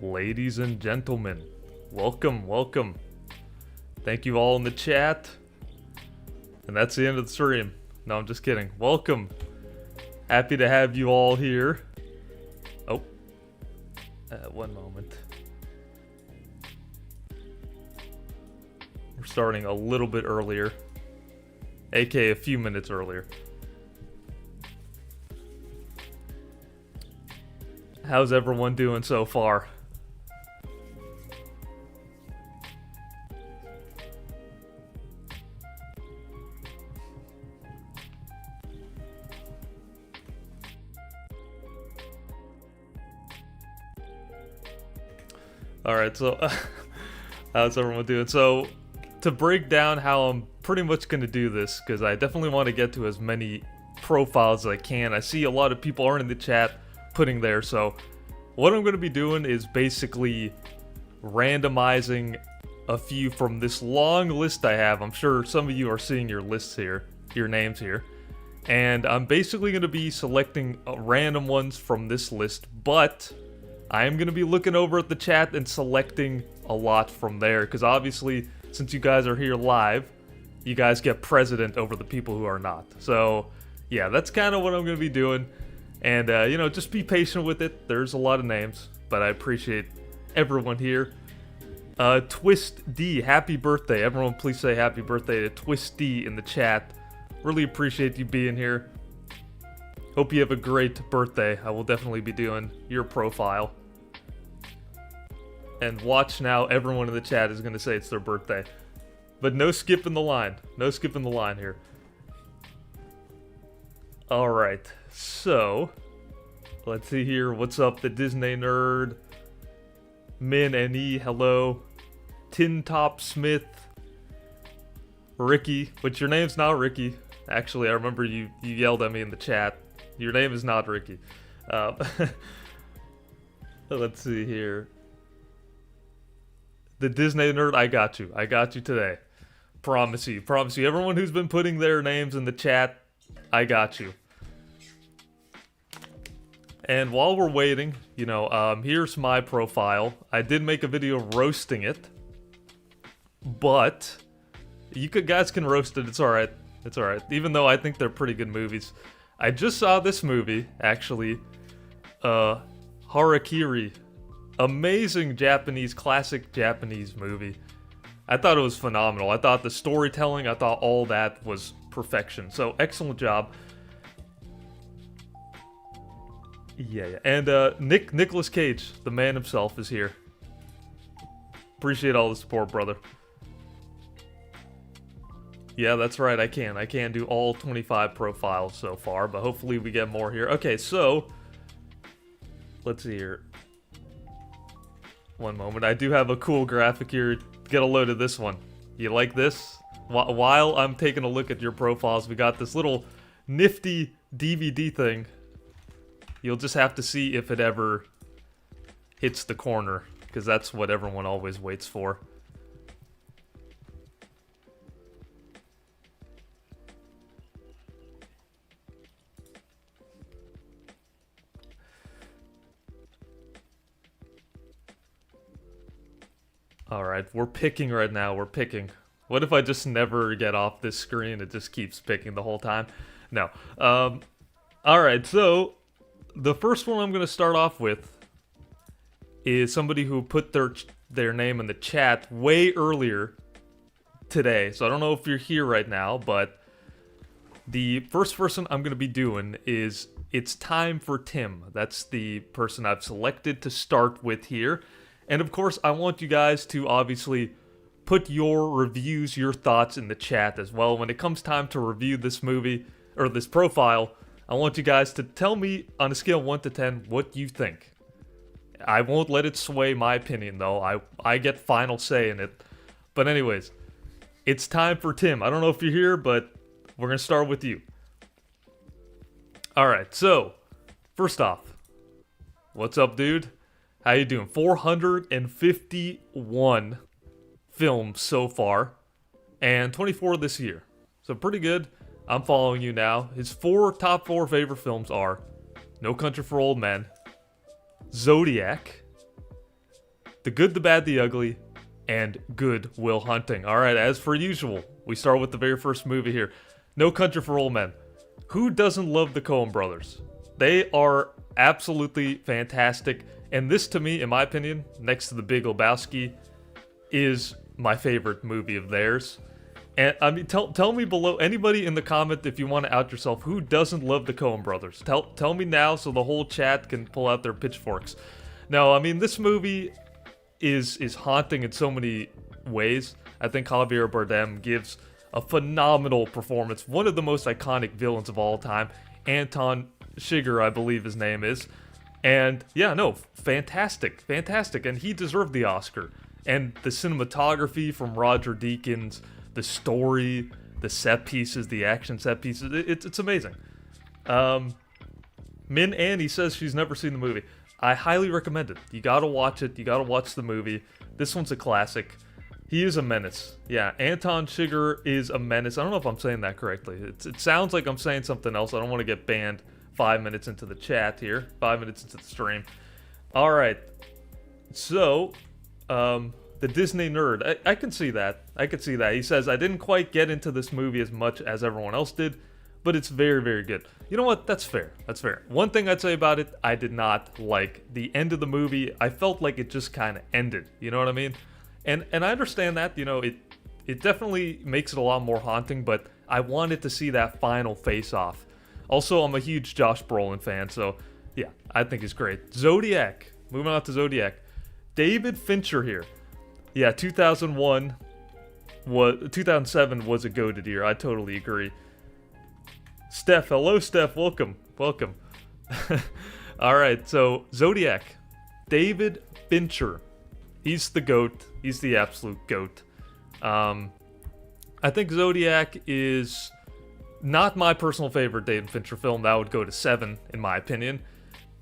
Ladies and gentlemen, welcome. Thank you all in the chat. And that's the end of the stream. No, I'm just kidding. Welcome. Happy to have you all here. Oh. One moment. We're starting a little bit earlier. aka a few minutes earlier. How's everyone doing so far? Alright, so how's everyone doing? So, to break down how I'm pretty much going to do this, because I definitely want to get to as many profiles as I can. I see a lot of people are in the chat putting there, so what I'm going to be doing is basically randomizing a few from this long list I have. I'm sure some of you are seeing your lists here, your names here. And I'm basically going to be selecting random ones from this list, but I am going to be looking over at the chat and selecting a lot from there, because obviously, since you guys are here live, you guys get precedent over the people who are not. So, yeah, that's kind of what I'm going to be doing. And, you know, just be patient with it. There's a lot of names, but I appreciate everyone here. Twist D, happy birthday. Everyone please say happy birthday to Twist D in the chat. Really appreciate you being here. Hope you have a great birthday. I will definitely be doing your profile. And watch now, everyone in the chat is going to say it's their birthday. But no skipping the line. No skipping the line here. Alright, so let's see here. What's up, the Disney Nerd? Min and E, hello. Tin Top Smith. Ricky, but your name's not Ricky. Actually, I remember you yelled at me in the chat. Your name is not Ricky. Let's see here. The Disney Nerd, I got you. I got you today. Promise you. Promise you. Everyone who's been putting their names in the chat, I got you. And while we're waiting, you know, here's my profile. I did make a video roasting it. But you guys can roast it. It's alright. It's alright. Even though I think they're pretty good movies. I just saw this movie, actually. Harakiri. Amazing Japanese, classic Japanese movie. I thought it was phenomenal. I thought the storytelling, I thought all that was perfection. So, excellent job. Yeah. And Nicolas Cage, the man himself, is here. Appreciate all the support, brother. Yeah, that's right, I can. I can do all 25 profiles so far, but hopefully we get more here. Okay, so let's see here. One moment. I do have a cool graphic here. Get a load of this one. You like this? While I'm taking a look at your profiles, we got this little nifty DVD thing. You'll just have to see if it ever hits the corner, because that's what everyone always waits for. Alright, we're picking right now, we're picking. What if I just never get off this screen? It just keeps picking the whole time? No. Alright, so the first one I'm going to start off with is somebody who put their name in the chat way earlier today. So I don't know if you're here right now, but the first person I'm going to be doing is It's Time for Tim. That's the person I've selected to start with here. And of course, I want you guys to obviously put your reviews, your thoughts in the chat as well. When it comes time to review this movie, or this profile, I want you guys to tell me on a scale of 1 to 10 what you think. I won't let it sway my opinion though, I get final say in it. But anyways, it's time for Tim. I don't know if you're here, but we're gonna start with you. Alright, so, first off, what's up, dude? How you doing? 451 films so far, and 24 this year. So pretty good. I'm following you now. His top four favorite films are No Country for Old Men, Zodiac, The Good, the Bad, the Ugly, and Good Will Hunting. All right, as per usual, we start with the very first movie here. No Country for Old Men. Who doesn't love the Coen brothers? They are absolutely fantastic. And this, to me, in my opinion, next to The Big Lebowski, is my favorite movie of theirs. And I mean, tell me below, anybody in the comment if you want to out yourself, who doesn't love the Coen brothers? Tell me now so the whole chat can pull out their pitchforks. No, I mean, this movie is haunting in so many ways. I think Javier Bardem gives a phenomenal performance. One of the most iconic villains of all time. Anton Chigurh, I believe his name is. And yeah, no, fantastic. And he deserved the Oscar. And the cinematography from Roger Deakins, the story, the set pieces, the action set pieces, it's amazing. Min Annie says she's never seen the movie. I highly recommend it. You gotta watch it. You gotta watch the movie. This one's a classic. He is a menace. Yeah, Anton Chigurh is a menace. I don't know if I'm saying that correctly. It sounds like I'm saying something else. I don't want to get banned 5 minutes into the chat here. 5 minutes into the stream. All right. So, the Disney nerd. I can see that. I can see that. He says, I didn't quite get into this movie as much as everyone else did, but it's very, very good. You know what? That's fair. That's fair. One thing I'd say about it, I did not like the end of the movie. I felt like it just kind of ended. You know what I mean? And I understand that, you know, it definitely makes it a lot more haunting, but I wanted to see that final face-off. Also, I'm a huge Josh Brolin fan, so yeah, I think he's great. Zodiac. Moving on to Zodiac. David Fincher here. Yeah, 2007 was a goated year. I totally agree. Steph, hello Steph, welcome. All right, so Zodiac. David Fincher. He's the GOAT. He's the absolute GOAT. I think Zodiac is not my personal favorite David Fincher film. That would go to 7, in my opinion.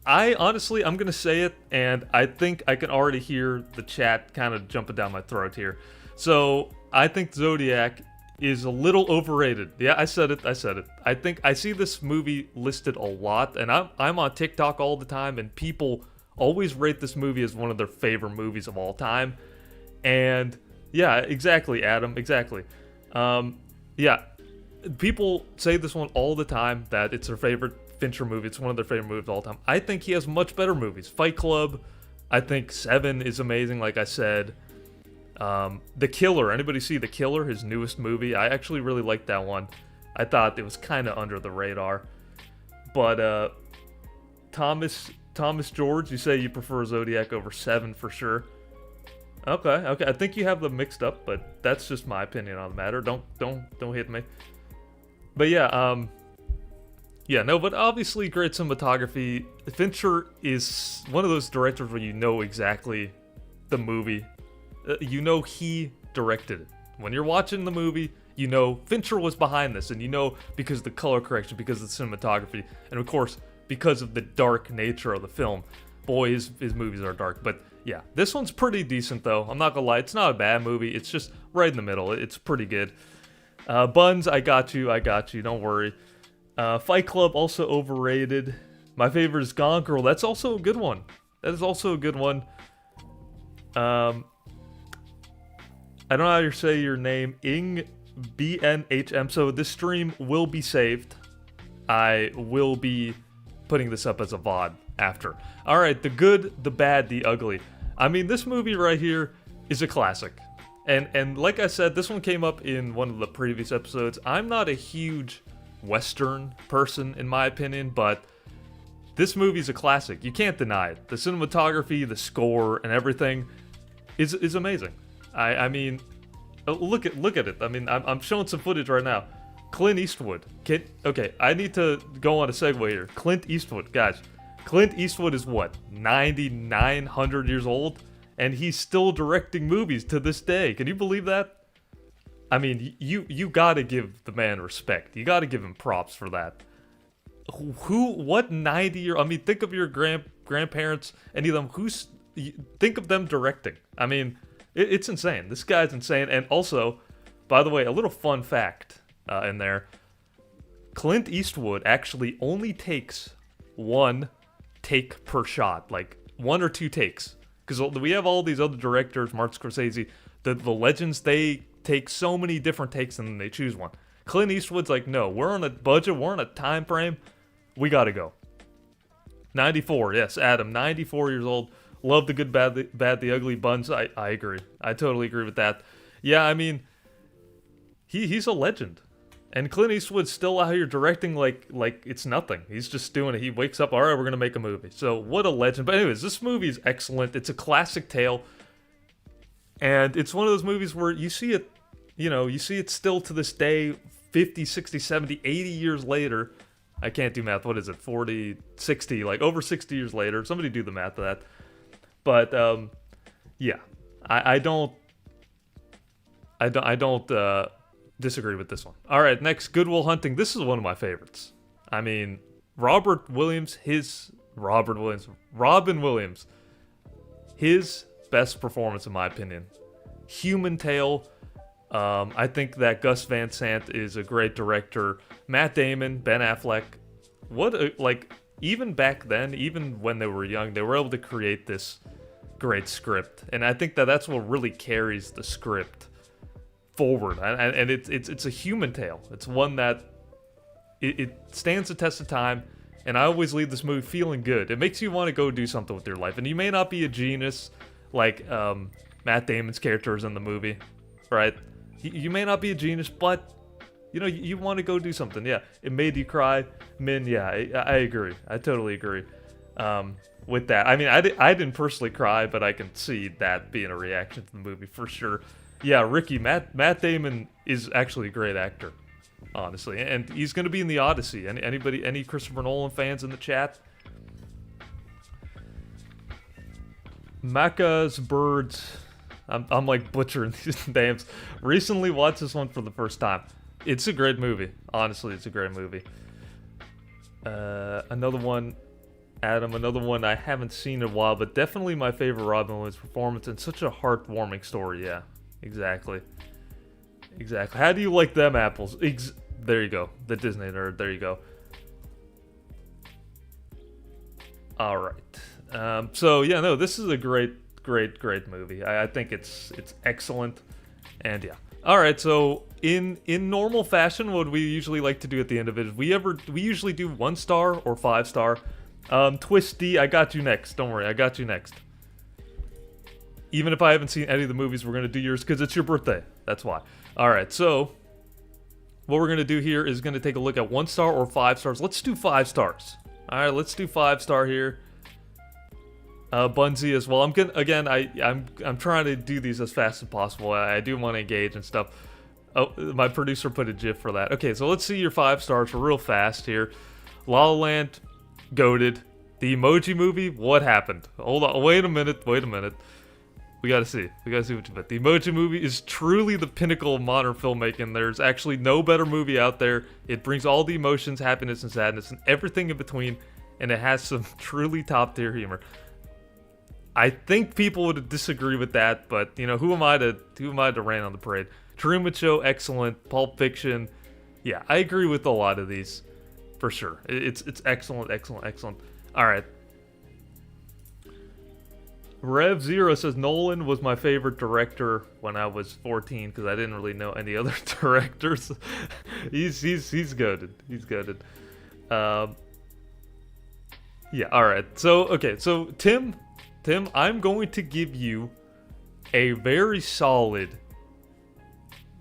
I'm going to say it, and I think I can already hear the chat kind of jumping down my throat here. So, I think Zodiac is a little overrated. Yeah, I said it. I think I see this movie listed a lot, and I'm on TikTok all the time, and people always rate this movie as one of their favorite movies of all time. And yeah, exactly, Adam, exactly. Yeah, people say this one all the time, that it's their favorite Fincher movie. It's one of their favorite movies of all time. I think he has much better movies. Fight Club, I think 7 is amazing, like I said. The Killer, anybody see The Killer, his newest movie? I actually really liked that one. I thought it was kind of under the radar. But Thomas George, you say you prefer Zodiac over 7 for sure. Okay. I think you have them mixed up, but that's just my opinion on the matter. Don't hit me. But yeah, but obviously great cinematography. Fincher is one of those directors where you know exactly the movie. You know he directed it. When you're watching the movie, you know Fincher was behind this, and you know because of the color correction, because of the cinematography, and of course because of the dark nature of the film. Boy, his movies are dark. But yeah, this one's pretty decent though. I'm not gonna lie, it's not a bad movie. It's just right in the middle. It's pretty good. Buns, I got you. Don't worry. Fight Club, also overrated. My favorite is Gone Girl. That's also a good one. That is also a good one. I don't know how to say your name. BNHM. So this stream will be saved. I will be putting this up as a VOD after. Alright, The Good, the Bad, the Ugly. I mean, this movie right here is a classic. And like I said, this one came up in one of the previous episodes. I'm not a huge Western person, in my opinion, but this movie's a classic. You can't deny it. The cinematography, the score, and everything is amazing. I mean, look at it. I mean, I'm showing some footage right now. Clint Eastwood. Okay, I need to go on a segue here. Clint Eastwood, guys. Clint Eastwood is what, 900 years old? And he's still directing movies to this day. Can you believe that? I mean, you gotta give the man respect. You gotta give him props for that. What 90-year... I mean, think of your grandparents, any of them. Think of them directing. I mean, it's insane. This guy's insane. And also, by the way, a little fun fact in there. Clint Eastwood actually only takes one take per shot. Like, 1 or 2 takes. Because we have all these other directors, Martin Scorsese, the legends, they take so many different takes and then they choose one. Clint Eastwood's like, no, we're on a budget, we're on a time frame, we gotta go. 94, yes, Adam, 94 years old. Love the good, bad, the ugly. Buns, I agree. I totally agree with that. Yeah, I mean, he's a legend. And Clint Eastwood's still out here directing like it's nothing. He's just doing it. He wakes up, all right, we're going to make a movie. So what a legend. But anyways, this movie is excellent. It's a classic tale. And it's one of those movies where you see it, you see it still to this day, 50, 60, 70, 80 years later. I can't do math. What is it? 40, 60, like over 60 years later. Somebody do the math of that. But yeah, I don't disagree with this one. All right, next, Good Will Hunting. This is one of my favorites. I mean, Robin Williams, his best performance in my opinion. Human Tale. I think that Gus Van Sant is a great director. Matt Damon, Ben Affleck. Even back then, even when they were young, they were able to create this great script. And I think that's what really carries the script forward. And it's a human tale. It's one that it stands the test of time. And I always leave this movie feeling good. It makes you want to go do something with your life. And you may not be a genius like Matt Damon's character is in the movie, right? You may not be a genius, but you want to go do something. Yeah, it made you cry. Min, yeah, I agree. I totally agree with that. I mean, I didn't personally cry, but I can see that being a reaction to the movie for sure. Yeah, Ricky, Matt Damon is actually a great actor, honestly, and he's going to be in The Odyssey. Any Christopher Nolan fans in the chat? Macca's Birds. I'm like butchering these names. Recently watched this one for the first time. It's a great movie. Honestly, it's a great movie. Another one, Adam, another one I haven't seen in a while, but definitely my favorite Robin Williams performance and such a heartwarming story. Yeah, exactly. How do you like them apples? There you go. The Disney nerd. There you go. All right. So yeah, no, this is a great movie. I think it's excellent, and yeah. All right, so in normal fashion, what we usually like to do at the end of it is we usually do 1 star or 5 star. Twisty, I got you next. Don't worry, I got you next. Even if I haven't seen any of the movies, we're gonna do yours because it's your birthday. That's why. All right, so what we're gonna do here is gonna take a look at 1 star or 5 stars. Let's do 5 stars. All right, let's do 5 star here. Bunsy as well. I'm trying to do these as fast as possible. I do want to engage and stuff. Oh, my producer put a GIF for that. Okay, so let's see your 5 stars real fast here. La La Land, goated. The Emoji Movie, what happened? Hold on, wait a minute. We gotta see what you bet. The Emoji Movie is truly the pinnacle of modern filmmaking. There's actually no better movie out there. It brings all the emotions, happiness and sadness, and everything in between, and it has some truly top-tier humor. I think people would disagree with that, but who am I to rain on the parade? Truman Show, excellent. Pulp Fiction, yeah, I agree with a lot of these, for sure. It's excellent. All right. Rev Zero says Nolan was my favorite director when I was 14 because I didn't really know any other directors. he's goated. He's goated. Yeah. All right. So Tim, I'm going to give you a very solid.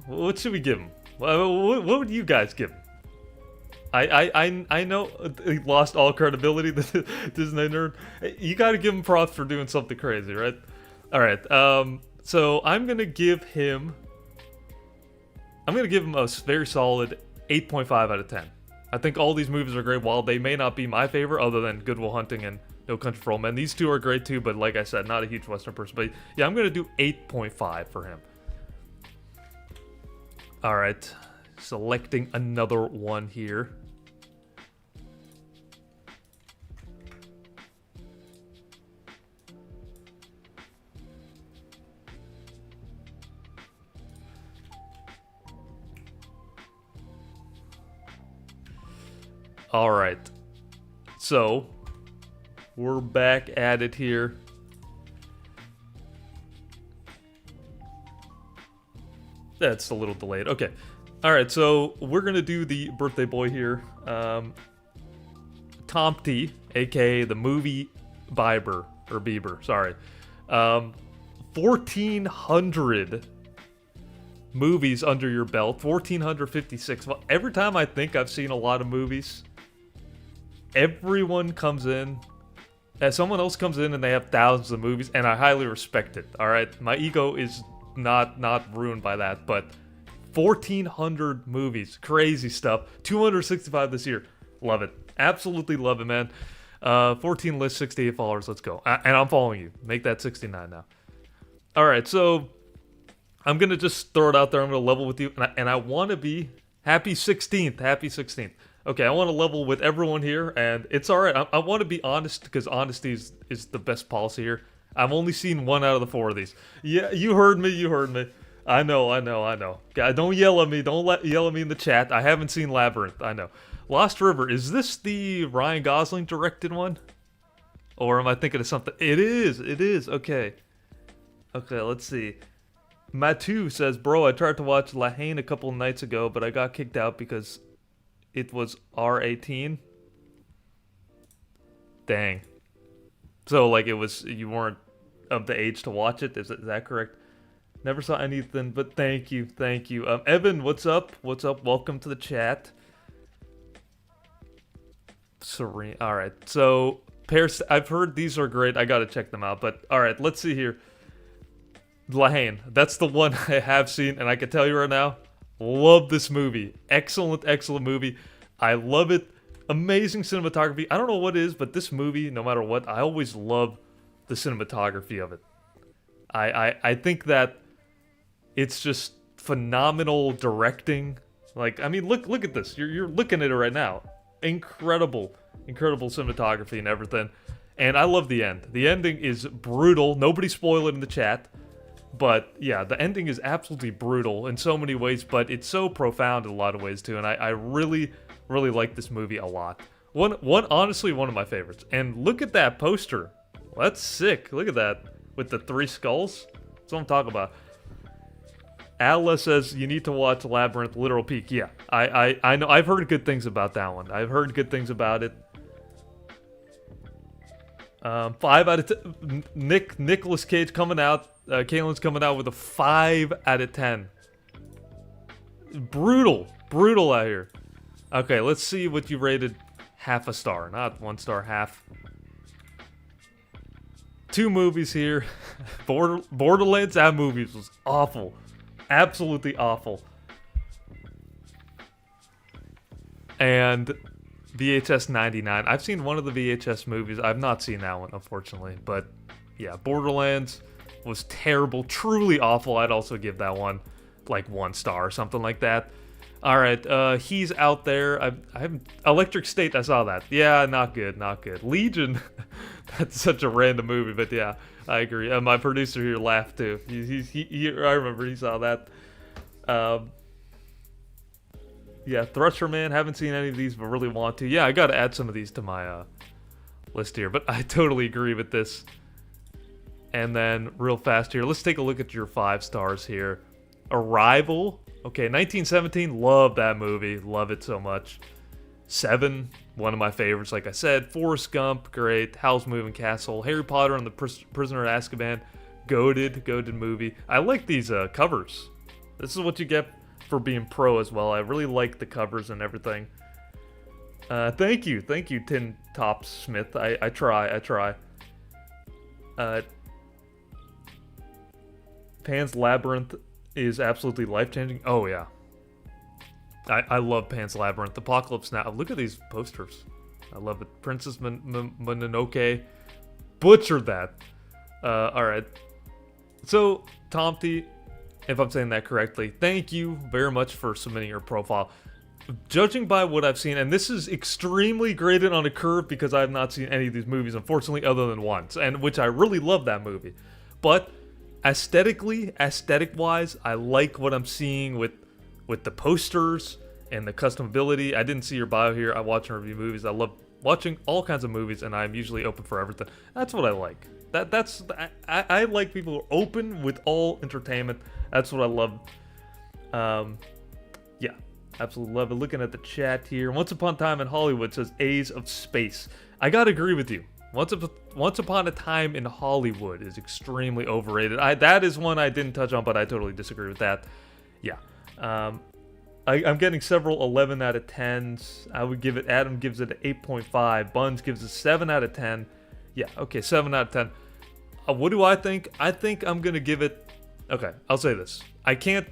What should we give him? What would you guys give him? I know he lost all credibility, the Disney nerd. You got to give him props for doing something crazy, right? All right. So I'm gonna give him a very solid 8.5 out of 10. I think all these movies are great. While they may not be my favorite, other than Good Will Hunting and No Country for Old Men. These two are great too, but like I said, not a huge Western person. But yeah, I'm going to do 8.5 for him. All right. Selecting another one here. All right. So we're back at it here. That's a little delayed. Okay. All right, so we're going to do the birthday boy here. Tom T, aka the movie Bieber, sorry. 1,400 movies under your belt, 1,456. Well, every time I think I've seen a lot of movies, everyone comes in, someone else comes in and they have thousands of movies, and I highly respect it, alright? My ego is not ruined by that, but 1,400 movies, crazy stuff, 265 this year, love it, absolutely love it, man. 14 lists, 68 followers, let's go, and I'm following you, make that 69 now. Alright, so I'm gonna just throw it out there, I'm gonna level with you, and I want to be, happy 16th. Okay, I want to level with everyone here, and it's alright. I want to be honest, because honesty is the best policy here. I've only seen 1 out of the 4 of these. Yeah, you heard me. I know. God, don't yell at me. Don't yell at me in the chat. I haven't seen Labyrinth. I know. Lost River. Is this the Ryan Gosling directed one? Or am I thinking of something? It is. Okay, let's see. Matu says, bro, I tried to watch La Haine a couple nights ago, but I got kicked out because it was R18. Dang. So, like, you weren't of the age to watch it? Is that correct? Never saw anything, but thank you. Evan, what's up? Welcome to the chat. Serene. Alright, so, I've heard these are great. I gotta check them out, but alright, let's see here. La Haine. That's the one I have seen, and I can tell you right now, love this movie. Excellent movie. I love it. Amazing cinematography. I don't know what it is, but this movie, no matter what, I always love the cinematography of it. I think that it's just phenomenal directing. Like, I mean, look at this. You're looking at it right now. Incredible cinematography and everything. And I love the end. The ending is brutal. Nobody spoil it in the chat. But yeah, the ending is absolutely brutal in so many ways, but it's so profound in a lot of ways too, and I really like this movie a lot. Honestly, one of my favorites. And look at that poster. Well, that's sick. Look at that. With the 3 skulls. That's what I'm talking about. Alla says you need to watch Labyrinth Literal Peak. Yeah, I know. I've heard good things about that one. I've heard good things about it. 5 out of 10. Nicolas Cage coming out. Caitlin's coming out with a 5 out of 10. Brutal out here. Okay, let's see what you rated half a star, not 1 star, half. 2 movies here. Borderlands, that movie was awful. Absolutely awful. And VHS 99. I've seen one of the VHS movies. I've not seen that one, unfortunately. But yeah, Borderlands was terrible, truly awful. I'd also give that one like 1 star or something like that. All right, he's out there. I haven't. Electric State. I saw that. Yeah, not good. Legion. That's such a random movie, but yeah, I agree. My producer here laughed too. I remember he saw that. Yeah, Thresher Man. Haven't seen any of these, but really want to. Yeah, I got to add some of these to my list here. But I totally agree with this. And then real fast here, let's take a look at your 5 stars here. Arrival. Okay, 1917, love that movie. Love it so much. 7, one of my favorites, like I said. Forrest Gump, great. Howl's Moving Castle. Harry Potter and the Prisoner of Azkaban, goated movie. I like these covers. This is what you get for being pro as well. I really like the covers and everything. Thank you, Tin Tops Smith. I try. Pan's Labyrinth is absolutely life-changing. Oh, yeah. I love Pan's Labyrinth. Apocalypse Now. Look at these posters. I love it. Princess Mononoke. Butchered that. Alright. So, Tomty, if I'm saying that correctly, thank you very much for submitting your profile. Judging by what I've seen, and this is extremely graded on a curve because I have not seen any of these movies, unfortunately, other than once, and which I really love that movie. But aesthetic-wise, I like what I'm seeing with the posters and the customability. I didn't see your bio here. I watch and review movies. I love watching all kinds of movies, and I'm usually open for everything. That's what I like. I like people who are open with all entertainment. That's what I love. Yeah, absolutely love it. Looking at the chat here. Once Upon a Time in Hollywood says A's of Space. I gotta agree with you. Once Upon a Time in Hollywood is extremely overrated. That is one I didn't touch on, but I totally disagree with that. Yeah. I'm getting several 11 out of 10s. I would give it, Adam gives it an 8.5. Buns gives it 7 out of 10. Yeah, okay, 7 out of 10. What do I think? I think I'm going to give it, okay, I'll say this. I can't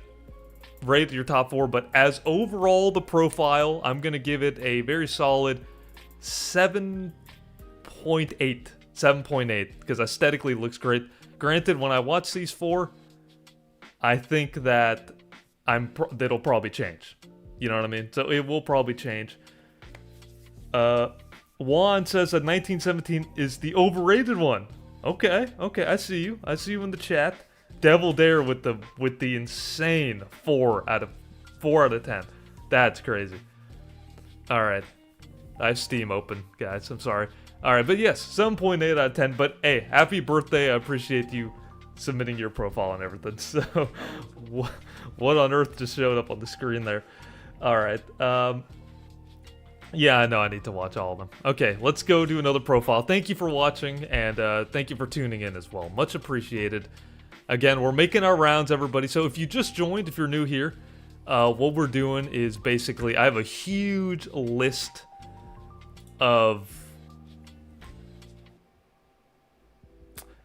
rate your top 4, but as overall the profile, I'm going to give it a very solid 7.8. 7.8, because aesthetically it looks great. Granted, when I watch these 4, I think that that'll probably change. You know what I mean? So it will probably change. Juan says that 1917 is the overrated one. Okay, I see you. I see you in the chat. Devil Dare with the insane 4 out of 10. That's crazy. All right, I have Steam open, guys. I'm sorry. All right, but yes, 7.8 out of 10. But hey, happy birthday! I appreciate you submitting your profile and everything. So, what on earth just showed up on the screen there? All right. Yeah, I know I need to watch all of them. Okay, let's go do another profile. Thank you for watching, and thank you for tuning in as well. Much appreciated. Again, we're making our rounds, everybody. So if you just joined, if you're new here, what we're doing is basically I have a huge list of...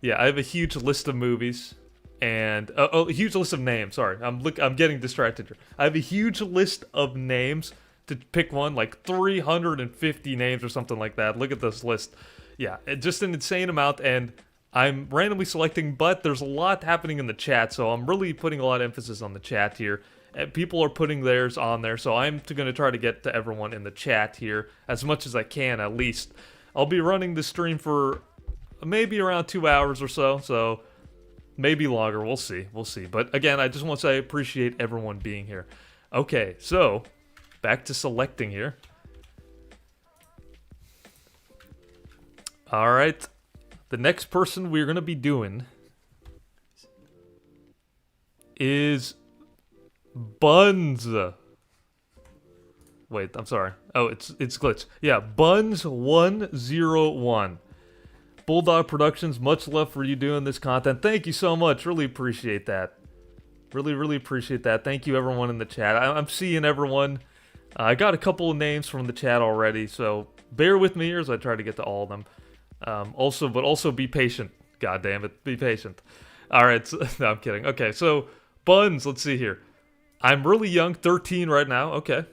Yeah, I have a huge list of movies, and a huge list of names. Sorry, I'm getting distracted here. I have a huge list of names to pick one, like 350 names or something like that. Look at this list. Yeah, just an insane amount, and I'm randomly selecting, but there's a lot happening in the chat, so I'm really putting a lot of emphasis on the chat here. People are putting theirs on there, so I'm going to try to get to everyone in the chat here as much as I can, at least. I'll be running the stream for maybe around 2 hours or so maybe longer. We'll see. But again, I just want to say I appreciate everyone being here. Okay, so back to selecting here. All right, the next person we're gonna be doing is Buns. Wait, I'm sorry. Oh, it's glitched. Yeah, Buns101. Bulldog Productions, much love for you doing this content. Thank you so much. Really appreciate that. Really appreciate that. Thank you, everyone in the chat. I'm seeing everyone. I got a couple of names from the chat already, so bear with me here as I try to get to all of them. Also be patient. God damn it, be patient. All right, so, no, I'm kidding. Okay, so Buns, let's see here. I'm really young, 13 right now. Okay.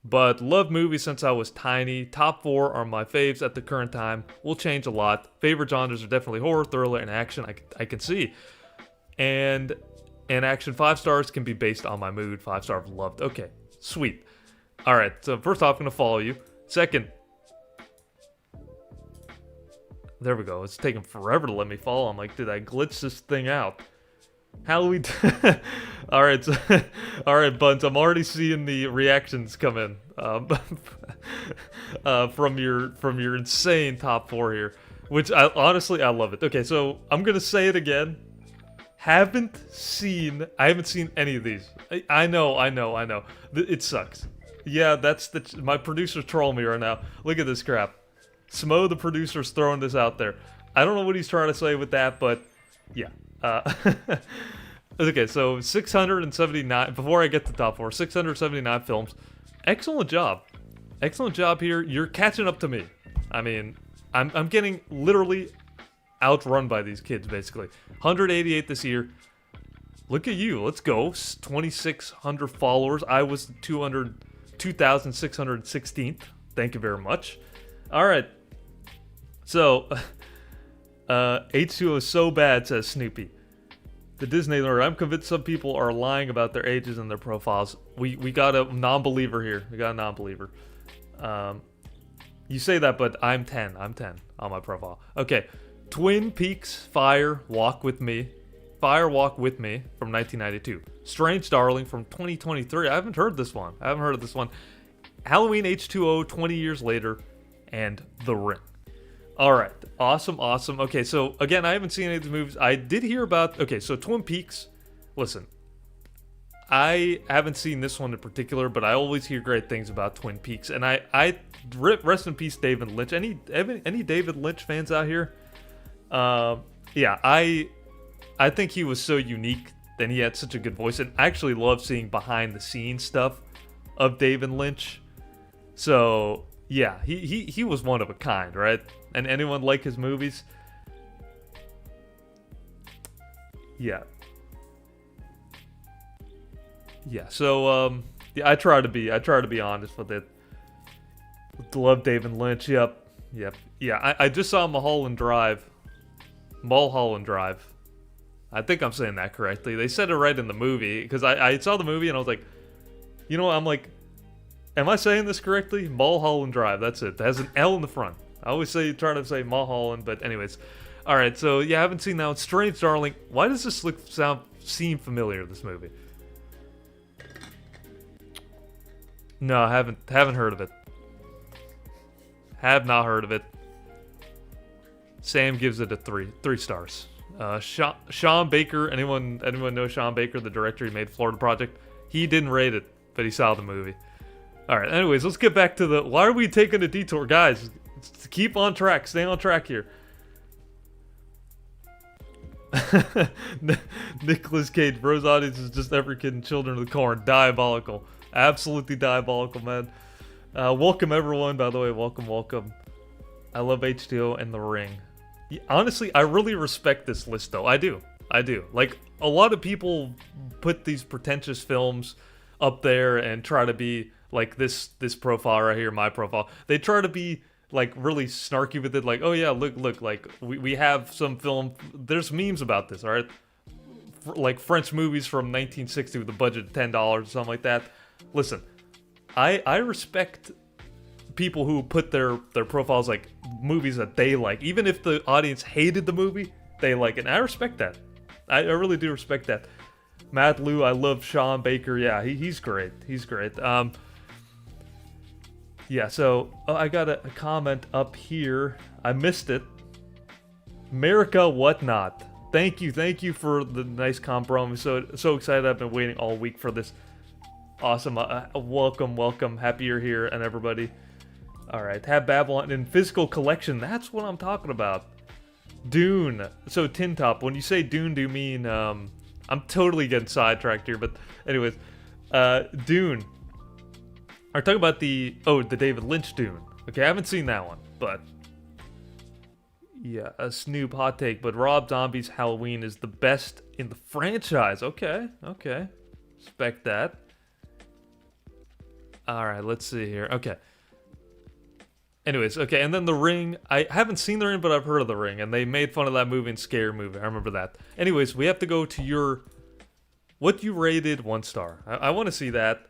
But love movies since I was tiny. Top 4 are my faves at the current time. Will change a lot. Favorite genres are definitely horror, thriller, and action. I can see. And action, 5 stars can be based on my mood. 5 stars loved. Okay, sweet. All right. So first off, I'm gonna follow you. Second, there we go. It's taking forever to let me follow. I'm like, did I glitch this thing out? Halloween. All right, so, all right, Buns. I'm already seeing the reactions come in from your insane top 4 here, which honestly I love it. Okay, so I'm gonna say it again. I haven't seen any of these. I know. It sucks. Yeah, that's my producer's trolling me right now. Look at this crap. Smo, the producer's throwing this out there. I don't know what he's trying to say with that, but yeah. Okay, so 679, before I get to top 4, 679 films. Excellent job here. You're catching up to me. I mean, I'm getting literally outrun by these kids, basically. 188 this year. Look at you, let's go. 2,600 followers. I was 2,616th. Thank you very much. Alright, so H2O is so bad, says Snoopy. The Disney Lord, I'm convinced some people are lying about their ages and their profiles. We got a non-believer here. We got a non-believer. You say that, but I'm 10. I'm 10 on my profile. Okay. Twin Peaks Fire Walk With Me. Fire Walk With Me from 1992. Strange Darling from 2023. I haven't heard this one. Halloween H2O 20 years later. And The Ring. Alright, awesome. Okay, so again, I haven't seen any of these movies. I did hear about... Okay, so Twin Peaks. Listen, I haven't seen this one in particular, but I always hear great things about Twin Peaks, and rest in peace, David Lynch. Any David Lynch fans out here? Yeah, I think he was so unique, and he had such a good voice, and I actually love seeing behind the scenes stuff of David Lynch. So yeah, he was one of a kind, right? And anyone like his movies? Yeah. Yeah, so yeah, I try to be honest with it. Love David Lynch. Yep. Yeah, I just saw Mulholland Drive. Mulholland Drive. I think I'm saying that correctly. They said it right in the movie because I saw the movie and I was like, you know what? I'm like, am I saying this correctly? Mulholland Drive. That's it. It has an L in the front. I always try to say Mulholland, but anyways. All right, so yeah, I haven't seen that one. Strange Darling. Why does this seem familiar? This movie. No, I haven't heard of it. Have not heard of it. Sam gives it a 3 stars. Sean Baker, anyone know Sean Baker, the director? He made Florida Project. He didn't rate it, but he saw the movie. All right. Anyways, let's get back to the. Why are we taking a detour, guys? Keep on track. Stay on track here. Nicolas Cage, Bro's audience is just every kid and children of the corn. Diabolical. Absolutely diabolical, man. Welcome, everyone, by the way. Welcome. I love H2O and The Ring. Honestly, I really respect this list, though. I do. Like, a lot of people put these pretentious films up there and try to be, like, this profile right here, my profile. They try to be, like, really snarky with it. Like, oh, yeah, look, like, we have some film. There's memes about this, all right? Like, French movies from 1960 with a budget of $10 or something like that. Listen, I respect people who put their profiles like movies that they like, even if the audience hated the movie, they like it. And I respect that. I really do respect that. Matt Liu, I love Sean Baker. Yeah, he's great. Yeah, so I got a comment up here. I missed it. America Whatnot. Thank you for the nice comment, bro. I'm so excited. I've been waiting all week for this. Awesome. Welcome. Happy you're here, and everybody. All right. Have Babylon in physical collection. That's what I'm talking about. Dune. So, Tin Top, when you say Dune, do you mean... I'm totally getting sidetracked here, but anyways. Dune. I'm talking about the David Lynch Dune. Okay, I haven't seen that one, but... Yeah, a Snoop hot take, but Rob Zombie's Halloween is the best in the franchise. Okay. Respect that. Alright, let's see here. Okay. Anyways, okay, and then The Ring. I haven't seen The Ring, but I've heard of The Ring, and they made fun of that movie in Scary Movie. I remember that. Anyways, we have to go to your... What you rated 1 star. I want to see that.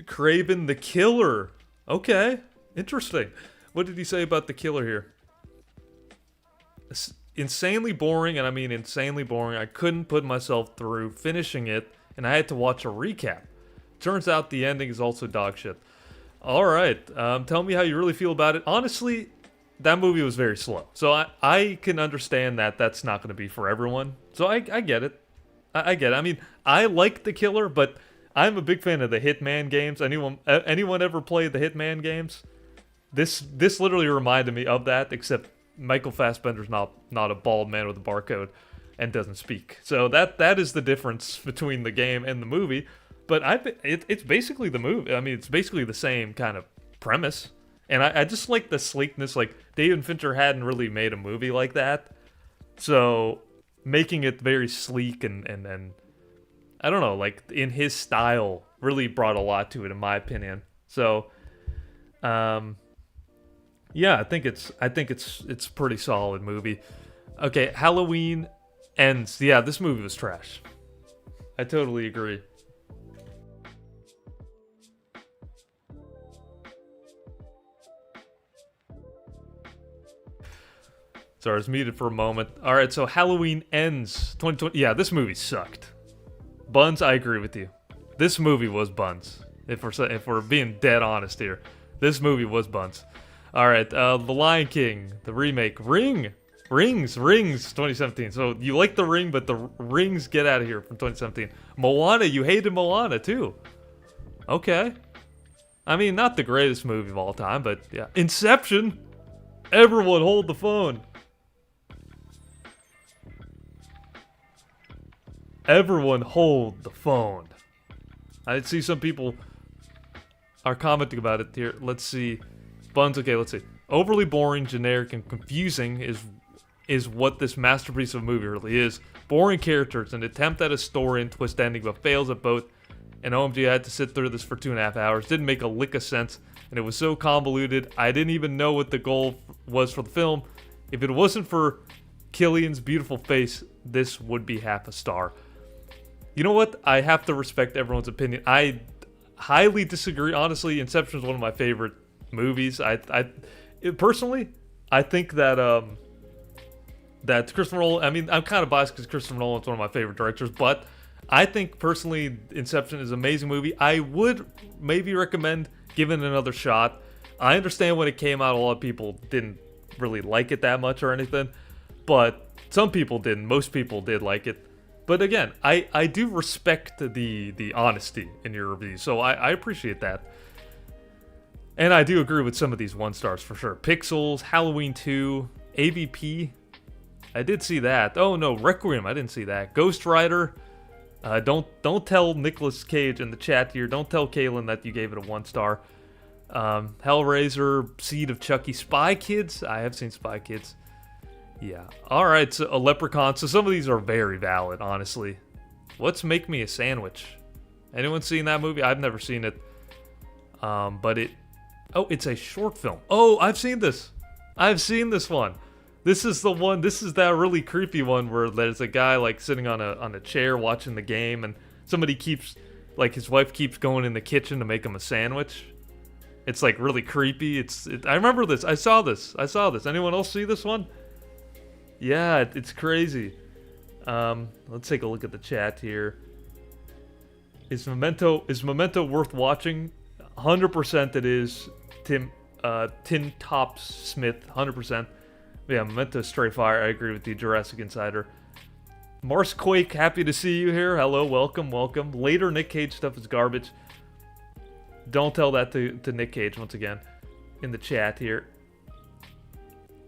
Craven the Killer. Okay, interesting. What did he say about the killer here? Insanely boring, and I mean insanely boring. I couldn't put myself through finishing it, and I had to watch a recap. Turns out the ending is also dog shit. Alright, tell me how you really feel about it. Honestly, that movie was very slow. So I can understand that that's not going to be for everyone. So I get it. I get it. I mean, I like The Killer, but I'm a big fan of the Hitman games. Anyone ever played the Hitman games? This literally reminded me of that, except Michael Fassbender's not a bald man with a barcode and doesn't speak. So that is the difference between the game and the movie. But it's basically the movie. I mean, it's basically the same kind of premise. And I just like the sleekness. Like, David Fincher hadn't really made a movie like that. So, making it very sleek and I don't know, like, in his style, really brought a lot to it, in my opinion. So, yeah, I think it's a pretty solid movie. Okay, Halloween Ends. Yeah, this movie was trash. I totally agree. Sorry, I was muted for a moment. Alright, so Halloween Ends 2020. Yeah, this movie sucked. Buns, I agree with you. This movie was buns. If we're being dead honest here. This movie was buns. Alright, The Lion King, the remake. Ring! Rings, 2017. So you like The Ring, but the Rings get out of here from 2017. Moana, you hated Moana too. Okay. I mean, not the greatest movie of all time, but yeah. Inception. Everyone hold the phone. Everyone hold the phone. I see some people are commenting about it here. Let's see. Buns, okay, let's see. Overly boring, generic, and confusing is what this masterpiece of a movie really is. Boring characters, an attempt at a story and twist ending, but fails at both. And OMG, I had to sit through this for 2.5 hours. Didn't make a lick of sense, and it was so convoluted. I didn't even know what the goal was for the film. If it wasn't for Killian's beautiful face, this would be half a star. You know what? I have to respect everyone's opinion. I highly disagree. Honestly, Inception is one of my favorite movies. Personally, I think that that Christopher Nolan. I mean, I'm kind of biased because Christopher Nolan's one of my favorite directors, but I think personally, Inception is an amazing movie. I would maybe recommend giving it another shot. I understand when it came out, a lot of people didn't really like it that much or anything, but some people didn't. Most people did like it. But again, I do respect the honesty in your reviews, so I appreciate that. And I do agree with some of these 1 stars for sure. Pixels, Halloween 2, AVP. I did see that. Oh no, Requiem, I didn't see that. Ghost Rider. Don't tell Nicolas Cage in the chat here. Don't tell Kaylin that you gave it a 1 star. Hellraiser, Seed of Chucky, Spy Kids. I have seen Spy Kids. Yeah. Alright, so a Leprechaun. So some of these are very valid, honestly. Let's Make Me a Sandwich. Anyone seen that movie? I've never seen it. But it... Oh, it's a short film. Oh, I've seen this. I've seen this one. This is the one, this is that really creepy one where there's a guy like sitting on a chair watching the game and somebody keeps, like his wife keeps going in the kitchen to make him a sandwich. It's like really creepy. I remember this. I saw this. Anyone else see this one? Yeah, it's crazy. Let's take a look at the chat here. Is Memento worth watching? 100% it is. Tin Tops Smith, 100%. Yeah, Memento straight fire. I agree with you, Jurassic Insider. Mars Quake, happy to see you here. Hello, welcome. Later Nick Cage stuff is garbage. Don't tell that to Nick Cage once again in the chat here.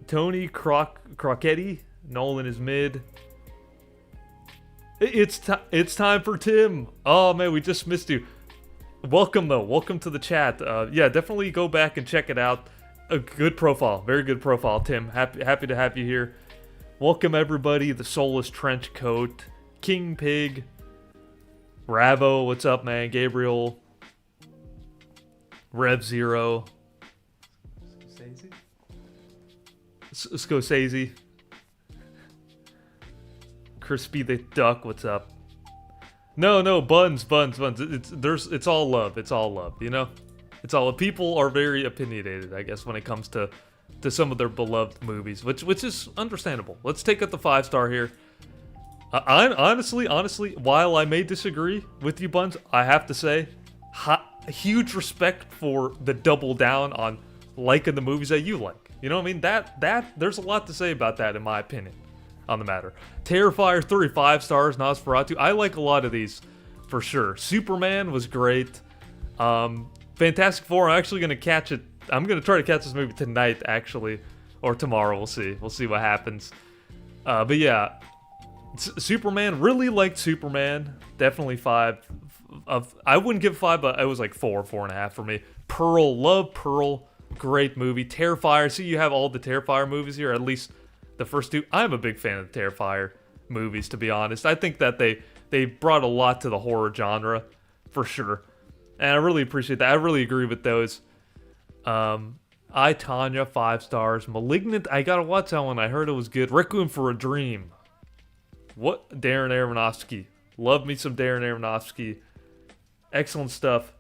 Tony Crocetti, Nolan is mid. It's time for Tim. Oh man, we just missed you. Welcome though. Welcome to the chat. Yeah, definitely go back and check it out. A good profile, very good profile, Tim. Happy to have you here. Welcome everybody. The Soulless Trench Coat, King Pig, Ravo. What's up, man? Gabriel, Rev Zero, Scorsese, Crispy the Duck. What's up? No, buns. It's all love. It's all love. You know, it's all. People are very opinionated, I guess, when it comes to some of their beloved movies, which is understandable. Let's take up the 5-star here. I'm honestly, while I may disagree with you, Buns, I have to say, huge respect for the double down on liking the movies that you like. You know what I mean? That there's a lot to say about that, in my opinion, on the matter. Terrifier 3, 5 stars. Nosferatu. I like a lot of these for sure. Superman was great. Fantastic Four. I'm actually gonna catch it. I'm gonna try to catch this movie tonight, actually, or tomorrow. We'll see. We'll see what happens. But yeah, Superman. Really liked Superman. Definitely 5. I wouldn't give 5, but it was like 4.5 for me. Pearl. Love Pearl. Great movie. Terrifier. See, you have all the Terrifier movies here. At least the first 2. I'm a big fan of the Terrifier movies, to be honest. I think that they brought a lot to the horror genre, for sure. And I really appreciate that. I really agree with those. I, Tonya, 5 stars. Malignant, I gotta watch that one. I heard it was good. Requiem for a Dream. What? Darren Aronofsky. Love me some Darren Aronofsky. Excellent stuff.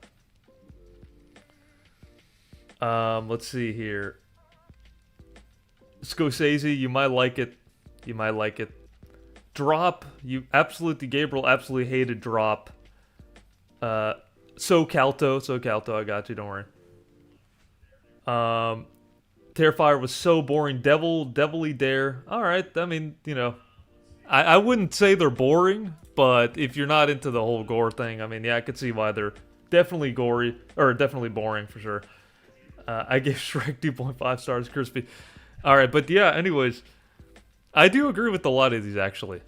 Let's see here. Scorsese, you might like it. Drop, Gabriel absolutely hated Drop. So Calto, I got you, don't worry. Terrifier was so boring. Devilly Dare. All right. I mean, you know, I wouldn't say they're boring, but if you're not into the whole gore thing, I mean, yeah, I could see why they're definitely gory, or definitely boring for sure. I gave Shrek 2.5 stars, crispy. All right, but yeah, anyways, I do agree with a lot of these, actually.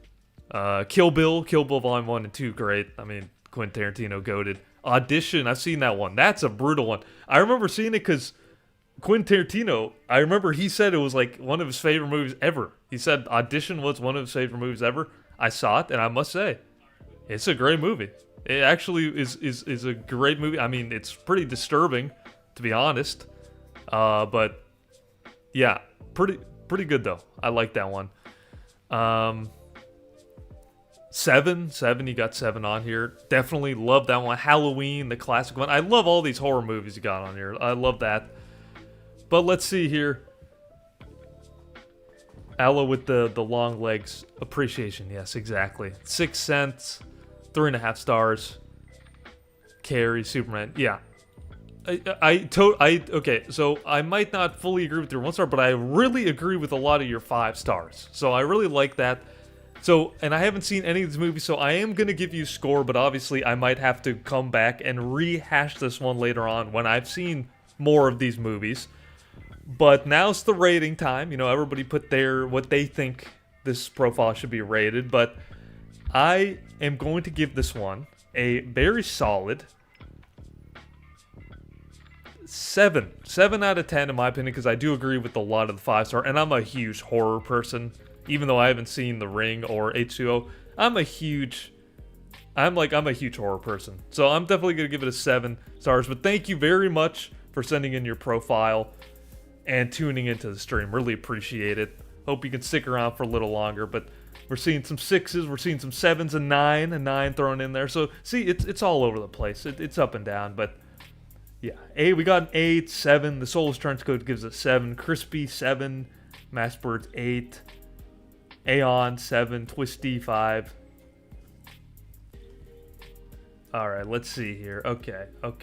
Kill Bill Volume 1 and 2, great. I mean, Quentin Tarantino goated. Audition, I've seen that one. That's a brutal one. I remember seeing it because Quentin Tarantino, I remember he said it was like one of his favorite movies ever. He said Audition was one of his favorite movies ever. I saw it, and I must say, it's a great movie. It actually is a great movie. I mean, it's pretty disturbing, to be honest. But yeah, pretty good though. I like that one. Seven, you got 7 on here. Definitely love that one. Halloween, the classic one. I love all these horror movies you got on here. I love that. But let's see here. Aloe with the long legs. Appreciation, yes, exactly. 6 cents, 3.5 stars. Carrie, Superman, yeah. Okay, so I might not fully agree with your 1 star, but I really agree with a lot of your 5 stars. So I really like that. So, and I haven't seen any of these movies, so I am going to give you a score, but obviously I might have to come back and rehash this one later on when I've seen more of these movies. But now's the rating time. You know, everybody put what they think this profile should be rated, but I am going to give this one a very solid 7 out of 10 in my opinion, because I do agree with a lot of the 5-star, and I'm a huge horror person. Even though I haven't seen The Ring or H2O, I'm a huge horror person. So I'm definitely gonna give it a 7 stars. But thank you very much for sending in your profile and tuning into the stream. Really appreciate it. Hope you can stick around for a little longer. But we're seeing some 6s, we're seeing some 7s and 9 thrown in there. So see, it's all over the place. It's up and down, but. Yeah, we got an 8, 7. The Soulless Trenchcoat gives a 7. Crispy 7. Massbirds 8. Aeon 7. Twisty 5. All right, let's see here. Okay. Oh.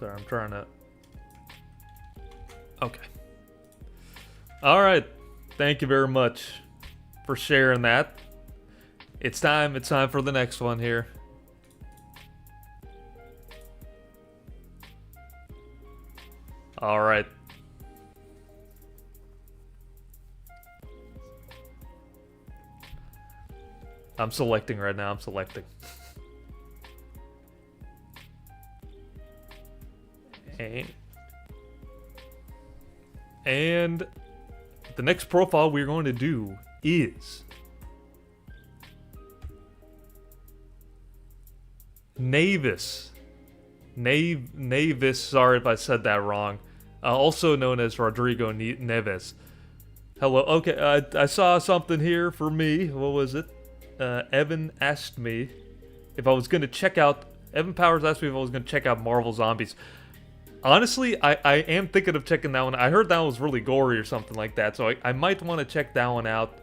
Sorry, I'm trying to. Okay. All right. Thank you very much for sharing that. It's time for the next one here. All right. I'm selecting right now. And the next profile we're going to do is Navis, sorry if I said that wrong. Also known as Rodrigo Neves. Hello, okay, I saw something here for me. What was it? Evan asked me if I was going to check out... Evan Powers asked me if I was going to check out Marvel Zombies. Honestly, I am thinking of checking that one. I heard that one was really gory or something like that, so I might want to check that one out.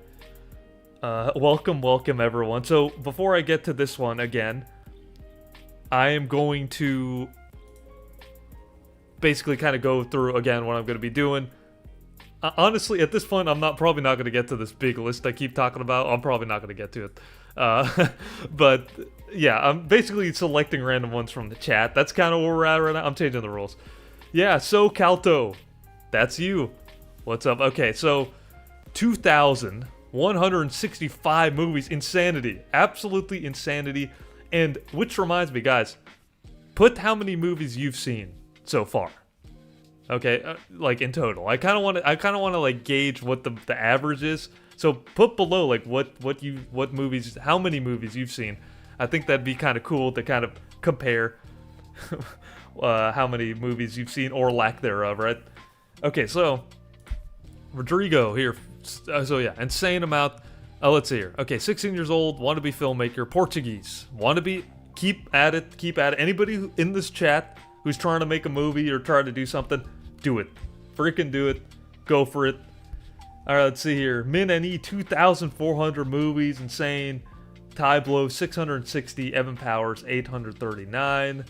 Welcome everyone. So, before I get to this one again... I am going to basically kind of go through again what I'm going to be doing. Honestly, at this point, I'm probably not going to get to this big list I keep talking about. I'm probably not going to get to it. But yeah, I'm basically selecting random ones from the chat. That's kind of where we're at right now. I'm changing the rules. Yeah, so Calto, that's you. What's up? Okay, so 2,165 movies. Insanity. Absolutely insanity. And which reminds me, guys, put how many movies you've seen so far. Okay, like in total. I kind of want to like gauge what the average is. So put below like what movies, how many movies you've seen. I think that'd be kind of cool to kind of compare how many movies you've seen or lack thereof, right? Okay, so Rodrigo here. So yeah, insane amount. Let's see here. Okay, 16 years old, wannabe filmmaker, Portuguese. Wannabe, keep at it. Anybody in this chat who's trying to make a movie or trying to do something, do it. Freaking do it. Go for it. Alright, let's see here. Min and E, 2,400 movies. Insane. Ty Blow, 660. Evan Powers, 839.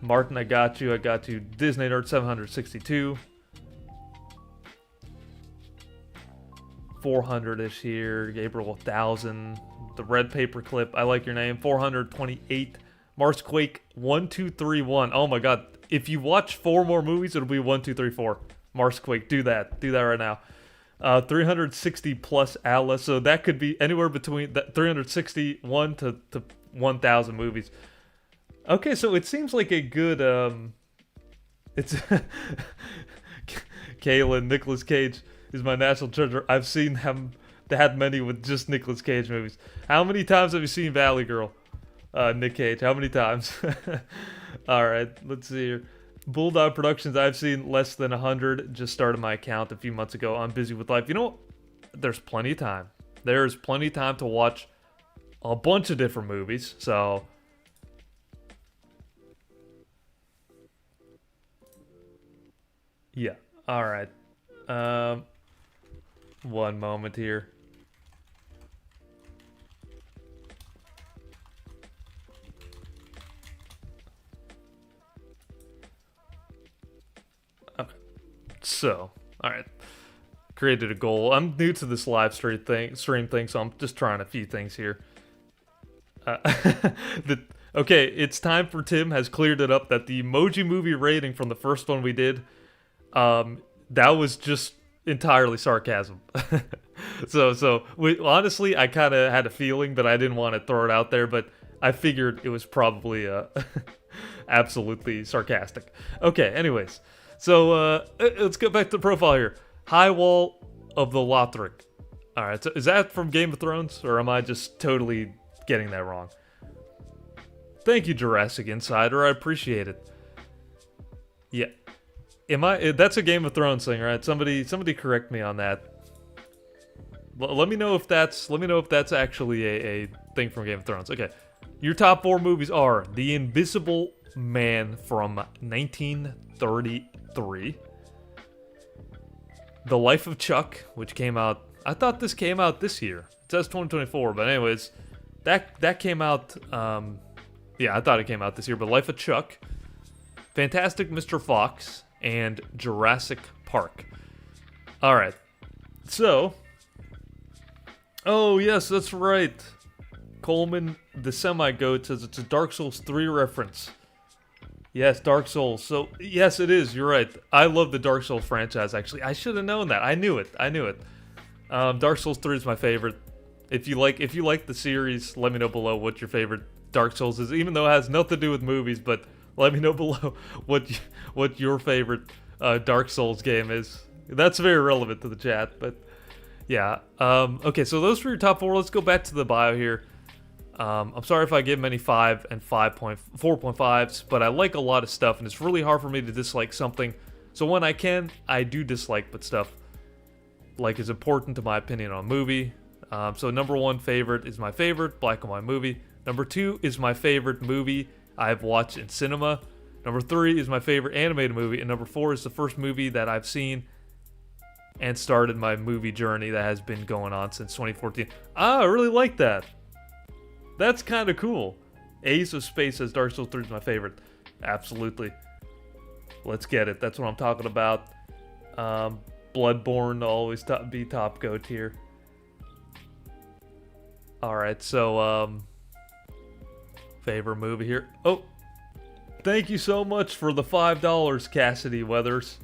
Martin, I got you. I got you. Disney Nerd 762. 400-ish here. Gabriel 1000. The red paperclip. I like your name. 428. Mars Quake 1231. Oh my god. If you watch 4 more movies, it'll be 1, 2, 3, 4. Mars Quake. Do that. Do that right now. 360 plus Atlas. So that could be anywhere between 361 to 1,000 movies. Okay, so it seems like a good, it's, Kaylin, Nicolas Cage is my national treasure. I've seen him that many with just Nicolas Cage movies. How many times have you seen Valley Girl? Nick Cage, how many times? Alright, let's see here. Bulldog Productions, I've seen less than 100. Just started my account a few months ago. I'm busy with life. You know what? There's plenty of time. There's plenty of time to watch a bunch of different movies, so... Yeah, alright. One moment here. Okay. So, alright. Created a goal. I'm new to this live stream thing, so I'm just trying a few things here. Okay, it's time for Tim has cleared it up that the Emoji Movie rating from the first one we did, that was just entirely sarcasm. Honestly, I kind of had a feeling, but I didn't want to throw it out there, but I figured it was probably absolutely sarcastic. Okay, anyways. So, let's get back to the profile here. High Wall of the Lothric. Alright, so is that from Game of Thrones, or am I just totally getting that wrong? Thank you, Jurassic Insider, I appreciate it. Yeah. That's a Game of Thrones thing, right? Somebody correct me on that. Let me know if that's actually a thing from Game of Thrones. Okay. Your top 4 movies are The Invisible Man from 1933. The Life of Chuck, which came out... I thought this came out this year. It says 2024, but anyways, that came out... yeah, I thought it came out this year, but Life of Chuck, Fantastic Mr. Fox, and Jurassic Park. Alright, so... Oh, yes, that's right. Coleman, the semi-goat, says it's a Dark Souls 3 reference. Yes, Dark Souls. So, yes, it is. You're right. I love the Dark Souls franchise, actually. I should have known that. I knew it. Dark Souls 3 is my favorite. If you like the series, let me know below what your favorite Dark Souls is, even though it has nothing to do with movies, but let me know below what your favorite Dark Souls game is. That's very relevant to the chat, but yeah. Okay, so those were your top 4. Let's go back to the bio here. I'm sorry if I give many 5 and 4.5s, but I like a lot of stuff, and it's really hard for me to dislike something. So when I can, I do dislike, but stuff like is important to my opinion on a movie. So number 1 favorite is my favorite black and white movie. Number 2 is my favorite movie I've watched in cinema. Number 3 is my favorite animated movie, and number 4 is the first movie that I've seen and started my movie journey that has been going on since 2014. I really like that. That's kind of cool. Ace of Space says Dark Souls 3 is my favorite. Absolutely. Let's get it. That's what I'm talking about. Bloodborne always be top go tier. Alright, so, favorite movie here. Oh, thank you so much for the $5, Cassidy Weathers.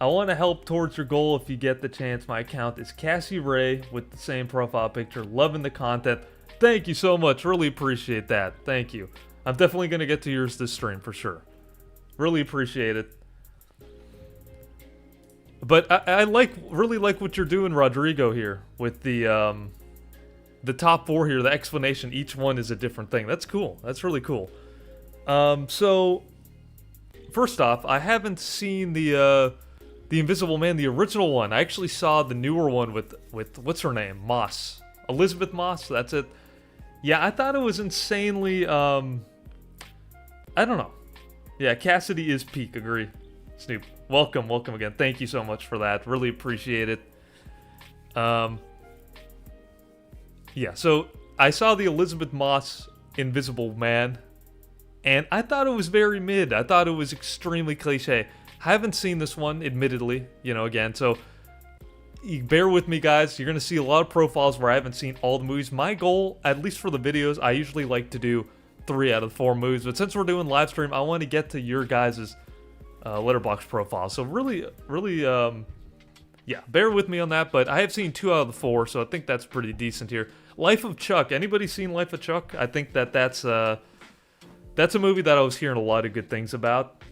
I want to help towards your goal if you get the chance. My account is Cassie Ray with the same profile picture. Loving the content. Thank you so much. Really appreciate that. Thank you. I'm definitely going to get to yours this stream for sure. Really appreciate it. But I really like what you're doing, Rodrigo, here with the top 4 here. The explanation. Each one is a different thing. That's cool. That's really cool. So first off, I haven't seen the Invisible Man, the original one. I actually saw the newer one with what's her name? Moss. Elizabeth Moss. That's it. Yeah, I thought it was insanely, I don't know. Yeah, Cassidy is peak, agree. Snoop, welcome again. Thank you so much for that. Really appreciate it. Yeah, so I saw the Elizabeth Moss Invisible Man, and I thought it was very mid. I thought it was extremely cliche. I haven't seen this one, admittedly, again, so you bear with me, guys. You're going to see a lot of profiles where I haven't seen all the movies. My goal, at least for the videos, I usually like to do 3 out of 4 movies, but since we're doing live stream, I want to get to your guys' Letterboxd profile. So really, yeah, bear with me on that, but I have seen 2 out of the 4, so I think that's pretty decent here. Life of Chuck. Anybody seen Life of Chuck? I think that's a movie that I was hearing a lot of good things about,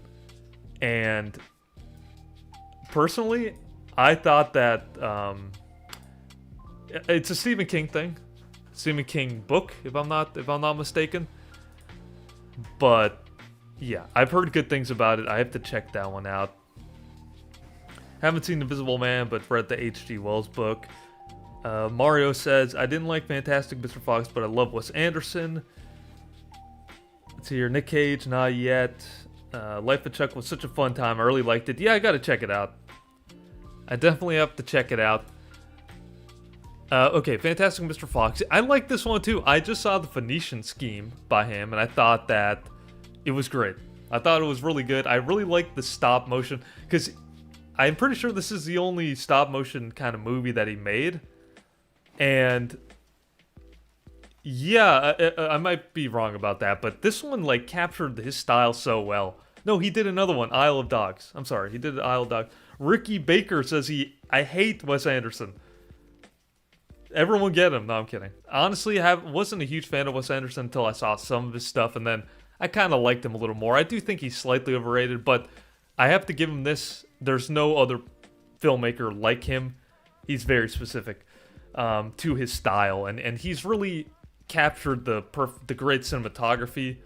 and personally, I thought that it's a Stephen King thing, Stephen King book, if I'm not mistaken. But yeah, I've heard good things about it. I have to check that one out. Haven't seen Invisible Man, but read the H.G. Wells book. Mario says, I didn't like Fantastic Mr. Fox, but I love Wes Anderson. Let's see here. Nick Cage, not yet. Life of Chuck was such a fun time. I really liked it. Yeah, I gotta check it out. I definitely have to check it out. Okay, Fantastic Mr. Fox. I like this one too. I just saw the Phoenician Scheme by him, and I thought that it was great. I thought it was really good. I really liked the stop motion, because I'm pretty sure this is the only stop motion kind of movie that he made. And yeah, I might be wrong about that, but this one like captured his style so well. No, he did another one, Isle of Dogs. I'm sorry, he did Isle of Dogs. Ricky Baker says I hate Wes Anderson. Everyone get him. No, I'm kidding. Honestly, I wasn't a huge fan of Wes Anderson until I saw some of his stuff, and then I kind of liked him a little more. I do think he's slightly overrated, but I have to give him this. There's no other filmmaker like him. He's very specific to his style, and he's really captured the great cinematography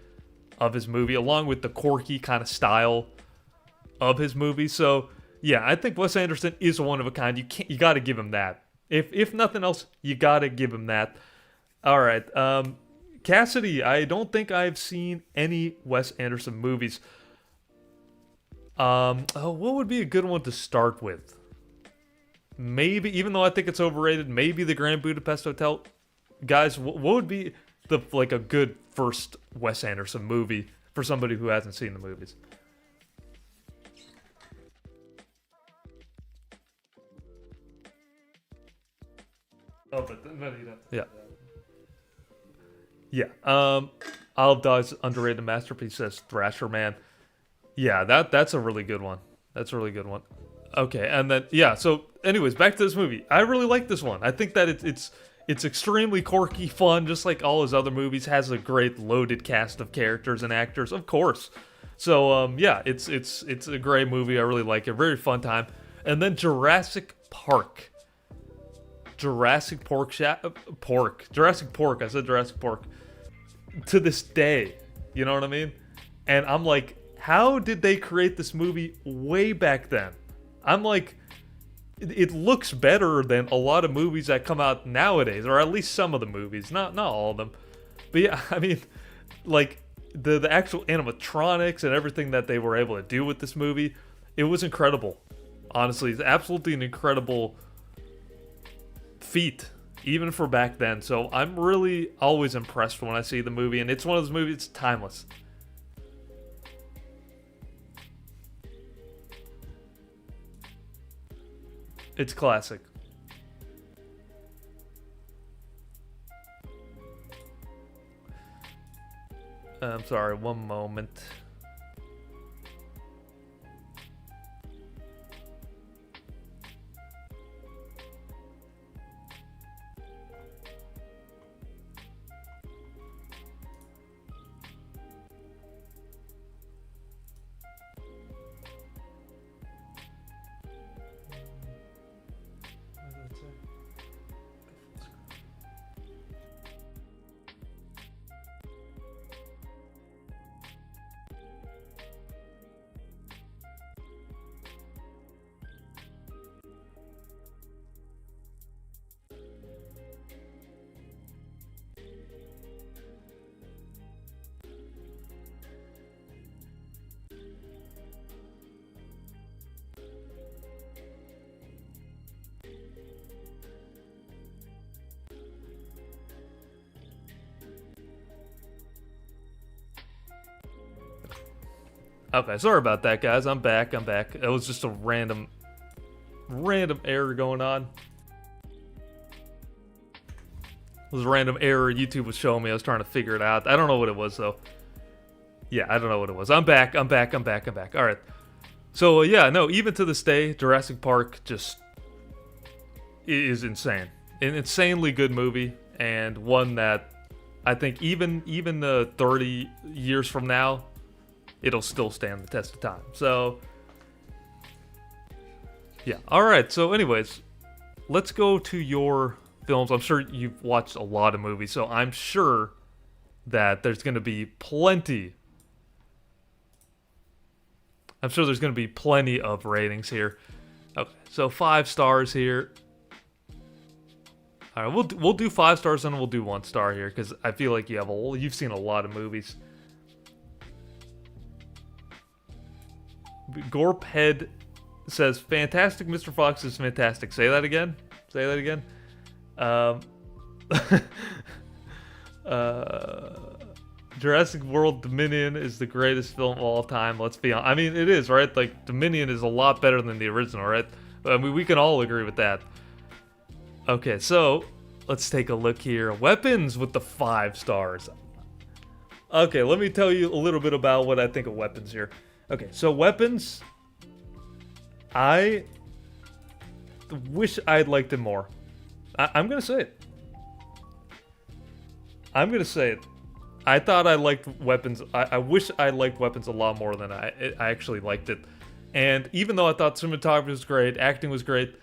of his movie, along with the quirky kind of style of his movie. So yeah, I think Wes Anderson is one of a kind. You got to give him that. If nothing else, you got to give him that. All right, Cassidy. I don't think I've seen any Wes Anderson movies. What would be a good one to start with? Maybe, even though I think it's overrated, maybe the Grand Budapest Hotel. Guys, what would be a good first Wes Anderson movie for somebody who hasn't seen the movies? Oh, but then you'd have to. Yeah. Yeah. Isle of Dogs, underrated masterpiece, says Thrasher Man. Yeah, that's a really good one. That's a really good one. Okay, and then yeah. So, anyways, back to this movie. I really like this one. I think that it's extremely quirky, fun, just like all his other movies. Has a great loaded cast of characters and actors, of course. So yeah, it's a great movie. I really like it. Very fun time. And then Jurassic Park. Jurassic Pork. I said Jurassic Pork. To this day, you know what I mean? And I'm like, how did they create this movie way back then? I'm like, it looks better than a lot of movies that come out nowadays, or at least some of the movies, not all of them. But yeah, I mean, like the actual animatronics and everything that they were able to do with this movie, it was incredible. Honestly, it's absolutely an incredible feat, even for back then. So I'm really always impressed when I see the movie, and it's one of those movies, it's timeless. It's classic. I'm sorry, one moment. Okay, sorry about that, guys. I'm back. It was just a random error going on. It was a random error YouTube was showing me. I was trying to figure it out. I don't know what it was, though. Yeah, I don't know what it was. I'm back. All right. So, yeah, no, even to this day, Jurassic Park just is insane. An insanely good movie, and one that I think even 30 years from now, it'll still stand the test of time. So, yeah. All right. So, anyways, let's go to your films. I'm sure you've watched a lot of movies, so I'm sure that there's going to be plenty. I'm sure there's going to be plenty of ratings here. Okay, so 5 stars here. All right, we'll do 5 stars and we'll do 1 star here because I feel like you've seen a lot of movies. Gorphead says, "Fantastic, Mr. Fox is fantastic." Say that again. Jurassic World Dominion is the greatest film of all time. Let's be honest. I mean, it is, right? Like, Dominion is a lot better than the original, right? I mean, we can all agree with that. Okay, so let's take a look here. Weapons with the 5 stars. Okay, let me tell you a little bit about what I think of Weapons here. Okay, so Weapons, I wish I'd liked it more. I'm gonna say it. I thought I liked Weapons. I wish I liked Weapons a lot more than I actually liked it. And even though I thought cinematography was great, acting was great,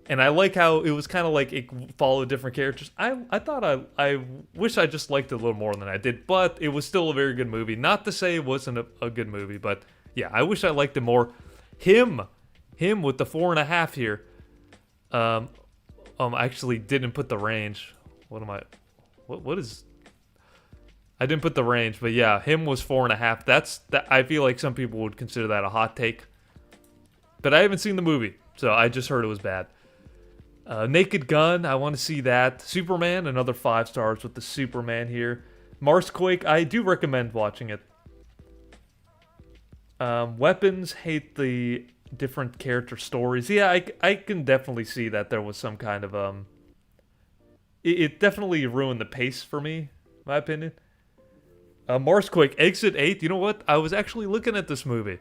and I like how it was kind of like it followed different characters, I thought I wish I just liked it a little more than I did. But it was still a very good movie. Not to say it wasn't a good movie, but yeah, I wish I liked it more. Him with the 4.5 here. I actually didn't put the range. What is? I didn't put the range, but yeah, him was 4.5. I feel like some people would consider that a hot take. But I haven't seen the movie, so I just heard it was bad. Naked Gun, I want to see that. Superman, another 5 stars with the Superman here. Marsquake, I do recommend watching it. Weapons, hate the different character stories. Yeah, I can definitely see that there was some kind of it definitely ruined the pace for me, in my opinion. Marsquake, Exit 8. You know what? I was actually looking at this movie.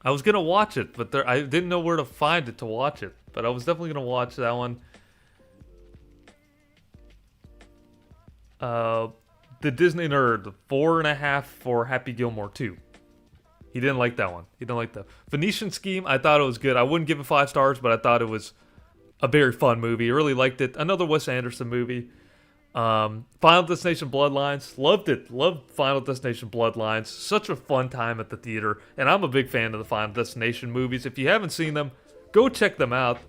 I was gonna watch it, but I didn't know where to find it to watch it. But I was definitely gonna watch that one. The Disney Nerd, 4.5 for Happy Gilmore 2. He didn't like that one. He didn't like the Phoenician Scheme. I thought it was good. I wouldn't give it 5 stars, but I thought it was a very fun movie. I really liked it. Another Wes Anderson movie. Final Destination Bloodlines. Loved it. Loved Final Destination Bloodlines. Such a fun time at the theater. And I'm a big fan of the Final Destination movies. If you haven't seen them, go check them out.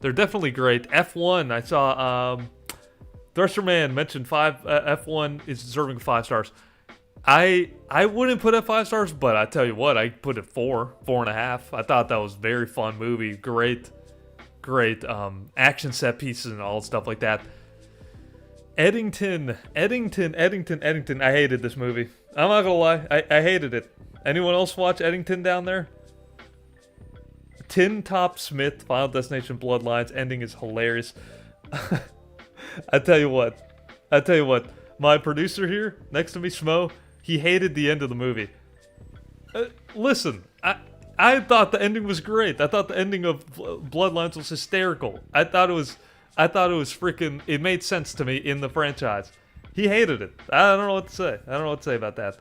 They're definitely great. F1, I saw Thresher Man mentioned F1 is deserving 5 stars. I wouldn't put it 5 stars, but I tell you what, I put it 4.5. I thought that was a very fun movie. Great action set pieces and all stuff like that. Eddington. I hated this movie. I'm not gonna lie, I hated it. Anyone else watch Eddington down there? Tin Top Smith, Final Destination Bloodlines, ending is hilarious. I tell you what, my producer here, next to me, Schmo, he hated the end of the movie. Listen, I thought the ending was great. I thought the ending of Bloodlines was hysterical. I thought it was freaking, it made sense to me in the franchise. He hated it. I don't know what to say. About that.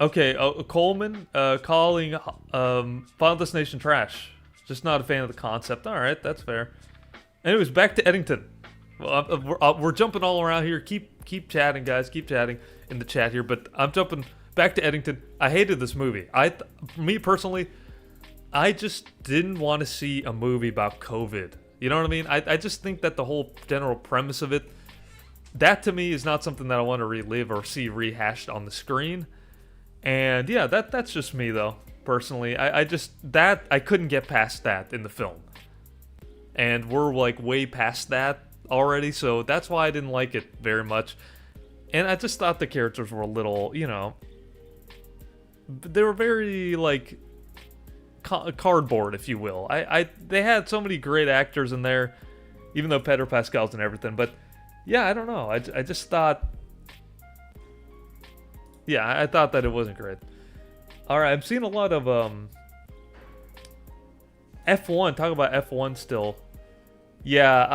Okay, Coleman calling Final Destination trash. Just not a fan of the concept. All right, that's fair. Anyways, back to Eddington. We're jumping all around here. Keep chatting, guys. Keep chatting in the chat here. But I'm jumping back to Eddington. I hated this movie. Me personally, I just didn't want to see a movie about COVID. You know what I mean? I just think that the whole general premise of it, that to me is not something that I want to relive or see rehashed on the screen. And yeah, that's just me though. Personally, I couldn't get past that in the film. And we're like way past that already, so that's why I didn't like it very much. And I just thought the characters were a little, you know, they were very, like, cardboard, if you will. They had so many great actors in there, even though Pedro Pascal's and everything. But, yeah, I don't know. I just thought... Yeah, I thought that it wasn't great. Alright, I'm seeing a lot of, F1. Talk about F1 still. Yeah,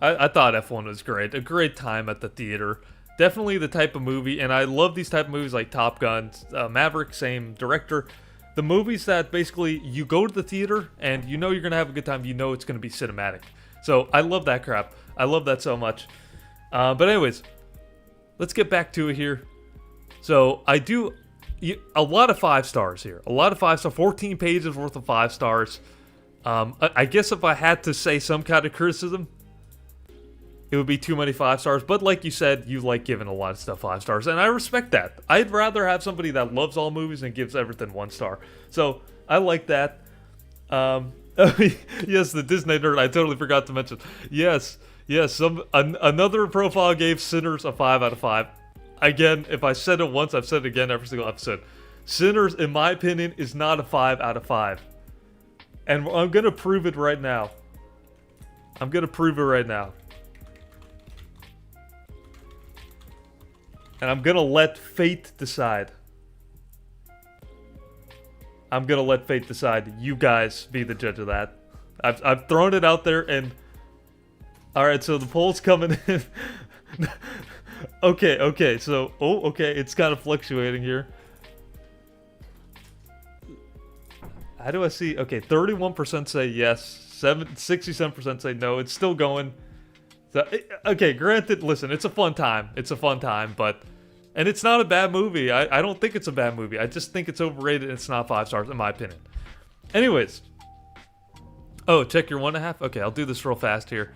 I thought F1 was great. A great time at the theater. Definitely the type of movie, and I love these type of movies like Top Gun, Maverick, same director. The movies that basically you go to the theater and you know you're going to have a good time. You know it's going to be cinematic. So I love that crap. I love that so much. But anyways, let's get back to it here. So I do a lot of 5 stars here. A lot of 5 stars. 14 pages worth of 5 stars. I guess if I had to say some kind of criticism, it would be too many 5 stars. But like you said, you like giving a lot of stuff 5 stars. And I respect that. I'd rather have somebody that loves all movies and gives everything 1 star. So I like that. Yes, the Disney nerd, I totally forgot to mention. Yes, another profile gave Sinners a 5 out of 5. Again, if I said it once, I've said it again every single episode. Sinners, in my opinion, is not a 5 out of 5. And I'm going to prove it right now. I'm going to prove it right now. And I'm going to let fate decide. I'm going to let fate decide. You guys be the judge of that. I've thrown it out there and... Alright, so the poll's coming in. Okay, so... Oh, okay, it's kind of fluctuating here. How do I see? Okay, 31% say yes. 67% say no. It's still going. So, okay, granted, listen, it's a fun time. It's a fun time, but... And it's not a bad movie. I don't think it's a bad movie. I just think it's overrated and it's not 5 stars, in my opinion. Anyways. Oh, check your 1.5? Okay, I'll do this real fast here.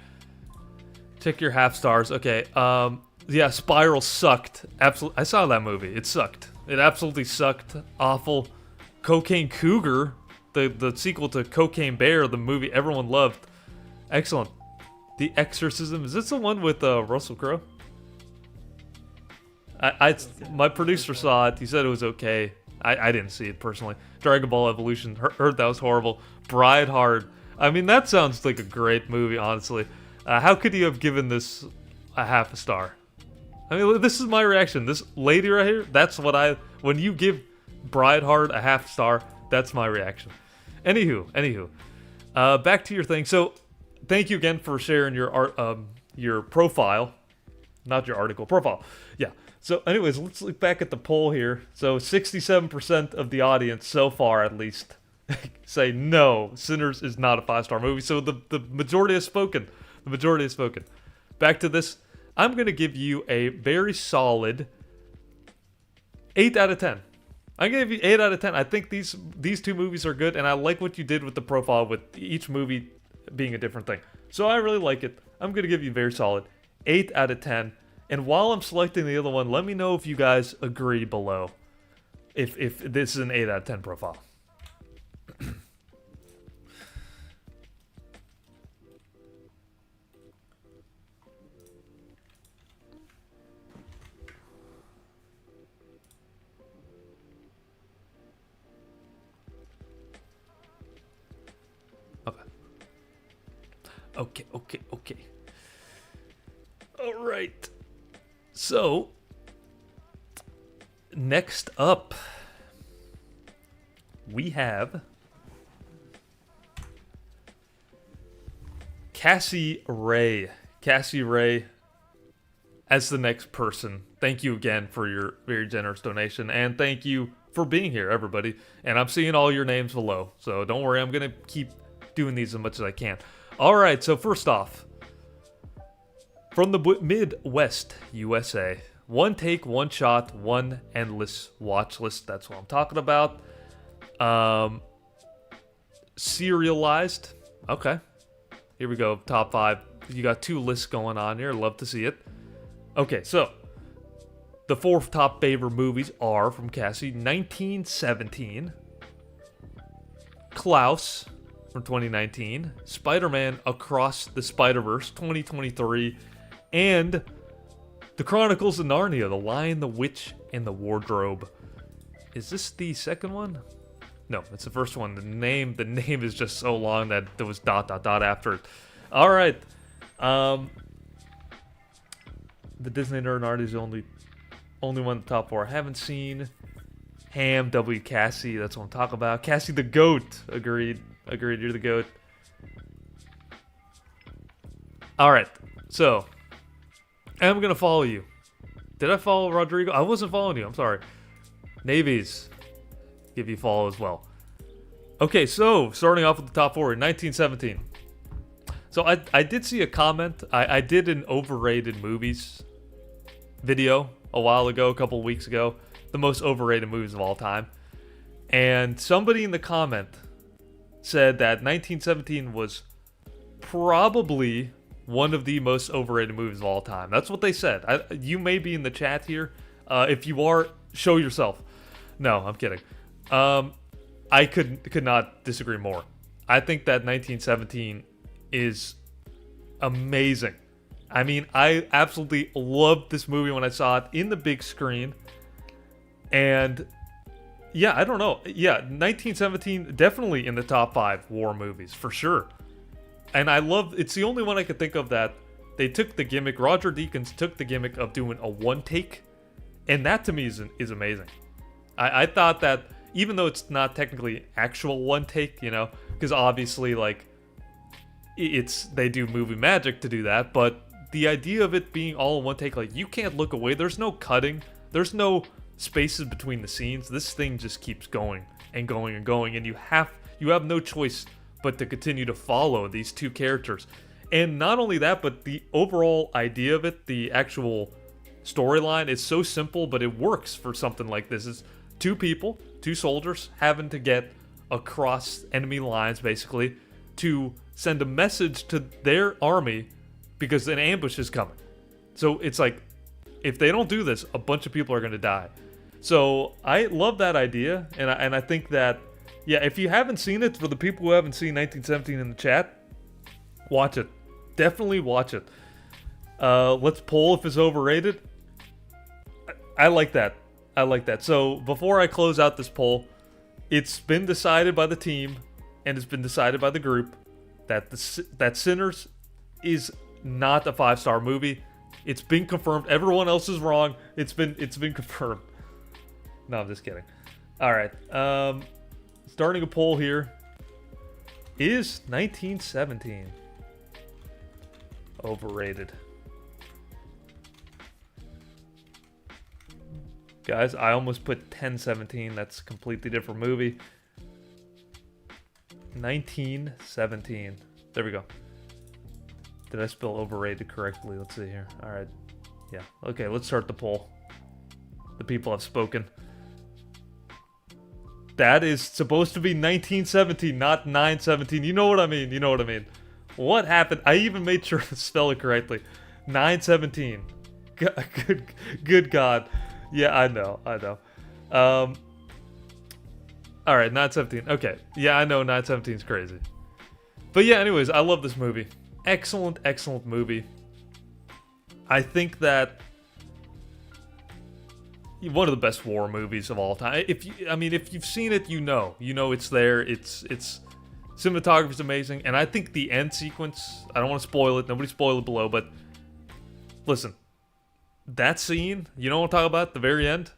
Check your half stars. Okay, yeah, Spiral sucked. Absolutely. I saw that movie. It sucked. It absolutely sucked. Awful. Cocaine Cougar, the sequel to Cocaine Bear, the movie everyone loved. Excellent. The Exorcism. Is this the one with Russell Crowe? My producer saw it. He said it was okay. I didn't see it personally. Dragon Ball Evolution. Heard that was horrible. Bride Hard. I mean, that sounds like a great movie, honestly. How could you have given this a half a star? I mean, this is my reaction. This lady right here, that's what when you give Bride Hard a half star, that's my reaction. Anywho. Back to your thing. So, thank you again for sharing your profile. Not your article, profile. Yeah. So, anyways, let's look back at the poll here. So, 67% of the audience, so far at least, say no, Sinners is not a 5-star movie. So, the majority has spoken. The majority has spoken. Back to this. I'm going to give you a very solid 8 out of 10. I'm going to give you 8 out of 10. I think these 2 movies are good, and I like what you did with the profile with each movie being a different thing. So, I really like it. I'm going to give you a very solid 8 out of 10. And while I'm selecting the other one, let me know if you guys agree below. If this is an 8 out of 10 profile. Okay. All right. So, next up, we have Cassie Ray. Cassie Ray as the next person. Thank you again for your very generous donation, and thank you for being here, everybody. And I'm seeing all your names below, so don't worry, I'm going to keep doing these as much as I can. All right, so first off, from the Midwest, USA, one take, one shot, one endless watch list. That's what I'm talking about. Serialized. Okay. Here we go. Top 5. You got 2 lists going on here. Love to see it. Okay, so the 4 top favorite movies are from Cassie: 1917, Klaus from 2019, Spider-Man Across the Spider-Verse 2023, and The Chronicles of Narnia, The Lion, the Witch, and the Wardrobe. Is this the second one? No, it's the first one. The name is just so long that there was ... after it. All right. The Disney Nerd Narnia is the only one in the top 4 I haven't seen. Ham, W. Cassie, that's what I'm talking about. Cassie the Goat. Agreed, you're the goat. Alright, so I'm gonna follow you. Did I follow Rodrigo? I wasn't following you, I'm sorry. Navies, give you a follow as well. Okay, so starting off with the top 4 in 1917. So I did see a comment. I did an overrated movies video a while ago, a couple of weeks ago. The most overrated movies of all time. And somebody in the comment said that 1917 was probably one of the most overrated movies of all time. That's what they said. You may be in the chat here. If you are, show yourself. No, I'm kidding. I could not disagree more. I think that 1917 is amazing. I mean, I absolutely loved this movie when I saw it in the big screen. And yeah, I don't know. Yeah, 1917 definitely in the top 5 war movies for sure. And I love, it's the only one I could think of that they took the gimmick. Roger Deakins took the gimmick of doing a one take, and that to me is amazing. I thought that even though it's not technically actual one take, you know, because obviously like they do movie magic to do that, but the idea of it being all in one take, like you can't look away. There's no cutting. There's no spaces between the scenes. This thing just keeps going and going and going, and you have no choice but to continue to follow these two characters. And not only that, but the overall idea of it, the actual storyline is so simple, but it works for something like this. It's two people, two soldiers having to get across enemy lines basically to send a message to their army because an ambush is coming. So it's like, if they don't do this, a bunch of people are going to die. So I love that idea, and I think that, yeah, if you haven't seen it, for the people who haven't seen 1917 in the chat, watch it. Definitely watch it. Let's poll if it's overrated. I like that. I like that. So before I close out this poll, it's been decided by the team, and it's been decided by the group that that Sinners is not a 5-star movie. It's been confirmed. Everyone else is wrong. It's been confirmed. No, I'm just kidding. All right. Starting a poll here. Is 1917 overrated? Guys, I almost put 1017. That's a completely different movie. 1917. There we go. Did I spell overrated correctly? Let's see here. All right. Yeah. Okay, let's start the poll. The people have spoken. That is supposed to be 1917, not 917. You know what I mean. You know what I mean. What happened? I even made sure to spell it correctly. 917. Good God. Yeah, I know. All right, 917. Okay. Yeah, I know 917 is crazy. But yeah, anyways, I love this movie. Excellent, excellent movie. I think that one of the best war movies of all time. If you've seen it, you know it's there. It's cinematography's amazing, and I think the end sequence, I don't want to spoil it. Nobody spoil it below, but listen, that scene, you know what I'm talking about? The very end,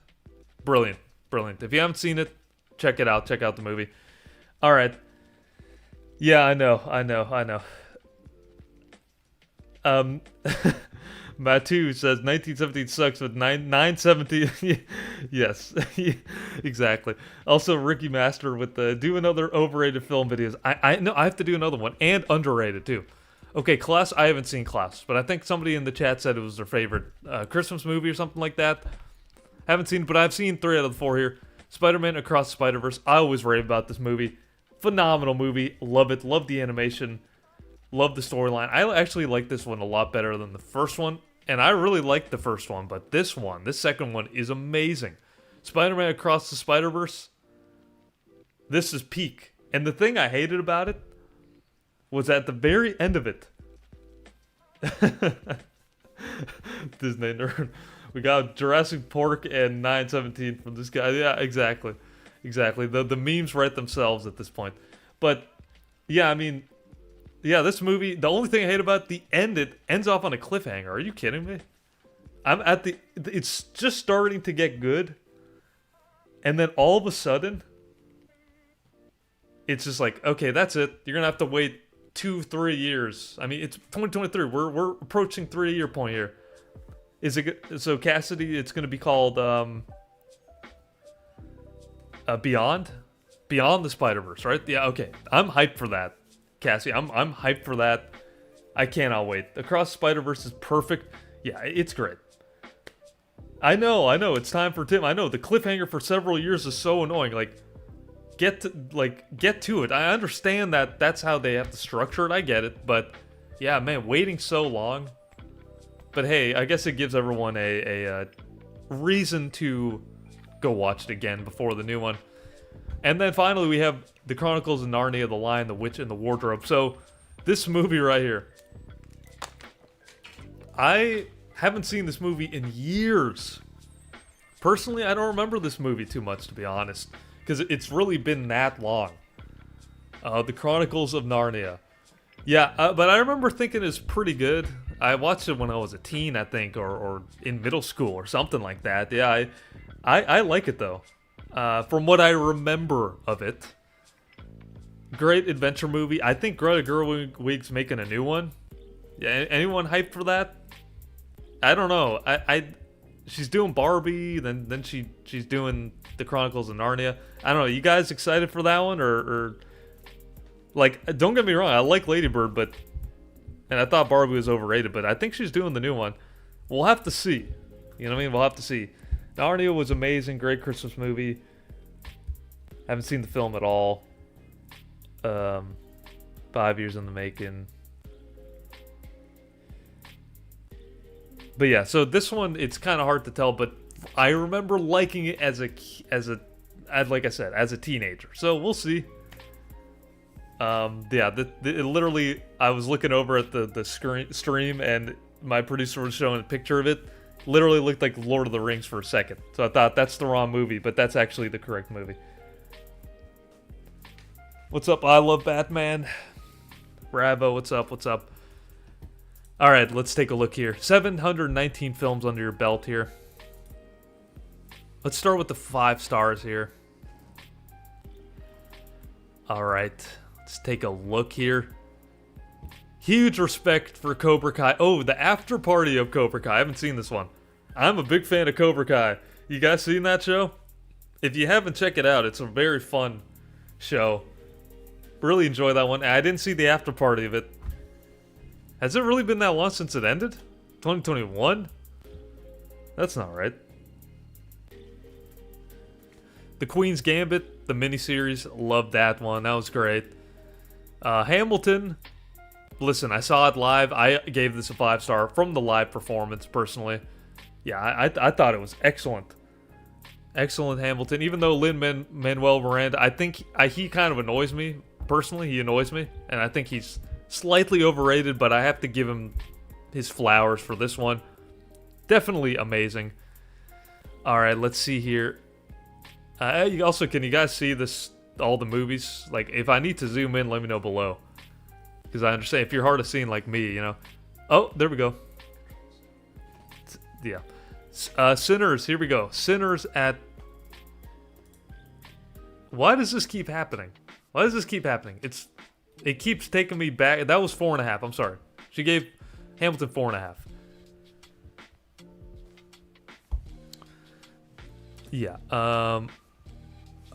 brilliant. If you haven't seen it, check it out. Check out the movie. All right. Yeah, I know. Matu says 1917 sucks, but 917. Yes, exactly. Also, Ricky Master with the do another overrated film videos. I know I have to do another one, and underrated too. Okay, Klaus. I haven't seen Klaus, but I think somebody in the chat said it was their favorite Christmas movie or something like that. Haven't seen it, but I've seen 3 out of the 4 here. Spider-Man Across the Spider-Verse. I always rave about this movie. Phenomenal movie. Love it. Love the animation. Love the storyline. I actually like this one a lot better than the first one. And I really liked the first one, but this second one is amazing. Spider-Man Across the Spider-Verse. This is peak. And the thing I hated about it was at the very end of it. Disney nerd. We got Jurassic Park and 917 from this guy. Yeah, exactly. Exactly. The memes write themselves at this point. But yeah, I mean, yeah, this movie, the only thing I hate about the end, it ends off on a cliffhanger. Are you kidding me? It's just starting to get good. And then all of a sudden, it's just like, okay, that's it. You're gonna have to wait 2-3 years. I mean, it's 2023. We're approaching 3-year point here. Is it so, Cassidy? It's gonna be called Beyond the Spider-Verse, right? Yeah, okay. I'm hyped for that, Cassie. I'm hyped for that. I cannot wait. Across Spider-Verse is perfect. Yeah, it's great. I know. It's time for Tim. I know the cliffhanger for several years is so annoying. Like, get to it. I understand that that's how they have to structure it. I get it, but yeah, man, waiting so long. But hey, I guess it gives everyone a reason to go watch it again before the new one. And then finally, we have The Chronicles of Narnia: The Lion, the Witch, and the Wardrobe. So this movie right here, I haven't seen this movie in years. Personally, I don't remember this movie too much, to be honest, because it's really been that long. The Chronicles of Narnia. Yeah, but I remember thinking it's pretty good. I watched it when I was a teen, I think, or in middle school or something like that. Yeah, I like it, though. From what I remember of it. Great adventure movie. I think Greta Gerwig's making a new one. Yeah, anyone hyped for that? I don't know. She's doing Barbie, then she's doing The Chronicles of Narnia. I don't know. You guys excited for that one, or like? Don't get me wrong. I like Lady Bird, and I thought Barbie was overrated, but I think she's doing the new one. We'll have to see. You know what I mean? We'll have to see. Narnia was amazing. Great Christmas movie. Haven't seen the film at all. 5 years in the making. But yeah, so this one, it's kind of hard to tell, but I remember liking it as like I said, as a teenager. So we'll see. Yeah, literally, I was looking over at the stream, and my producer was showing a picture of it. Literally looked like Lord of the Rings for a second. So I thought that's the wrong movie, but that's actually the correct movie. What's up? I love Batman. Bravo, what's up? What's up? All right, let's take a look here. 719 films under your belt here. Let's start with the 5 stars here. All right, let's take a look here. Huge respect for Cobra Kai. Oh, the after party of Cobra Kai. I haven't seen this one. I'm a big fan of Cobra Kai. You guys seen that show? If you haven't, check it out. It's a very fun show. Really enjoy that one. I didn't see the after party of it. Has it really been that long since it ended? 2021? That's not right. The Queen's Gambit, the miniseries, loved that one. That was great. Hamilton, listen, I saw it live. I gave this a 5-star from the live performance, personally. Yeah, I thought it was excellent. Excellent Hamilton. Even though Lin-Manuel Miranda, I think he kind of annoys me. Personally, he annoys me. And I think he's slightly overrated, but I have to give him his flowers for this one. Definitely amazing. All right, let's see here. Also, can you guys see this? All the movies? Like, if I need to zoom in, let me know below. Because I understand if you're hard of seeing like me, you know. Oh, there we go. Yeah. Sinners, here we go. Sinners at... Why does this keep happening? Why does this keep happening? It keeps taking me back. That was 4.5. I'm sorry. She gave Hamilton 4.5. Yeah.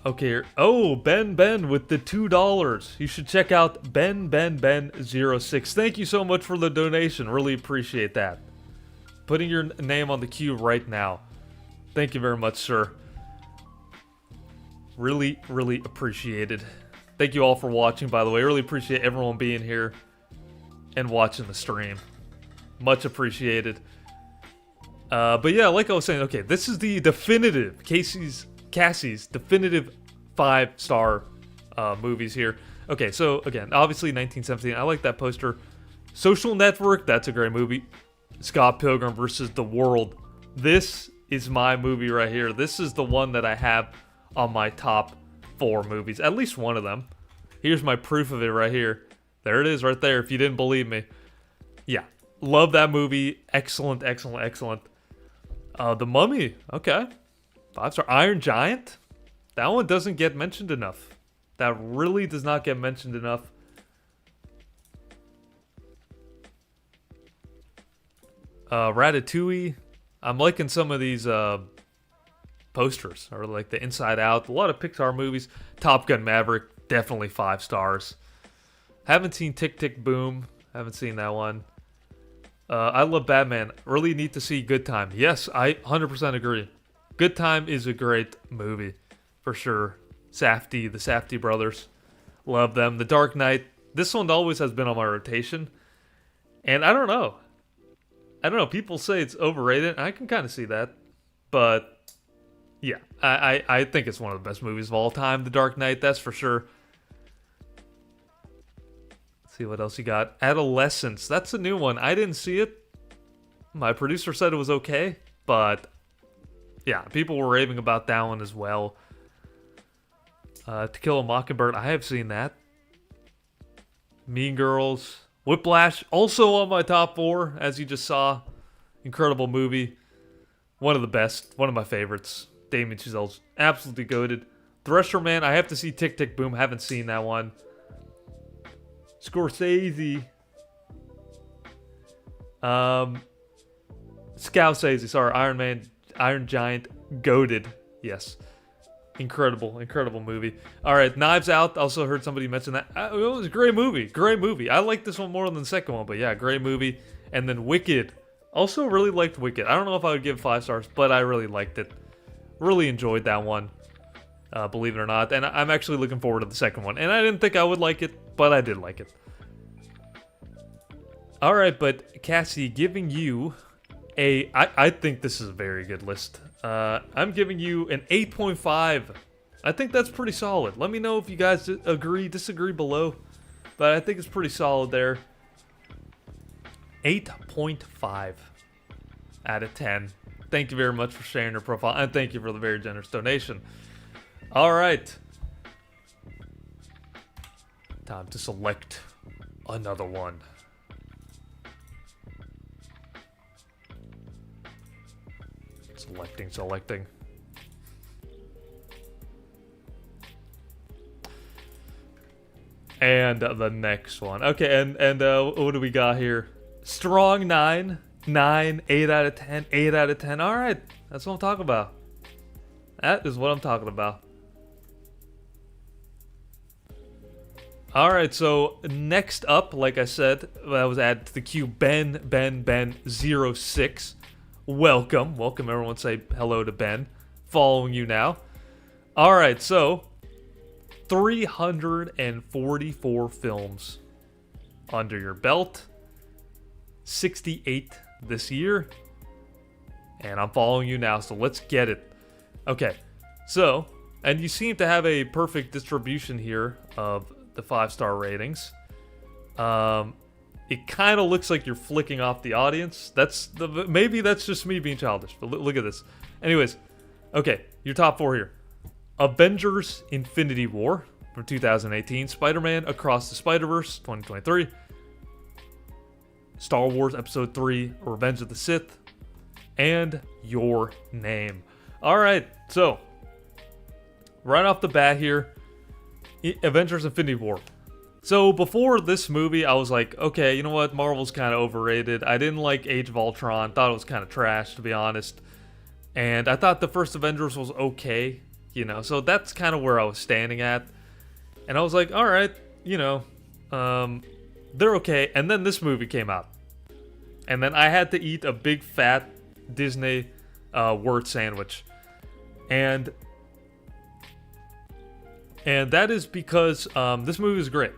Okay. Oh, Ben with the $2. You should check out Ben06. Thank you so much for the donation. Really appreciate that. Putting your name on the queue right now. Thank you very much, sir. Really appreciated. Thank you all for watching, by the way. Really appreciate everyone being here and watching the stream. Much appreciated. But yeah, like I was saying, okay, this is the definitive, Cassie's definitive 5-star movies here. Okay, so again, obviously 1917. I like that poster. Social Network, that's a great movie. Scott Pilgrim versus the World. This is my movie right here. This is the one that I have on my top 4 movies. At least one of them. Here's my proof of it right here. There it is right there if you didn't believe me. Yeah. Love that movie. Excellent, excellent, excellent. The Mummy. Okay. 5-star. Iron Giant. That one doesn't get mentioned enough. That really does not get mentioned enough. Ratatouille. I'm liking some of these posters, or like the Inside Out. A lot of Pixar movies. Top Gun Maverick, definitely 5 stars. Haven't seen Tick Tick Boom. Haven't seen that one. I love Batman. Really need to see Good Time. Yes, I 100% agree. Good Time is a great movie, for sure. Safdie, the Safdie brothers. Love them. The Dark Knight. This one always has been on my rotation. And I don't know. People say it's overrated. I can kind of see that. But, yeah. I think it's one of the best movies of all time. The Dark Knight, that's for sure. Let's see what else you got. Adolescence. That's a new one. I didn't see it. My producer said it was okay. But, yeah. People were raving about that one as well. To Kill a Mockingbird. I have seen that. Mean Girls. Whiplash, also on my top 4, as you just saw. Incredible movie. One of the best. One of my favorites. Damien Chazelle's absolutely goated. Thresher Man, I have to see Tick Tick Boom. Haven't seen that one. Scorsese. Scorsese, sorry. Iron Giant, goated. Yes. Incredible, incredible movie. All right, Knives Out. Also heard somebody mention that. It was a great movie. Great movie. I like this one more than the second one, but yeah, great movie. And then Wicked. Also really liked Wicked. I don't know if I would give 5 stars, but I really liked it. Really enjoyed that one, believe it or not. And I'm actually looking forward to the second one. And I didn't think I would like it, but I did like it. All right, but Cassie, giving you I think this is a very good list. I'm giving you an 8.5. I think that's pretty solid. Let me know if you guys agree, disagree below. But I think it's pretty solid there. 8.5 out of 10. Thank you very much for sharing your profile. And thank you for the very generous donation. All right. Time to select another one. Selecting. And the next one. Okay, and what do we got here? Strong 9, 8 out of 10, 8 out of 10. All right, that's what I'm talking about. That is what I'm talking about. All right, so next up, like I said, that was added to the queue. Ben06. Welcome, everyone say hello to Ben. Following you now. Alright, so 344 films under your belt. 68 this year. And I'm following you now, so let's get it. Okay, so, and you seem to have a perfect distribution here of the 5-star ratings. It kind of looks like you're flicking off the audience. Maybe that's just me being childish, but look at this. Anyways, okay, your top 4 here. Avengers Infinity War from 2018. Spider-Man Across the Spider-Verse 2023. Star Wars Episode 3 Revenge of the Sith. And Your Name. Alright, so right off the bat here, Avengers Infinity War. So before this movie, I was like, okay, you know what? Marvel's kind of overrated. I didn't like Age of Ultron. Thought it was kind of trash, to be honest. And I thought the first Avengers was okay, you know. So that's kind of where I was standing at. And I was like, all right, you know, they're okay. And then this movie came out. And then I had to eat a big fat Disney word sandwich. And that is because this movie is great.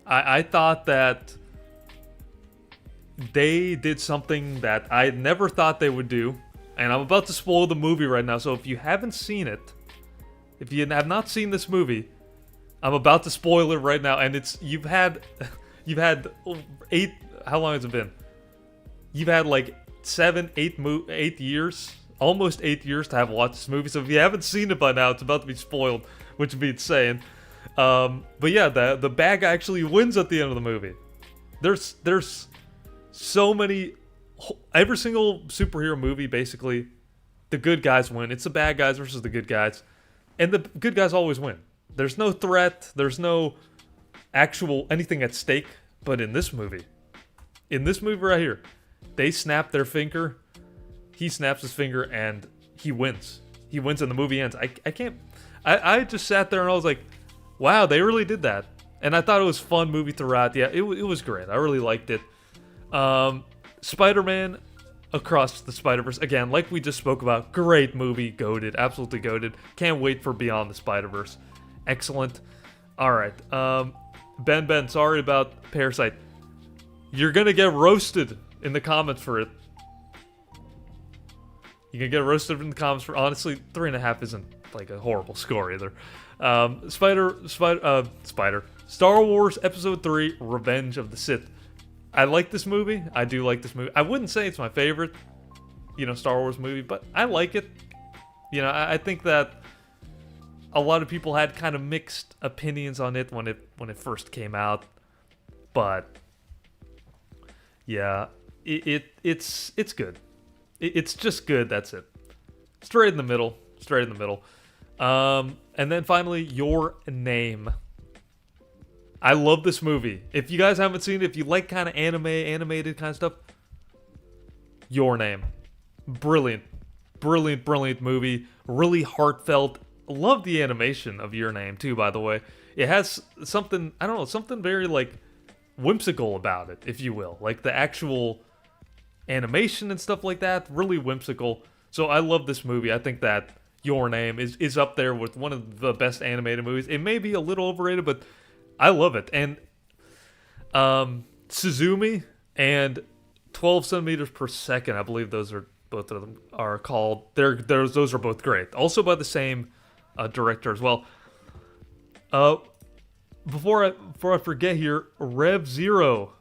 I thought that they did something that I never thought they would do. And I'm about to spoil the movie right now. So if you haven't seen it, if you have not seen this movie, I'm about to spoil it right now. And you've had 8, how long has it been? you've had like 8 years, almost 8 years to have watched this movie. So if you haven't seen it by now, it's about to be spoiled, which would be insane. But yeah, the bad guy actually wins at the end of the movie. There's so many. Every single superhero movie, basically, the good guys win. It's the bad guys versus the good guys, and the good guys always win. There's no threat. There's no actual anything at stake. But in this movie right here, they snap their finger. He snaps his finger and he wins. He wins and the movie ends. I just sat there and I was like, wow, they really did that. And I thought it was a fun movie throughout. Yeah, it was great. I really liked it. Spider-Man Across the Spider-Verse. Again, like we just spoke about, great movie. Goated. Absolutely goated. Can't wait for Beyond the Spider-Verse. Excellent. Alright. Ben, sorry about Parasite. You're gonna get roasted in the comments for it. You can get roasted in the comments for, honestly, 3.5 isn't like a horrible score either. Star Wars Episode 3, Revenge of the Sith. I like this movie. I do like this movie. I wouldn't say it's my favorite, Star Wars movie, but I like it. I think that a lot of people had kind of mixed opinions on it when it first came out, but yeah, it's good. It's just good. That's it. Straight in the middle. And then finally, Your Name. I love this movie. If you guys haven't seen it, if you like kind of animated kind of stuff, Your Name. Brilliant movie. Really heartfelt. Love the animation of Your Name too, by the way. It has something, I don't know, something very like whimsical about it, if you will. Like the actual animation and stuff like that, really whimsical. So I love this movie. I think that Your Name is up there with one of the best animated movies. It may be a little overrated, but I love it. And Suzumi and 12 centimeters per second, I believe both of them are called. Those are both great. Also by the same director as well. Before I forget here, Rev Zero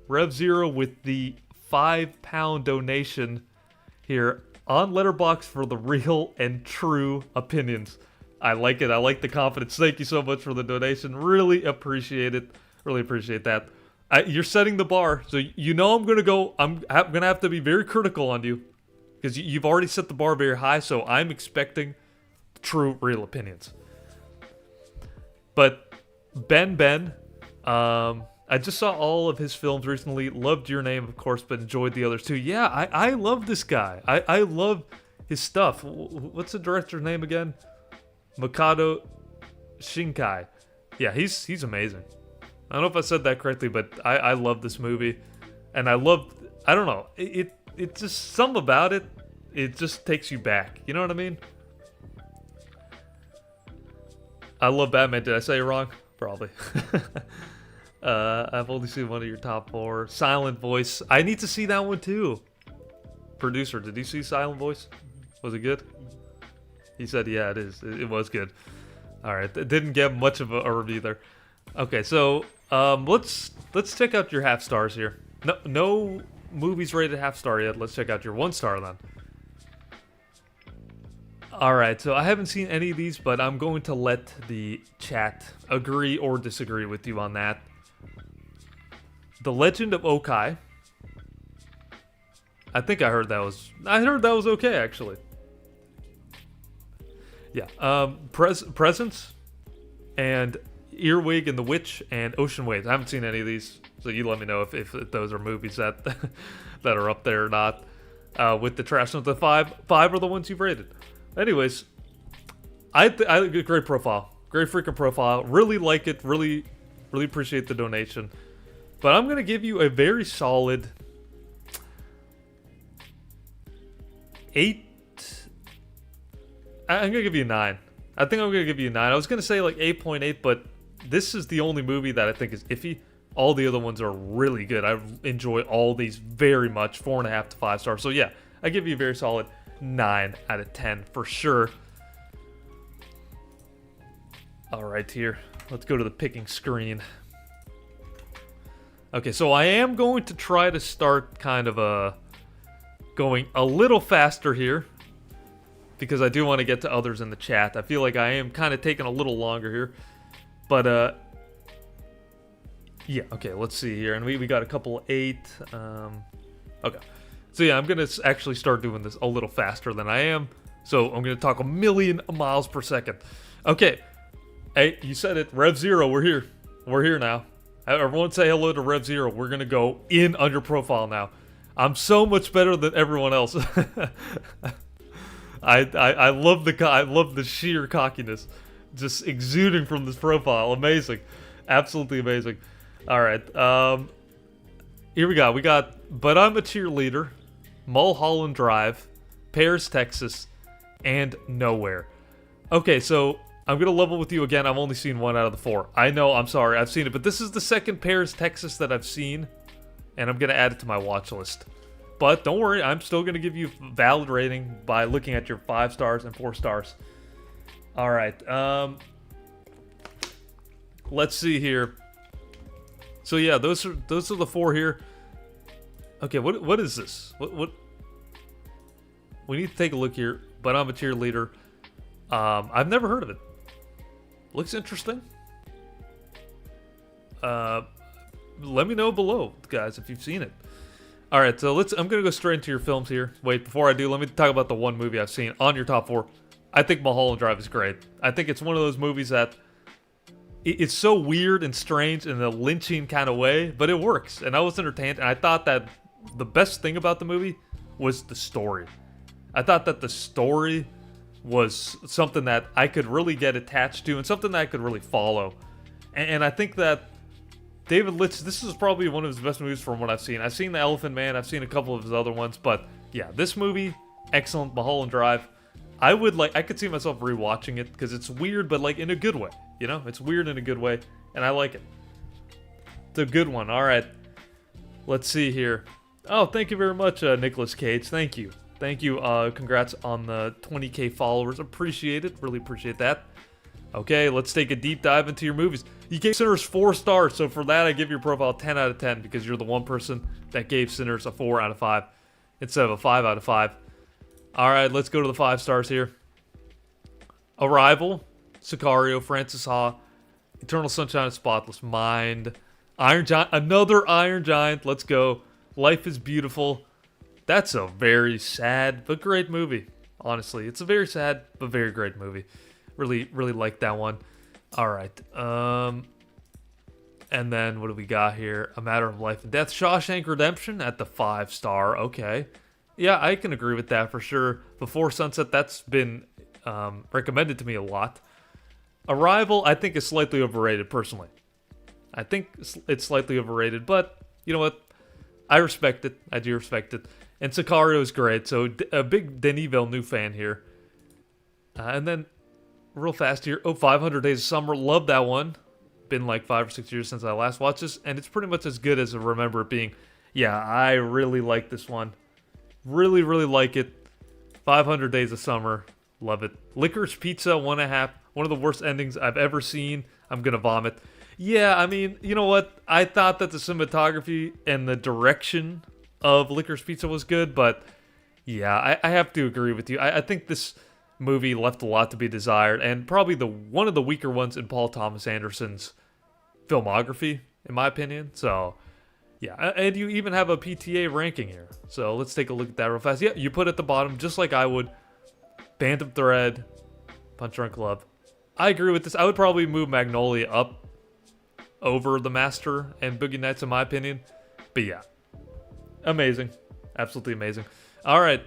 with the £5 donation here on Letterboxd for the real and true opinions. I like it. I like the confidence. Thank you so much for the donation. Really appreciate it. Really appreciate that. You're setting the bar, so I'm gonna have to be very critical on you because you've already set the bar very high. So I'm expecting true, real opinions. But Ben, I just saw all of his films recently. Loved Your Name, of course, but enjoyed the others too. Yeah, I love this guy. I love his stuff. What's the director's name again? Makoto Shinkai. Yeah, he's amazing. I don't know if I said that correctly, but I love this movie. And I don't know, it just, something about it, it just takes you back. You know what I mean? I love Batman. Did I say it wrong? Probably. I've only seen one of your top 4. Silent Voice. I need to see that one too. Producer, did you see Silent Voice? Was it good? He said, yeah, it is. It was good. All right, it didn't get much of a review there. Okay, so let's check out your half stars here. No movies rated half star yet. Let's check out your 1 star then. All right, so I haven't seen any of these, but I'm going to let the chat agree or disagree with you on that. The Legend of Okai. I think I heard that was okay, actually. Yeah. Presence and Earwig and the Witch and Ocean Waves. I haven't seen any of these, so you let me know if those are movies that that are up there or not. With the trash note, the five are the ones you've rated. Anyways, I great profile, great freaking profile. Really like it. Really appreciate the donation. But I'm gonna give you a very solid 8. I'm gonna give you a 9. I think I'm gonna give you a 9. I was gonna say like 8.8, but this is the only movie that I think is iffy. All the other ones are really good. I enjoy all these very much. 4.5 to 5 stars. So yeah, I give you a very solid 9 out of 10 for sure. All right, here. Let's go to the picking screen. Okay, so I am going to try to start kind of going a little faster here, because I do want to get to others in the chat. I feel like I am kind of taking a little longer here. But, yeah, okay, let's see here. And we got a couple 8. Okay. So, yeah, I'm going to actually start doing this a little faster than I am. So, I'm going to talk a million miles per second. Okay. Hey, you said it. Rev Zero, we're here. We're here now. Everyone say hello to Rev Zero. We're going to go in under profile now. I'm so much better than everyone else. I love the sheer cockiness just exuding from this profile. Amazing. Absolutely amazing. All right. Here we go. We got But I'm a Cheerleader, Mulholland Drive, Paris, Texas, and Nowhere. Okay, so I'm going to level with you again. I've only seen 1 out of the 4. I know, I'm sorry, I've seen it, but this is the second Paris, Texas that I've seen, and I'm going to add it to my watch list. But don't worry, I'm still going to give you valid rating by looking at your 5 stars and 4 stars. All right, let's see here. So yeah, those are the 4 here. Okay, what is this? What? We need to take a look here. But I'm a Cheerleader. I've never heard of it. Looks interesting. Let me know below, guys, if you've seen it. All right, so I'm gonna go straight into your films here. Wait, before I do, let me talk about the one movie I've seen on your top 4. I think Mulholland Drive is great. I think it's one of those movies that it's so weird and strange in a lynching kind of way, but it works, and I was entertained. And I thought that the best thing about the movie was the story. I thought that the story was something that I could really get attached to and something that I could really follow. And I think that David Litch, this is probably one of his best movies from what I've seen. I've seen The Elephant Man, I've seen a couple of his other ones, but yeah, this movie, excellent. Mulholland Drive. I could see myself rewatching it because it's weird, but like in a good way. You know, it's weird in a good way, and I like it. It's a good one. All right, let's see here. Oh, thank you very much, Nicolas Cage. Thank you. Thank you. Congrats on the 20K followers. Appreciate it. Really appreciate that. Okay, let's take a deep dive into your movies. You gave Sinners 4 stars, so for that I give your profile 10 out of 10 because you're the one person that gave Sinners a 4 out of 5 instead of a 5 out of 5. All right, let's go to the 5 stars here. Arrival, Sicario, Francis Ha, Eternal Sunshine of the Spotless Mind, Iron Giant, another Iron Giant. Let's go. Life is Beautiful. That's a very sad but great movie. Honestly, it's a very sad but very great movie. Really, really like that one. All right. And then what do we got here? A Matter of Life and Death. Shawshank Redemption at the 5 star. Okay. Yeah, I can agree with that for sure. Before Sunset, that's been recommended to me a lot. Arrival, I think is slightly overrated personally. I think it's slightly overrated, but you know what? I respect it. I do respect it. And Sicario is great, so a big Denis Villeneuve fan here. And then, real fast here, 500 Days of Summer, love that one. Been like 5 or 6 years since I last watched this, and it's pretty much as good as I remember it being. Yeah, I really like this one. Really, really like it. 500 Days of Summer, love it. Licorice Pizza, 1.5, one of the worst endings I've ever seen. I'm gonna vomit. Yeah, I mean, you know what? I thought that the cinematography and the direction of Licorice Pizza was good, but yeah, I have to agree with you. I think this movie left a lot to be desired, and probably one of the weaker ones in Paul Thomas Anderson's filmography, in my opinion. So, yeah, and you even have a PTA ranking here. So let's take a look at that real fast. Yeah, you put at the bottom, just like I would, Band of Thread, Punch Drunk Love. I agree with this. I would probably move Magnolia up over The Master and Boogie Nights, in my opinion. But yeah, amazing. Absolutely amazing. All right.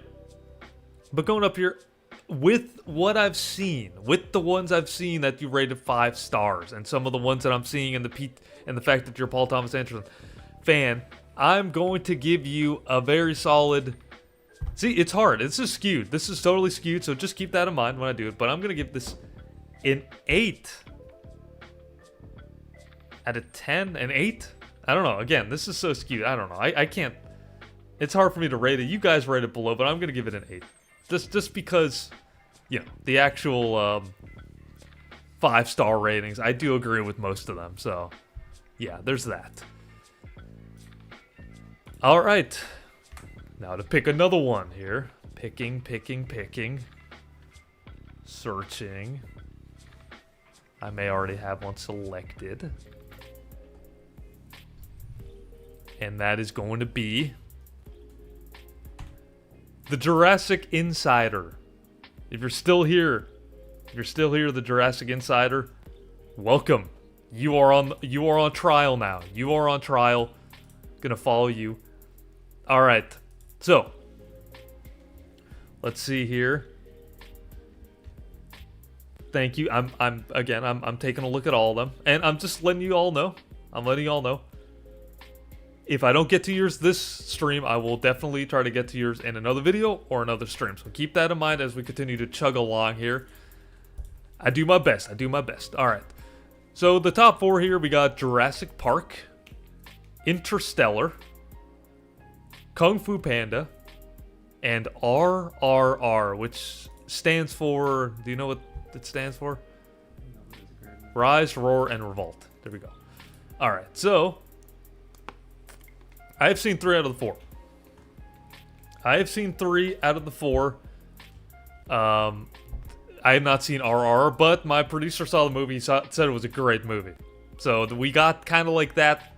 But going up here, with what I've seen, with the ones I've seen that you rated 5 stars, and some of the ones that I'm seeing in the fact that you're a Paul Thomas Anderson fan, I'm going to give you a very solid. See, it's hard. This is skewed. This is totally skewed, so just keep that in mind when I do it. But I'm going to give this an 8 out of 10. An 8? I don't know. Again, this is so skewed. I don't know. I can't. It's hard for me to rate it. You guys rate it below, but I'm going to give it an 8. Just because, you know, the actual 5-star ratings, I do agree with most of them. So, yeah, there's that. All right. Now to pick another one here. Picking. Searching. I may already have one selected. And that is going to be the Jurassic Insider. If you're still here, the Jurassic Insider, welcome. You are on trial now. You are on trial. Gonna follow you. All right. So, let's see here. Thank you. I'm taking a look at all of them, and I'm just letting you all know. If I don't get to yours this stream, I will definitely try to get to yours in another video or another stream. So keep that in mind as we continue to chug along here. I do my best. All right. So the top 4 here, we got Jurassic Park, Interstellar, Kung Fu Panda, and RRR, which stands for... Do you know what it stands for? Rise, Roar, and Revolt. There we go. All right. So... I have seen 3 out of the 4. I have not seen RR, but my producer saw the movie, said it was a great movie. So we got kind of like that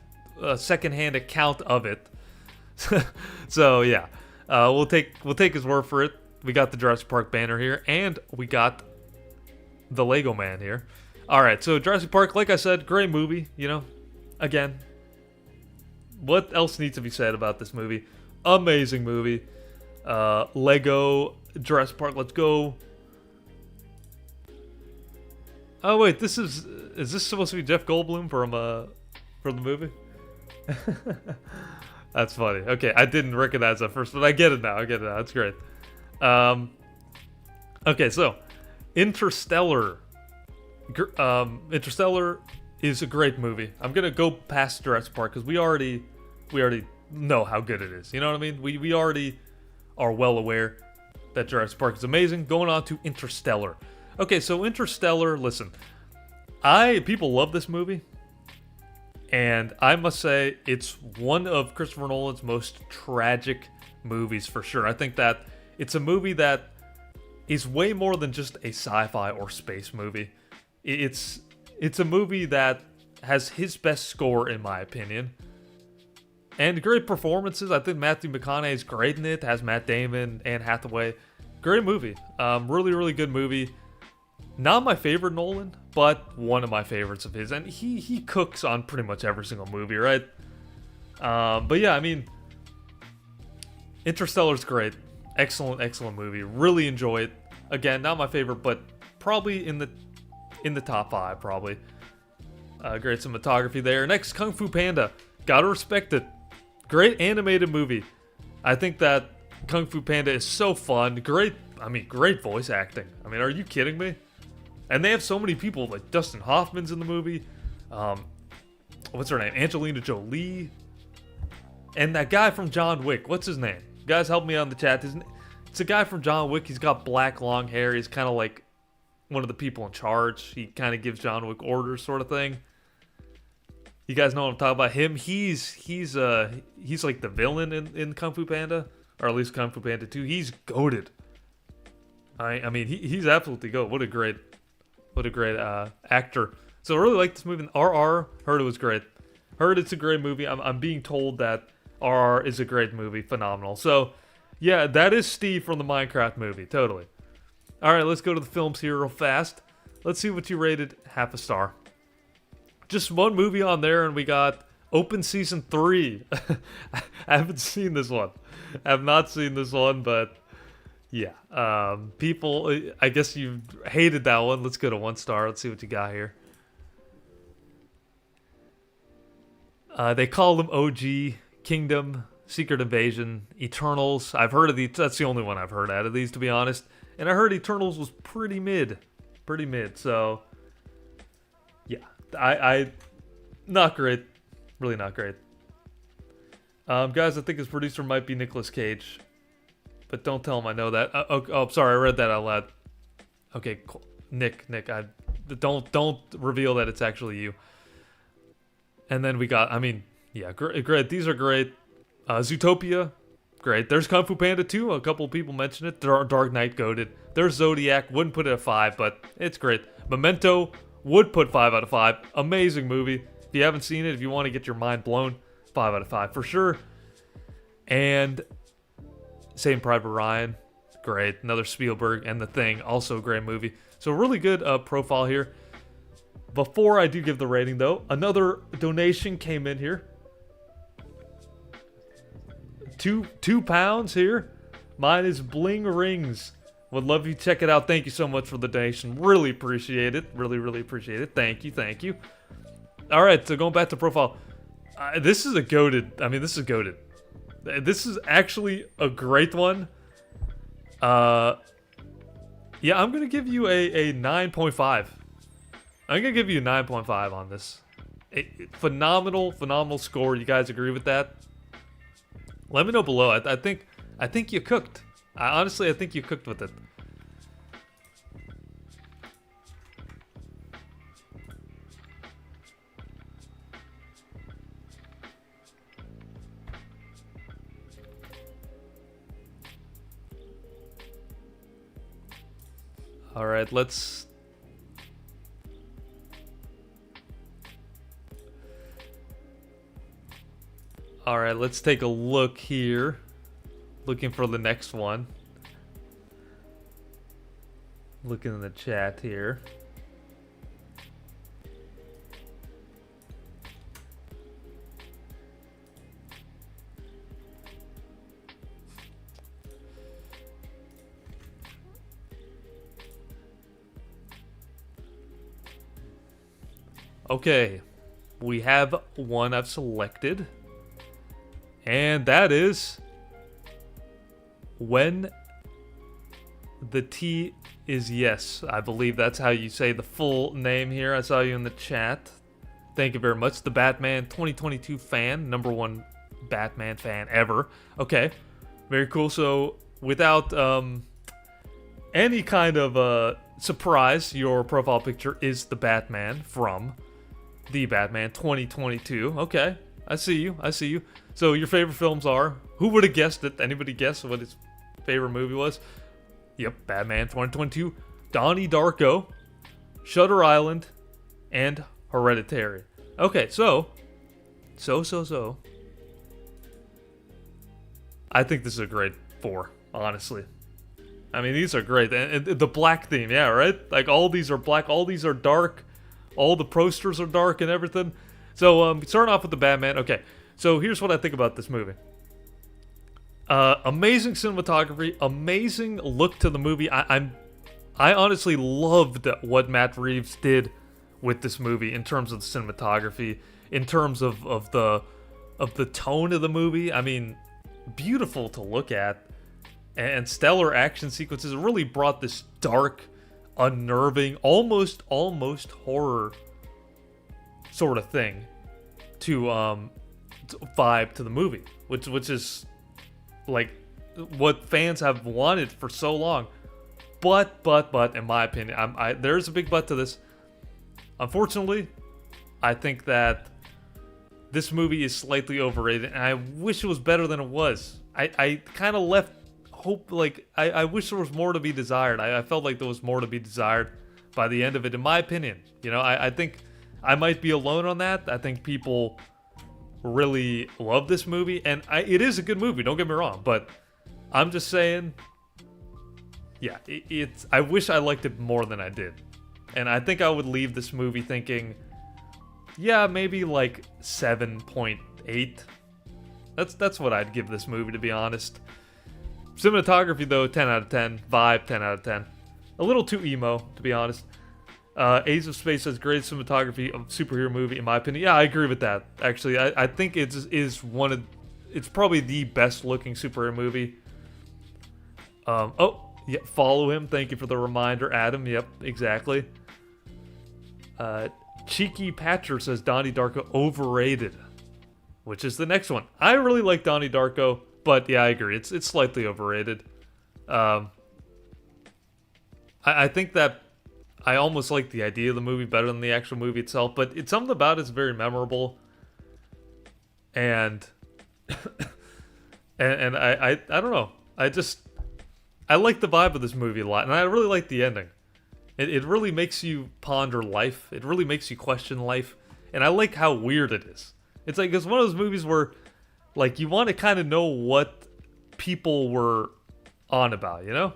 secondhand account of it. So yeah, we'll take his word for it. We got the Jurassic Park banner here, and we got the Lego Man here. All right, so Jurassic Park, like I said, great movie. You know, again. What else needs to be said about this movie? Amazing movie. Lego, Jurassic Park, let's go. Oh wait, is this supposed to be Jeff Goldblum from the movie? That's funny. Okay, I didn't recognize that first, but I get it now. That's great. Okay, so Interstellar. Interstellar is a great movie. I'm gonna go past Jurassic Park because we already know how good it is. You know what I mean? We already are well aware that Jurassic Park is amazing. Going on to Interstellar. Okay, so Interstellar, listen. People love this movie. And I must say, it's one of Christopher Nolan's most tragic movies for sure. I think that it's a movie that is way more than just a sci-fi or space movie. It's a movie that has his best score, in my opinion. And great performances. I think Matthew McConaughey is great in it. Has Matt Damon, Anne Hathaway. Great movie. Really, really good movie. Not my favorite Nolan, but one of my favorites of his. And he cooks on pretty much every single movie, right? But yeah, I mean, Interstellar's great. Excellent movie. Really enjoy it. Again, not my favorite, but probably in the top 5, probably. Great cinematography there. Next, Kung Fu Panda. Gotta respect it. Great animated movie. I think that Kung Fu Panda is so fun. Great voice acting. I mean, are you kidding me? And they have so many people, like Dustin Hoffman's in the movie. What's her name? Angelina Jolie. And that guy from John Wick. What's his name? Guys, help me out in the chat. It's a guy from John Wick. He's got black long hair. He's kind of like one of the people in charge. He kind of gives John Wick orders, sort of thing. You guys know what I'm talking about? Him. He's like the villain in Kung Fu Panda, or at least Kung Fu Panda 2. He's goated. I mean, he's absolutely goat. What a great actor. So I really like this movie. RR, heard it was great. Heard it's a great movie. I'm being told that RR is a great movie. Phenomenal. So yeah, that is Steve from the Minecraft movie. Totally. All right, let's go to the films here real fast. Let's see what you rated half a star. Just one movie on there, and we got Open Season 3. I haven't seen this one. I have not seen this one, but yeah. People, I guess you hated that one. Let's go to 1 star. Let's see what you got here. They call them OG, Kingdom, Secret Invasion, Eternals. I've heard of these. That's the only one I've heard out of these, to be honest. And I heard Eternals was pretty mid. So yeah, I not great. Really not great. Guys, I think his producer might be Nicolas Cage, but don't tell him I know that. Oh, sorry, I read that out loud. Okay, cool. Nick, don't reveal that it's actually you. And then we got, I mean, yeah, great. These are great. Zootopia, great. There's Kung Fu Panda 2. A couple of people mentioned it. Dark Knight goated. There's Zodiac. Wouldn't put it at 5, but it's great. Memento would put 5 out of 5. Amazing movie. If you haven't seen it, if you want to get your mind blown, 5 out of 5 for sure. And Saving Private Ryan, great. Another Spielberg. And The Thing, also a great movie. So really good profile here. Before I do give the rating, though, another donation came in here. Two pounds here. Mine is Bling Rings. Would love you to check it out. Thank you so much for the donation. Really appreciate it. Really appreciate it. Thank you. All right, so going back to profile. This is a goated. I mean, this is goated. This is actually a great one. Yeah, I'm going to give you a 9.5. I'm going to give you a 9.5 on this. Phenomenal score. You guys agree with that? Let me know below. I think you cooked. Honestly, I think you cooked with it. All right, let's... All right, let's take a look here. Looking for the next one. Looking in the chat here. Okay, we have one I've selected. And that is When the T is Yes. I believe that's how you say the full name here. I saw you in the chat. Thank you very much. The Batman 2022 fan. #1 Batman fan ever. Okay. Very cool. So, without any kind of surprise, your profile picture is the Batman from the Batman 2022. Okay. I see you. So your favorite films are, who would have guessed it? Anybody guess what his favorite movie was? Yep, Batman 2022, Donnie Darko, Shutter Island, and Hereditary. Okay, so. I think this is a great 4, honestly. I mean, these are great. And the black theme, yeah, right? Like, all these are black, all these are dark, all the posters are dark and everything. So, starting off with the Batman. Okay, so here's what I think about this movie. Amazing cinematography, amazing look to the movie. I honestly loved what Matt Reeves did with this movie in terms of the cinematography, in terms of the tone of the movie. I mean, beautiful to look at, and stellar action sequences. It really brought this dark, unnerving, almost horror sort of thing to vibe to the movie, which is like what fans have wanted for so long. But in my opinion, there's a big but to this. Unfortunately, I think that this movie is slightly overrated, and I wish it was better than it was. I kind of left hope, like, I wish there was more to be desired. I felt like there was more to be desired by the end of it, in my opinion. You know, I think I might be alone on that. I think people really love this movie, and it is a good movie, don't get me wrong, but I'm just saying, yeah, I wish I liked it more than I did. And I think I would leave this movie thinking, yeah, maybe like 7.8. That's what I'd give this movie, to be honest. Cinematography, though, 10 out of 10. Vibe, 10 out of 10. A little too emo, to be honest. Ace of Space has great cinematography of superhero movie, in my opinion. Yeah, I agree with that. Actually, I think it's probably the best looking superhero movie. Oh, yeah, follow him. Thank you for the reminder, Adam. Yep, exactly. Cheeky Patcher says Donnie Darko overrated, which is the next one. I really like Donnie Darko, but yeah, I agree. It's slightly overrated. I think that I almost like the idea of the movie better than the actual movie itself, but something about it's very memorable. And And I don't know. I like the vibe of this movie a lot, and I really like the ending. It really makes you ponder life. It really makes you question life, and I like how weird it is. It's one of those movies where, like, you want to kind of know what people were on about, you know?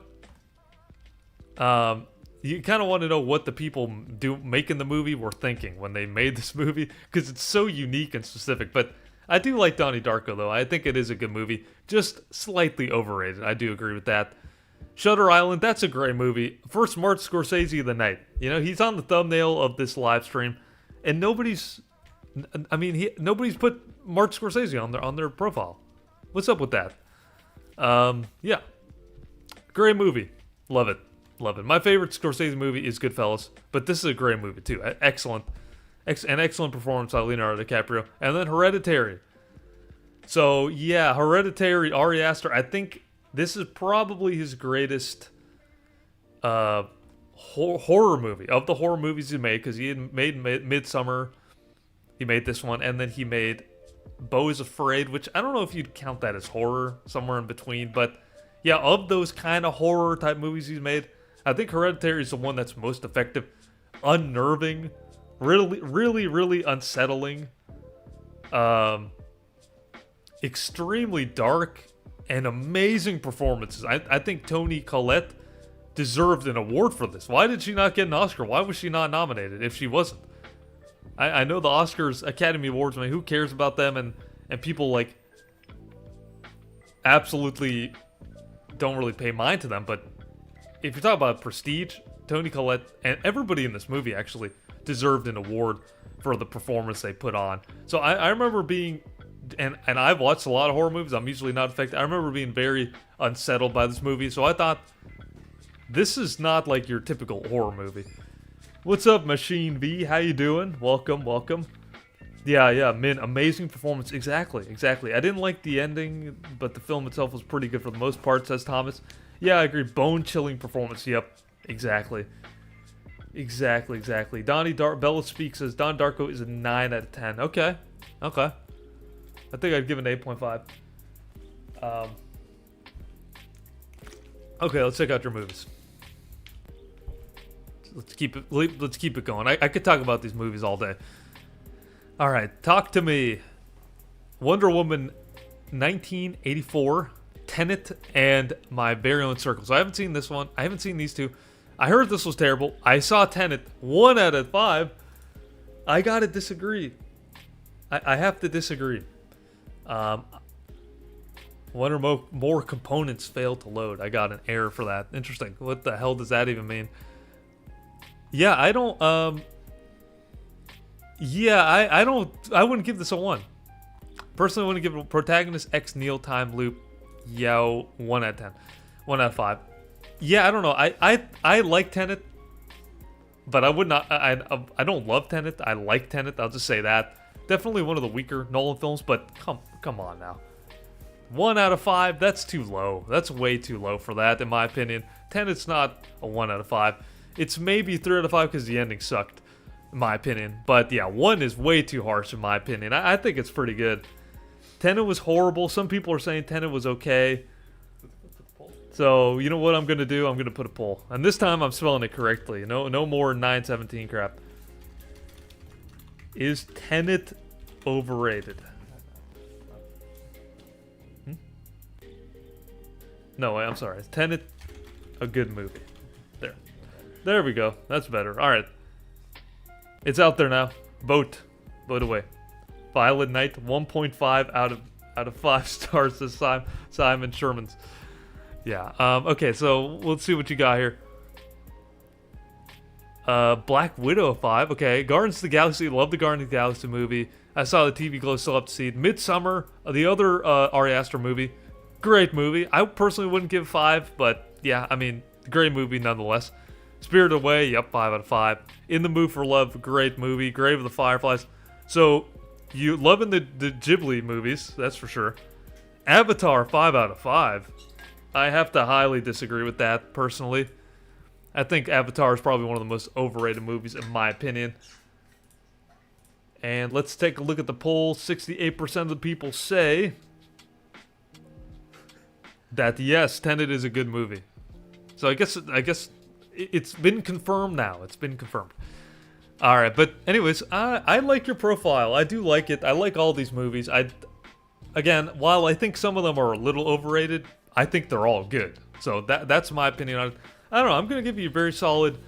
You kind of want to know what the people making the movie were thinking when they made this movie, because it's so unique and specific. But I do like Donnie Darko, though. I think it is a good movie, just slightly overrated. I do agree with that. Shutter Island, that's a great movie. First Martin Scorsese of the night. You know, he's on the thumbnail of this live stream, and nobody's put Martin Scorsese on their profile. What's up with that? Yeah, great movie. Love it. Love it. My favorite Scorsese movie is Goodfellas, but this is a great movie too. Excellent. An excellent performance by Leonardo DiCaprio. And then Hereditary. So, yeah, Hereditary, Ari Aster, I think this is probably his greatest horror movie. Of the horror movies he made, because he had made Midsummer, he made this one, and then he made Beau is Afraid, which I don't know if you'd count that as horror, somewhere in between, but yeah, of those kind of horror type movies he's made, I think Hereditary is the one that's most effective, unnerving, really unsettling, extremely dark, and amazing performances. I think Toni Collette deserved an award for this. Why did she not get an Oscar? Why was she not nominated if she wasn't? I know the Oscars, Academy Awards, man, who cares about them? And people, like, absolutely don't really pay mind to them, but if you talk about prestige, Toni Collette and everybody in this movie actually deserved an award for the performance they put on. So I remember being, and I've watched a lot of horror movies, I'm usually not affected, I remember being very unsettled by this movie, so I thought, this is not like your typical horror movie. What's up, Machine V? How you doing? Welcome. Yeah, Min, amazing performance. Exactly. I didn't like the ending, but the film itself was pretty good for the most part, says Thomas. Yeah, I agree. Bone-chilling performance. Yep, exactly. Bella Speaks says Don Darko is a 9 out of 10. Okay. I think I'd give it an 8.5. Okay, let's check out your movies. Let's keep it going. I could talk about these movies all day. All right, talk to me. Wonder Woman 1984, Tenet, and My Very Own Circle. So I haven't seen this one. I haven't seen these two. I heard this was terrible. I saw Tenet, 1 out of 5. I gotta disagree. I have to disagree. One or more components failed to load. I got an error for that. Interesting. What the hell does that even mean? Yeah, I don't, I wouldn't give this a 1. Personally, I wouldn't give it a protagonist X Neil time loop. 1 out of 10. 1 out of 5. Yeah, I don't know. I like Tenet, but I would not, I don't love Tenet. I like Tenet. I'll just say that. Definitely one of the weaker Nolan films, but come on now. 1 out of 5, that's too low. That's way too low for that, in my opinion. Tenet's not a 1 out of 5. It's maybe 3 out of 5 because the ending sucked, in my opinion. But yeah, 1 is way too harsh, in my opinion. I think it's pretty good. Tenet was horrible. Some people are saying Tenet was okay. So, you know what I'm going to do? I'm going to put a poll. And this time I'm spelling it correctly. No more 917 crap. Is Tenet overrated? No, I'm sorry. Is Tenet a good movie? There we go. That's better. All right. It's out there now. Vote away. Violet Knight, 1.5 out of 5 stars this time. Simon Sherman's. Yeah. Okay, so let's see what you got here. Black Widow 5. Okay. Guardians of the Galaxy. Love the Guardians of the Galaxy movie. I saw the TV Glow, still up to see it. Midsummer, the other Ari Aster movie. Great movie. I personally wouldn't give 5, but yeah, I mean, great movie nonetheless. Spirited Away, yep, 5 out of 5. In the Mood for Love, great movie. Grave of the Fireflies. So, you loving the Ghibli movies, that's for sure. Avatar, 5 out of 5. I have to highly disagree with that, personally. I think Avatar is probably one of the most overrated movies, in my opinion. And let's take a look at the poll. 68% of the people say that yes, Tenet is a good movie. So I guess it's been confirmed now. It's been confirmed. All right, but anyways, I like your profile. I do like it. I like all these movies. Again, while I think some of them are a little overrated, I think they're all good. So that's my opinion on it. I don't know. I'm gonna give you a very solid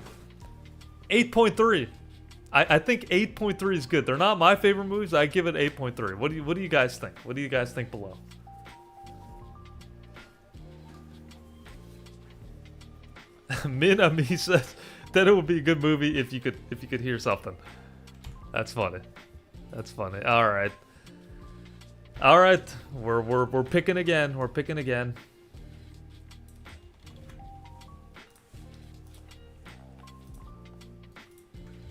8.3. I think 8.3 is good. They're not my favorite movies. I give it 8.3. What do you guys think? What do you guys think below? Minami says that it would be a good movie if you could hear something. That's funny. That's funny. All right. All right. We're picking again. We're picking again.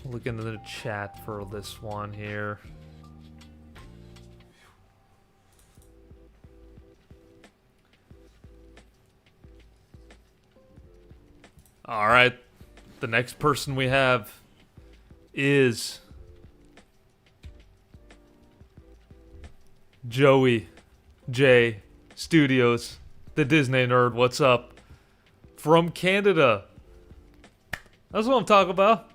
Look into the chat for this one here. All right. The next person we have is Joey J Studios, the Disney nerd. What's up? From Canada. That's what I'm talking about.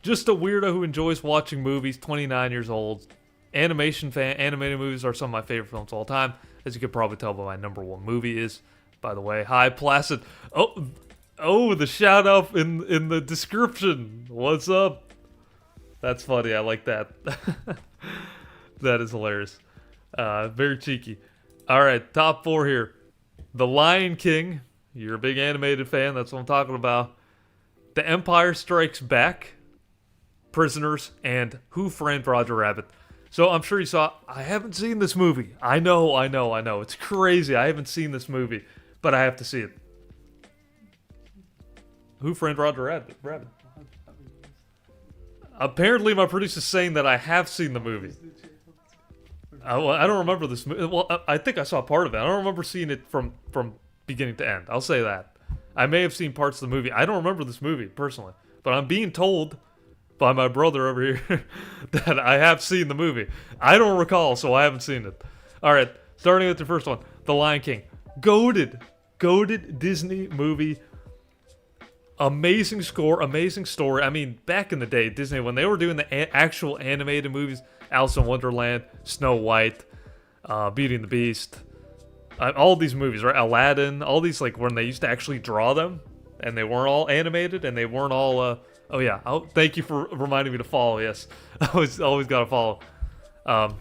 Just a weirdo who enjoys watching movies, 29 years old. Animation fan. Animated movies are some of my favorite films of all time. As you could probably tell by my number one movie is, by the way, Hi Placid. Oh, the shout out in the description. What's up? That's funny. I like that. That is hilarious. Very cheeky. All right, top four here. The Lion King. You're a big animated fan. That's what I'm talking about. The Empire Strikes Back. Prisoners, and Who Framed Roger Rabbit. So I'm sure you saw, I haven't seen this movie. I know. It's crazy. I haven't seen this movie, but I have to see it. Who Framed Roger Rabbit? Apparently my producer's saying that I have seen the movie. I don't remember this movie. Well, I think I saw part of it. I don't remember seeing it from beginning to end. I'll say that. I may have seen parts of the movie. I don't remember this movie, personally. But I'm being told by my brother over here that I have seen the movie. I don't recall, so I haven't seen it. All right, starting with the first one, The Lion King. Goated Disney movie. Amazing score, amazing story. I mean, back in the day, Disney, when they were doing the actual animated movies, Alice in Wonderland, Snow White, Beauty and the Beast, all these movies, right? Aladdin, all these, like, when they used to actually draw them, and they weren't all animated, and they weren't all, oh yeah, thank you for reminding me to follow, yes. I always gotta follow. But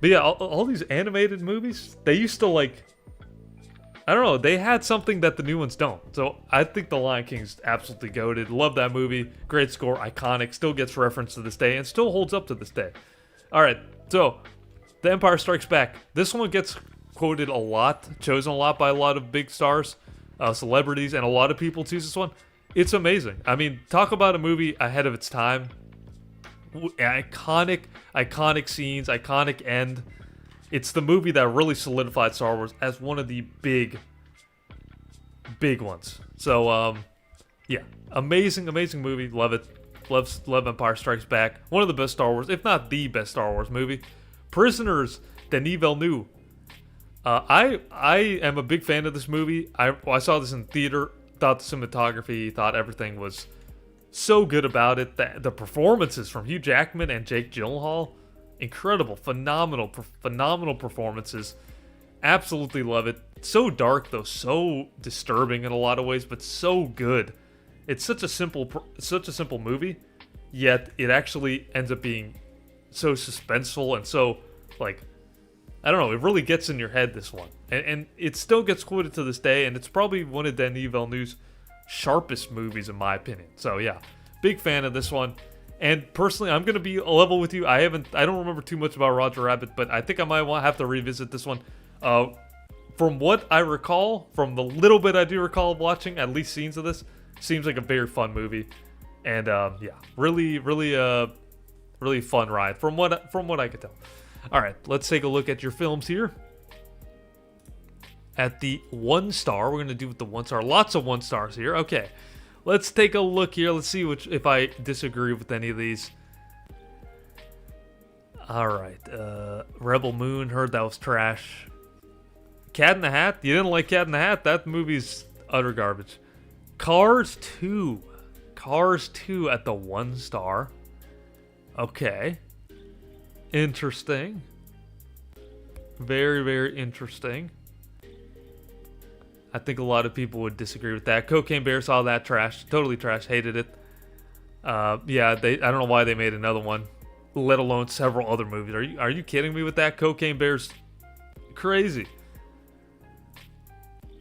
yeah, all these animated movies, they used to, like, I don't know, they had something that the new ones don't. So I think The Lion King's absolutely goated. Love that movie. Great score, iconic, still gets referenced to this day, and still holds up to this day. Alright, so, The Empire Strikes Back. This one gets quoted a lot, chosen a lot by a lot of big stars, celebrities, and a lot of people choose this one. It's amazing. I mean, talk about a movie ahead of its time. Iconic scenes, iconic end. It's the movie that really solidified Star Wars as one of the big ones. So, yeah. Amazing movie. Love it. Love Empire Strikes Back. One of the best Star Wars, if not the best Star Wars movie. Prisoners, Denis Villeneuve. I am a big fan of this movie. I saw this in theater. Thought the cinematography, thought everything was so good about it. The performances from Hugh Jackman and Jake Gyllenhaal, incredible, phenomenal performances. Absolutely love it. So dark though, so disturbing in a lot of ways, but so good. It's such a simple movie, yet it actually ends up being so suspenseful and so, like, I don't know, it really gets in your head, this one. And it still gets quoted to this day, and it's probably one of Denis Villeneuve's sharpest movies, in my opinion. So, yeah, big fan of this one. And personally, I'm going to be level with you. I don't remember too much about Roger Rabbit, but I think I might have to revisit this one. From what I recall, from the little bit I do recall of watching, at least scenes of this, seems like a very fun movie. And, yeah, really fun ride, from what I could tell. Alright, let's take a look at your films here. At the 1 star, we're going to do with the 1 star. Lots of 1 stars here. Okay, let's take a look here. Let's see if I disagree with any of these. Alright, Rebel Moon, heard that was trash. Cat in the Hat? You didn't like Cat in the Hat? That movie's utter garbage. Cars 2. Cars 2 at the 1 star. Okay. Interesting. Very, very interesting. I think a lot of people would disagree with that. Cocaine Bear saw that, trash. Totally trash. Hated it. Yeah, I don't know why they made another one, let alone several other movies. Are you kidding me with that? Cocaine Bear's crazy.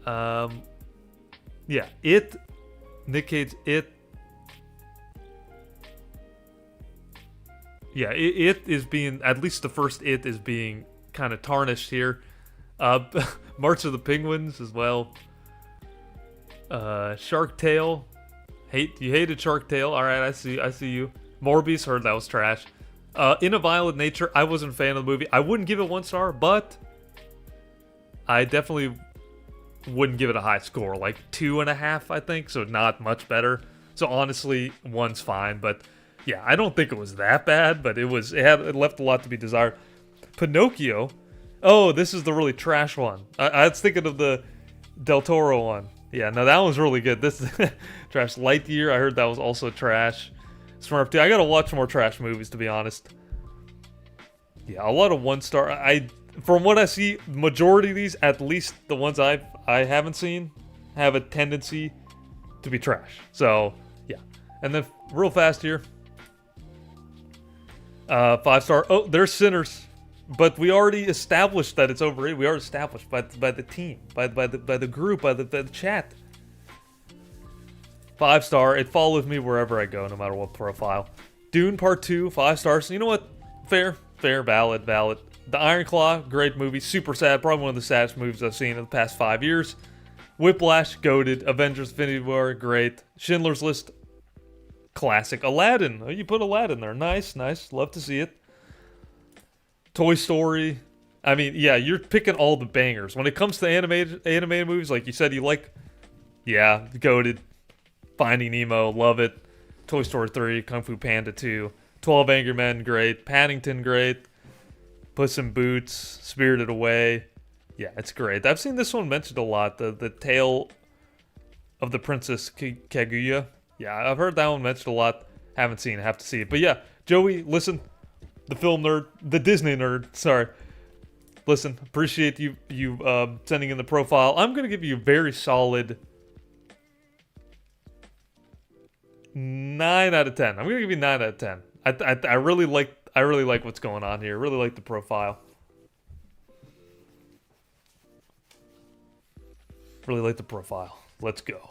Yeah, It. Nick Cage's It. Yeah, it is being, at least the first It is being kind of tarnished here. March of the Penguins as well. Shark Tale. You hated Shark Tale. All right, I see you. Morbius, heard that was trash. In a Violent Nature, I wasn't a fan of the movie. I wouldn't give it 1 star, but I definitely wouldn't give it a high score, like 2.5, I think. So not much better. So honestly, 1's fine, but yeah, I don't think it was that bad, but it left a lot to be desired. Pinocchio. Oh, this is the really trash one. I was thinking of the Del Toro one. Yeah, no, that one's really good. This trash. Lightyear, I heard that was also trash. Smurf 2. I gotta watch more trash movies, to be honest. Yeah, a lot of 1 star. From what I see, majority of these, at least the ones I haven't seen, have a tendency to be trash. So yeah, and then real fast here. 5 star. Oh, there's Sinners. But we already established that it's overrated. We already established by the team, by the group, by the chat. 5 star. It follows me wherever I go, no matter what profile. Dune Part 2, 5 stars. You know what? Fair, valid. The Iron Claw, great movie. Super sad. Probably one of the saddest movies I've seen in the past 5 years. Whiplash, goated. Avengers: Infinity War, great. Schindler's List, classic. Aladdin. Oh, you put Aladdin there. Nice. Love to see it. Toy Story. I mean, yeah, you're picking all the bangers. When it comes to animated movies, like you said you like, yeah, goated. Finding Nemo, love it. Toy Story 3, Kung Fu Panda 2, 12 Angry Men, great. Paddington, great. Puss in Boots, Spirited Away. Yeah, it's great. I've seen this one mentioned a lot. The Tale of the Princess Kaguya. Yeah, I've heard that one mentioned a lot. Haven't seen it, have to see it. But yeah, Joey, listen. The film nerd, the Disney nerd, sorry. Listen, appreciate you sending in the profile. I'm going to give you a very solid 9 out of 10. I'm going to give you 9 out of 10. I really like what's going on here. Really like the profile. Really like the profile. Let's go.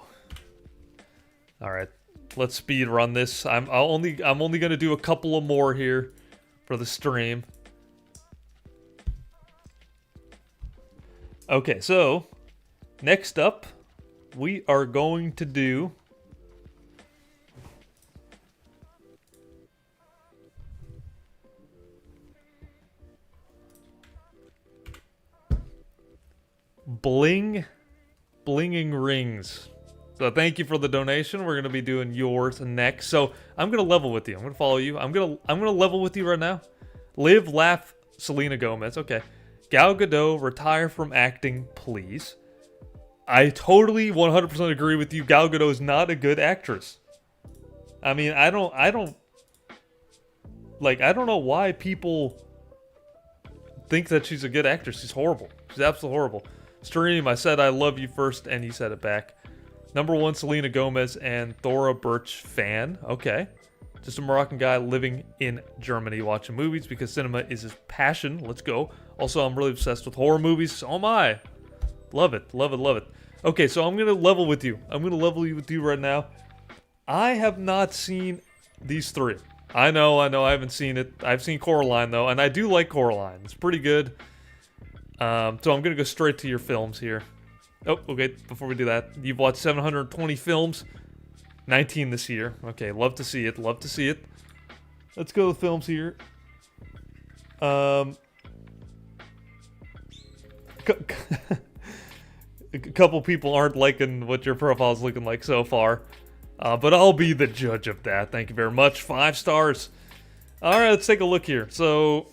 All right, let's speed run this. I'm only going to do a couple of more here for the stream. Okay, so next up, we are going to do blinging rings. So thank you for the donation. We're gonna be doing yours next. So I'm gonna level with you. I'm gonna follow you. I'm gonna level with you right now. Live, laugh, Selena Gomez. Okay. Gal Gadot, retire from acting, please. I totally 100% agree with you. Gal Gadot is not a good actress. I mean, I don't know why people think that she's a good actress. She's horrible. She's absolutely horrible. Stream, I said I love you first, and you said it back. Number 1, Selena Gomez and Thora Birch fan. Okay. Just a Moroccan guy living in Germany watching movies because cinema is his passion. Let's go. Also, I'm really obsessed with horror movies. So am I. Love it. Okay, so I'm going to level with you. I'm going to level with you right now. I have not seen these 3. I know, I haven't seen it. I've seen Coraline, though, and I do like Coraline. It's pretty good. So I'm going to go straight to your films here. Oh, okay, before we do that, you've watched 720 films. 19 this year. Okay, love to see it. Let's go to the films here. A couple people aren't liking what your profile's looking like so far. But I'll be the judge of that. Thank you very much. 5 stars. Alright, let's take a look here. So,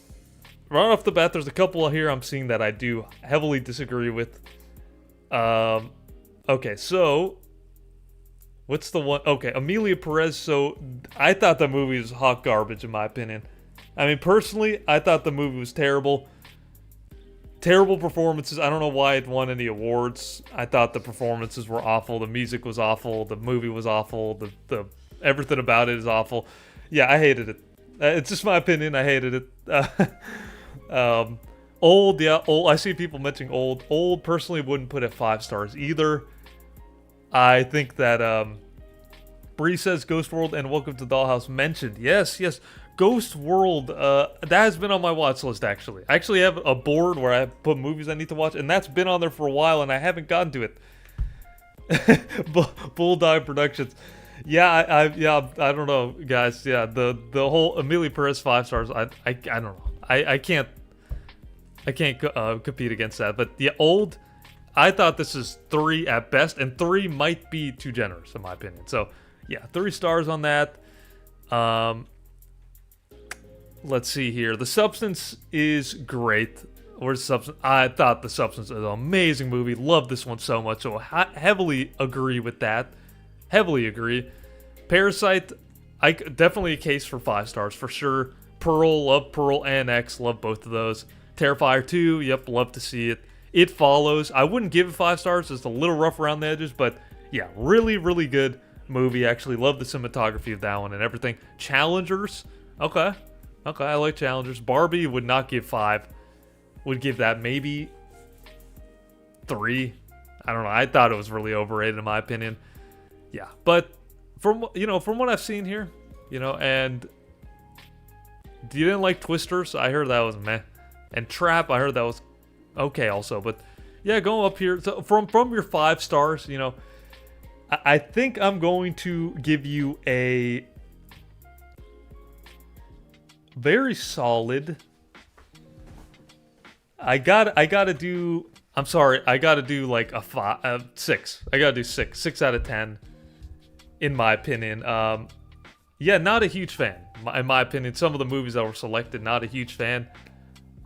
right off the bat, there's a couple here I'm seeing that I do heavily disagree with. Okay, so what's the one? Okay, Amelia Perez. So I thought the movie was hot garbage, in my opinion. I mean, personally, I thought the movie was terrible. Terrible performances. I don't know why it won any awards. I thought the performances were awful. The music was awful. The movie was awful. The everything about it is awful. Yeah, I hated it. It's just my opinion. I hated it. Old, yeah, old. I see people mentioning old. Old, personally, wouldn't put it 5 stars either. I think that Bree says Ghost World and Welcome to Dollhouse mentioned. Yes, yes. Ghost World, that has been on my watch list, actually. I actually have a board where I put movies I need to watch, and that's been on there for a while, and I haven't gotten to it. Bulldog Productions. Yeah, I don't know, guys. Yeah, the whole Amelia Perez 5 stars, I don't know. I can't compete against that. But yeah, old, I thought this is 3 at best, and 3 might be too generous, in my opinion. So, yeah, 3 stars on that. Let's see here. The Substance is great. Where's The Substance? I thought The Substance is an amazing movie. Love this one so much. So heavily agree with that. Heavily agree. Parasite, definitely a case for 5 stars for sure. Pearl, love Pearl and X. Love both of those. Terrifier 2, yep, love to see it. It Follows. I wouldn't give it 5 stars. It's a little rough around the edges, but yeah, really, really good movie. Actually, love the cinematography of that one and everything. Challengers, okay. Okay, I like Challengers. Barbie would not give 5. Would give that maybe 3. I don't know. I thought it was really overrated in my opinion. Yeah, but from what I've seen here, and you didn't like Twisters. I heard that was meh. And Trap, I heard that was okay also. But yeah, going up here, so from your 5 stars, I think I'm going to give you a very solid. I gotta do. I'm sorry. I gotta do like a 6. I gotta do 6. 6 out of 10, in my opinion. Yeah, not a huge fan. In my opinion, some of the movies that were selected, not a huge fan.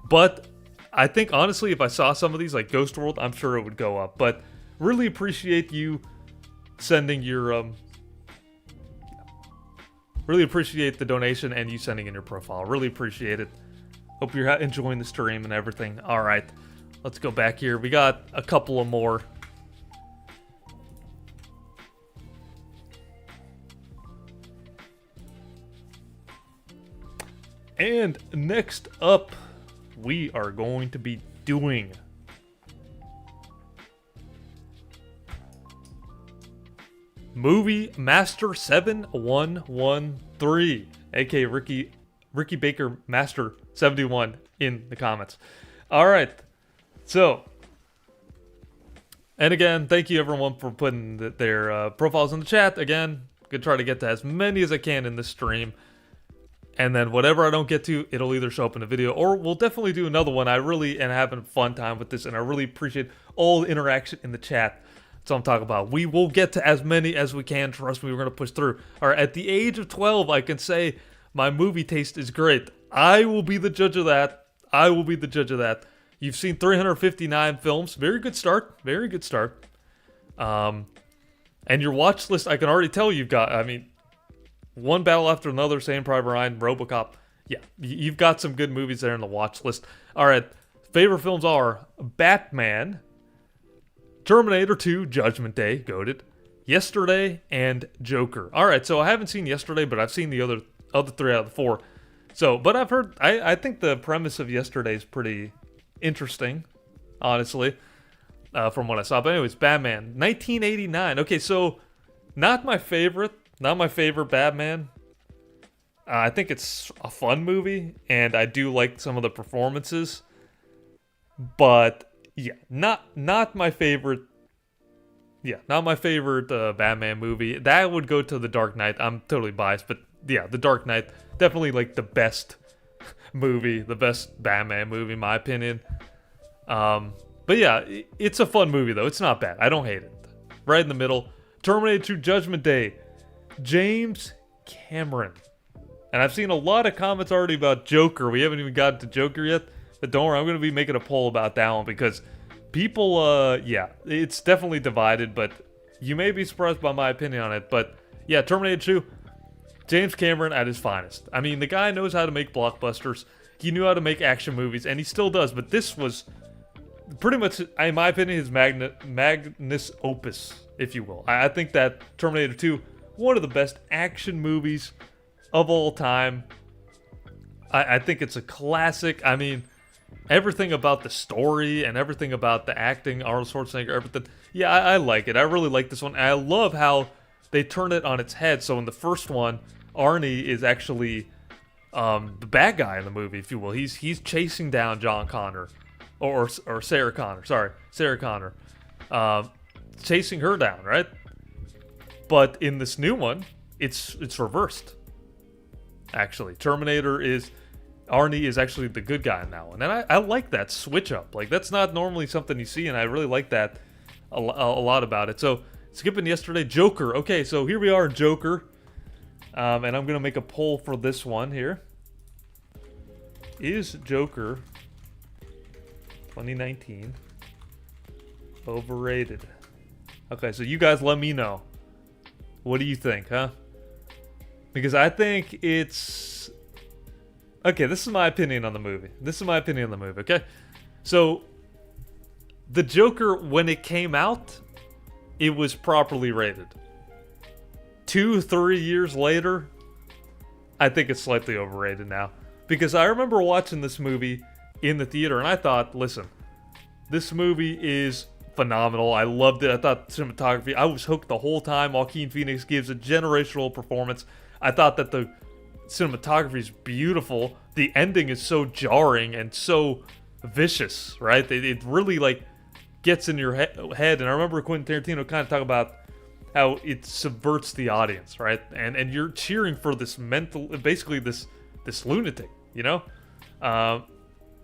But I think honestly, if I saw some of these like Ghost World, I'm sure it would go up. But really appreciate you sending your really appreciate the donation and you sending in your profile. Really appreciate it. Hope you're enjoying the stream and everything. All right, let's go back here. We got a couple of more. And next up, we are going to be doing Movie Master 7113, aka Ricky Baker Master 71 in the comments. All right, so, and again, thank you everyone for putting their profiles in the chat. Again, gonna try to get to as many as I can in this stream. And then whatever I don't get to, it'll either show up in a video or we'll definitely do another one. I really am having a fun time with this, and I really appreciate all the interaction in the chat. That's what I'm talking about. We will get to as many as we can. Trust me, we're going to push through. All right, at the age of 12, I can say my movie taste is great. I will be the judge of that. I will be the judge of that. You've seen 359 films. Very good start. Very good start. And your watch list, I can already tell you've got, one battle after another, Saving Private Ryan, RoboCop. Yeah, you've got some good movies there in the watch list. All right, favorite films are Batman, Terminator 2, Judgment Day, goated, Yesterday, and Joker. All right, so I haven't seen Yesterday, but I've seen the other 3 out of the 4. So, but I've heard, I think the premise of Yesterday is pretty interesting, honestly, from what I saw. But anyways, Batman, 1989. Okay, so not my favorite Batman. I think it's a fun movie, and I do like some of the performances. But yeah, not my favorite. Yeah, not my favorite Batman movie. That would go to The Dark Knight. I'm totally biased, but yeah, The Dark Knight, definitely like the best movie, the best Batman movie in my opinion. But yeah, it's a fun movie though. It's not bad. I don't hate it. Right in the middle. Terminator 2, Judgment Day. James Cameron. And I've seen a lot of comments already about Joker. We haven't even gotten to Joker yet. But don't worry, I'm going to be making a poll about that one because people, yeah, it's definitely divided. But you may be surprised by my opinion on it. But yeah, Terminator 2, James Cameron at his finest. I mean, the guy knows how to make blockbusters. He knew how to make action movies, and he still does. But this was pretty much, in my opinion, his magnus opus, if you will. I think that Terminator 2, one of the best action movies of all time. I think it's a classic. I mean, everything about the story and everything about the acting, Arnold Schwarzenegger, everything. Yeah, I like it. I really like this one. And I love how they turn it on its head. So in the first one, Arnie is actually the bad guy in the movie, if you will. He's chasing down John Connor. Or Sarah Connor. Sorry, Sarah Connor. Chasing her down, right? But in this new one, it's reversed. Actually, Arnie is actually the good guy in that one. And I like that switch up. Like, that's not normally something you see, and I really like that a lot about it. So, skipping yesterday, Joker. Okay, so here we are, Joker. And I'm going to make a poll for this one here. Is Joker 2019 overrated? Okay, so you guys let me know. What do you think, huh? Because I think it's... Okay, this is my opinion on the movie. Okay? So, the Joker, when it came out, it was properly rated. 2-3 years later, I think it's slightly overrated now. Because I remember watching this movie in the theater, and I thought, listen, this movie is phenomenal. I loved it. I thought cinematography, I was hooked the whole time. Joaquin Phoenix gives a generational performance. I thought that the cinematography is beautiful. The ending is so jarring and so vicious, right? It really, like, gets in your head. And I remember Quentin Tarantino kind of talk about how it subverts the audience, right? And you're cheering for this basically this lunatic, you know?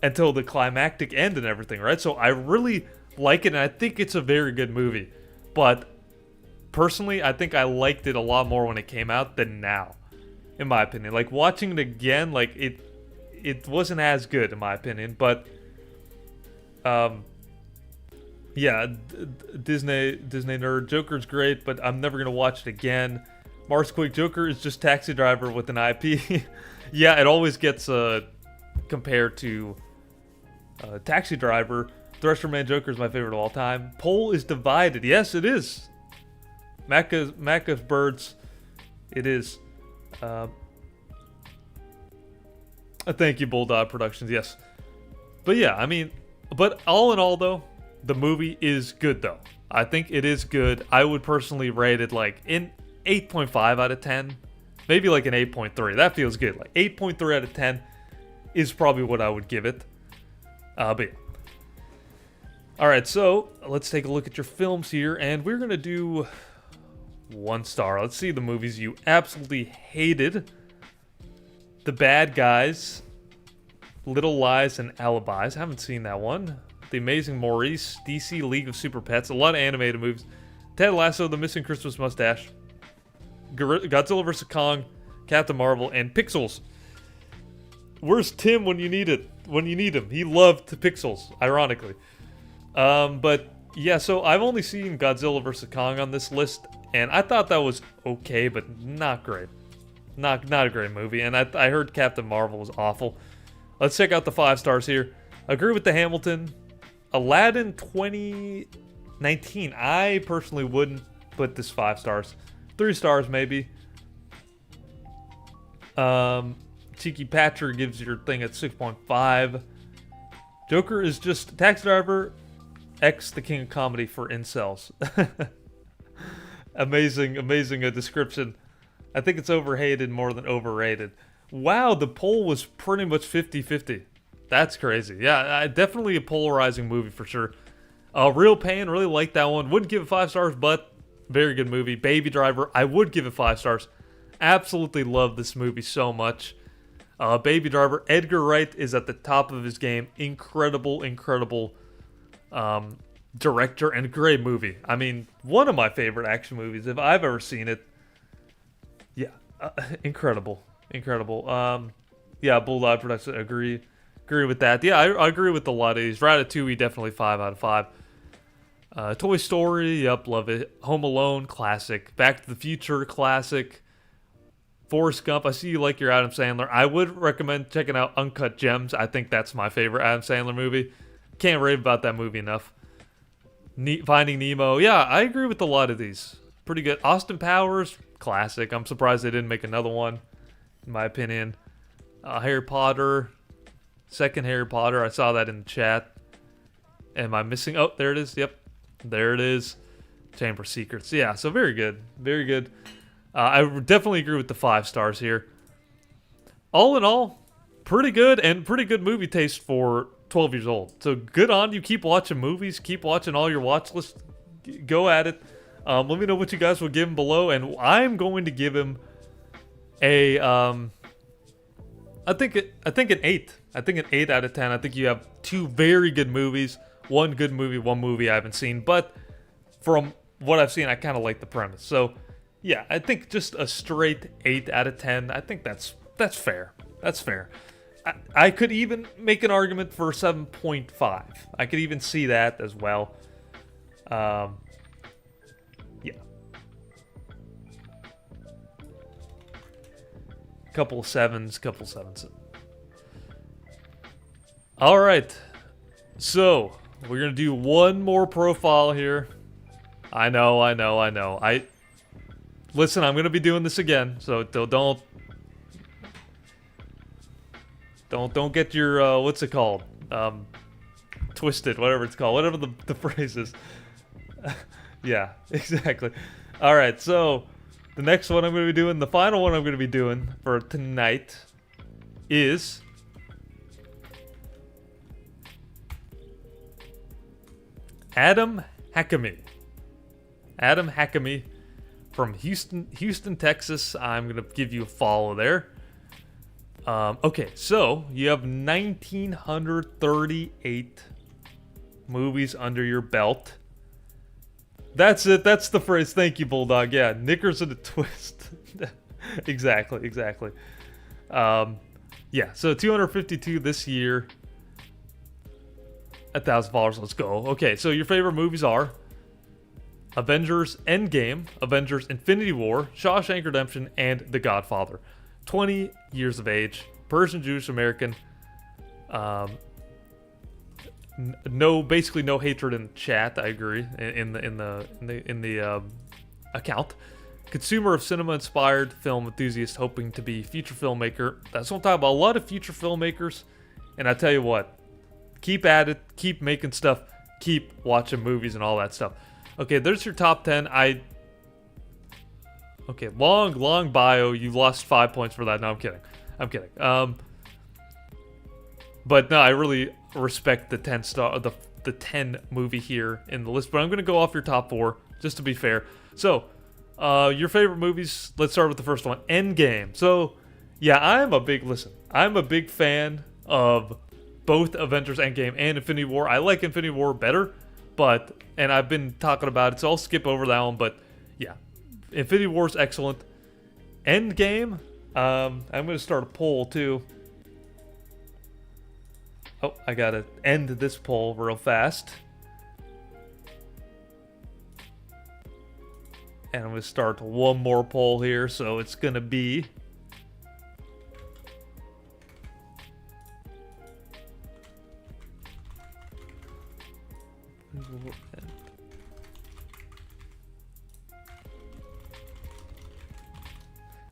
Until the climactic end and everything, right? So I really like it, and I think it's a very good movie. But personally, I think I liked it a lot more when it came out than now, in my opinion. Like, watching it again, like, it wasn't as good, in my opinion. But, yeah, Disney nerd. Joker's great, but I'm never going to watch it again. Mars Quick, Joker is just Taxi Driver with an IP. Yeah, it always gets compared to Taxi Driver. Thresher Man Joker is my favorite of all time. Poll is divided. Yes, it is. Macca's Birds. It is. Thank you, Bulldog Productions. Yes. But yeah, I mean, but all in all, though, the movie is good, though. I think it is good. I would personally rate it like in 8.5 out of 10. Maybe like an 8.3. That feels good. Like 8.3 out of 10 is probably what I would give it. But yeah. Alright, so let's take a look at your films here, and we're going to do 1 star. Let's see the movies you absolutely hated. The Bad Guys, Little Lies, and Alibis. I haven't seen that one. The Amazing Maurice, DC League of Super Pets, a lot of animated movies. Ted Lasso, The Missing Christmas Mustache, Godzilla vs. Kong, Captain Marvel, and Pixels. Where's Tim when you need it? When you need him? He loved Pixels, ironically. But yeah, so I've only seen Godzilla vs. Kong on this list, and I thought that was okay, but not great. Not a great movie, and I heard Captain Marvel was awful. Let's check out the 5 stars here. Agree with the Hamilton. Aladdin 2019. I personally wouldn't put this 5 stars. 3 stars maybe. Cheeky Patcher gives your thing at 6.5. Joker is just Taxi Driver X the King of Comedy for incels. amazing description. I think it's overhated more than overrated. Wow, the poll was pretty much 50-50. That's crazy. Yeah, definitely a polarizing movie for sure. Real Pain, really like that one. Wouldn't give it 5 stars, but very good movie. Baby Driver, I would give it 5 stars. Absolutely love this movie so much. Baby Driver, Edgar Wright is at the top of his game. Incredible director and great movie. I mean, one of my favorite action movies if I've ever seen it. Yeah, incredible. Incredible. Yeah, Bulldog Production. Agree with that. Yeah, I agree with a lot of these. Ratatouille, definitely 5 out of 5. Toy Story, yep, love it. Home Alone, classic. Back to the Future, classic. Forrest Gump, I see you like your Adam Sandler. I would recommend checking out Uncut Gems. I think that's my favorite Adam Sandler movie. Can't rave about that movie enough. Finding Nemo, yeah, I agree with a lot of these. Pretty good. Austin Powers, classic. I'm surprised they didn't make another one, in my opinion. Harry Potter, second Harry Potter. I saw that in the chat. Am I missing? Oh, there it is. Yep, there it is. Chamber of Secrets. Yeah, so very good. Very good. I definitely agree with the 5 stars here. All in all, pretty good and pretty good movie taste for 12 years old. So good on you. Keep watching movies. Keep watching all your watch lists. Go at it. Let me know what you guys will give him below. And I'm going to give him a, I think an 8. I think an 8 out of 10. I think you have 2 very good movies. One good movie, one movie I haven't seen. But from what I've seen, I kind of like the premise. So yeah, I think just a straight 8 out of 10. I think that's fair. That's fair. I could even make an argument for 7.5. I could even see that as well. Yeah. Couple of sevens. All right. So we're gonna do one more profile here. I know. Listen, I'm gonna be doing this again, so don't get your what's it called? Twisted, whatever it's called, whatever the phrase is. Yeah, exactly. All right, so the next one I'm gonna be doing, the final one I'm gonna be doing for tonight, is Adam Hakami. Adam Hakami. From Houston, Texas. I'm going to give you a follow there. Okay, so you have 1,938 movies under your belt. That's it. That's the phrase. Thank you, Bulldog. Yeah, knickers and a twist. Exactly. Yeah, so 252 this year. 1,000 followers. Let's go. Okay, so your favorite movies are Avengers Endgame, Avengers Infinity War, Shawshank Redemption, and The Godfather. 20 years of age, Persian, Jewish, American. Basically no hatred in chat. I agree in the account. Consumer of cinema-inspired film enthusiast, hoping to be future filmmaker. That's what I'm talking about. A lot of future filmmakers, and I tell you what, keep at it, keep making stuff, keep watching movies and all that stuff. Okay, there's your top 10. Okay, long bio. You lost 5 points for that. No, I'm kidding. But no, I really respect the 10 movie here in the list. But I'm gonna go off your top 4 just to be fair. So, your favorite movies. Let's start with the first one, Endgame. So, yeah, I'm a big fan of both Avengers Endgame and Infinity War. I like Infinity War better. And I've been talking about it, so I'll skip over that one. But yeah, Infinity War is excellent. Endgame, I'm going to start a poll too. Oh, I got to end this poll real fast. And I'm going to start one more poll here, so it's going to be...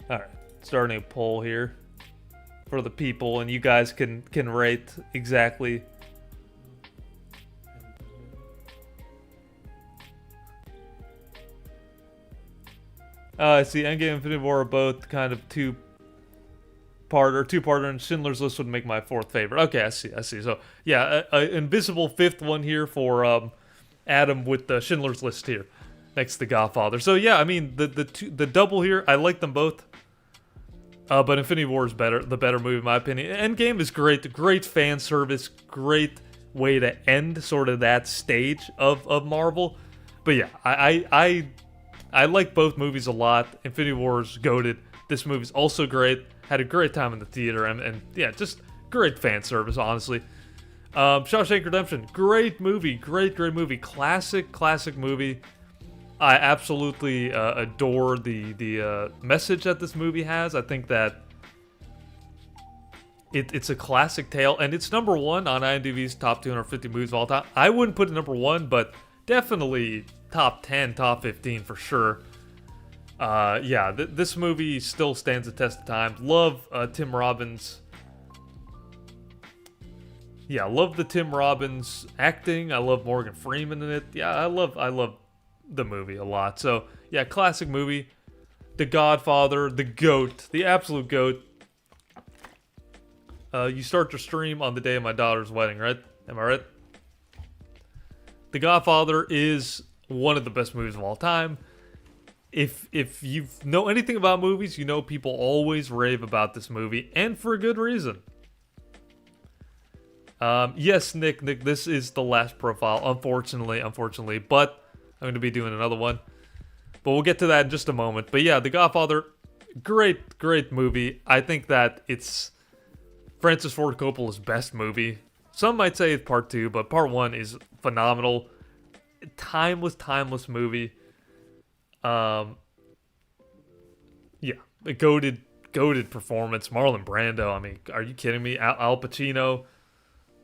Alright, starting a poll here for the people, and you guys can rate exactly. I see Endgame and Infinity War are both kind of two-parter, and Schindler's List would make my 4th favorite. Okay, I see. So, yeah, invisible 5th one here for Adam with the Schindler's List here next to Godfather. So, yeah, I mean, the double here, I like them both. But Infinity War is the better movie in my opinion. Endgame is great fan service, great way to end sort of that stage of Marvel. But yeah, I like both movies a lot. Infinity War is goated. This movie's also great. Had a great time in the theater, and yeah, just great fan service, honestly. Shawshank Redemption, great movie, great movie, classic movie. I absolutely adore the message that this movie has. I think that it's a classic tale, and it's number one on IMDb's top 250 movies of all time. I wouldn't put it number one, but definitely top 10, top 15 for sure. Yeah, this movie still stands the test of time. Love Tim Robbins. Yeah, I love the Tim Robbins acting. I love Morgan Freeman in it. Yeah, I love the movie a lot. So yeah, classic movie. The Godfather, the GOAT, the absolute GOAT. You start your stream on the day of my daughter's wedding, right? Am I right? The Godfather is one of the best movies of all time. If you know anything about movies, you know people always rave about this movie, and for a good reason. Yes, Nick, this is the last profile, unfortunately, but I'm going to be doing another one. But we'll get to that in just a moment. But yeah, The Godfather, great movie. I think that it's Francis Ford Coppola's best movie. Some might say it's part 2, but part 1 is phenomenal. Timeless movie. Yeah, a goated performance. Marlon Brando, I mean, are you kidding me? Al Pacino.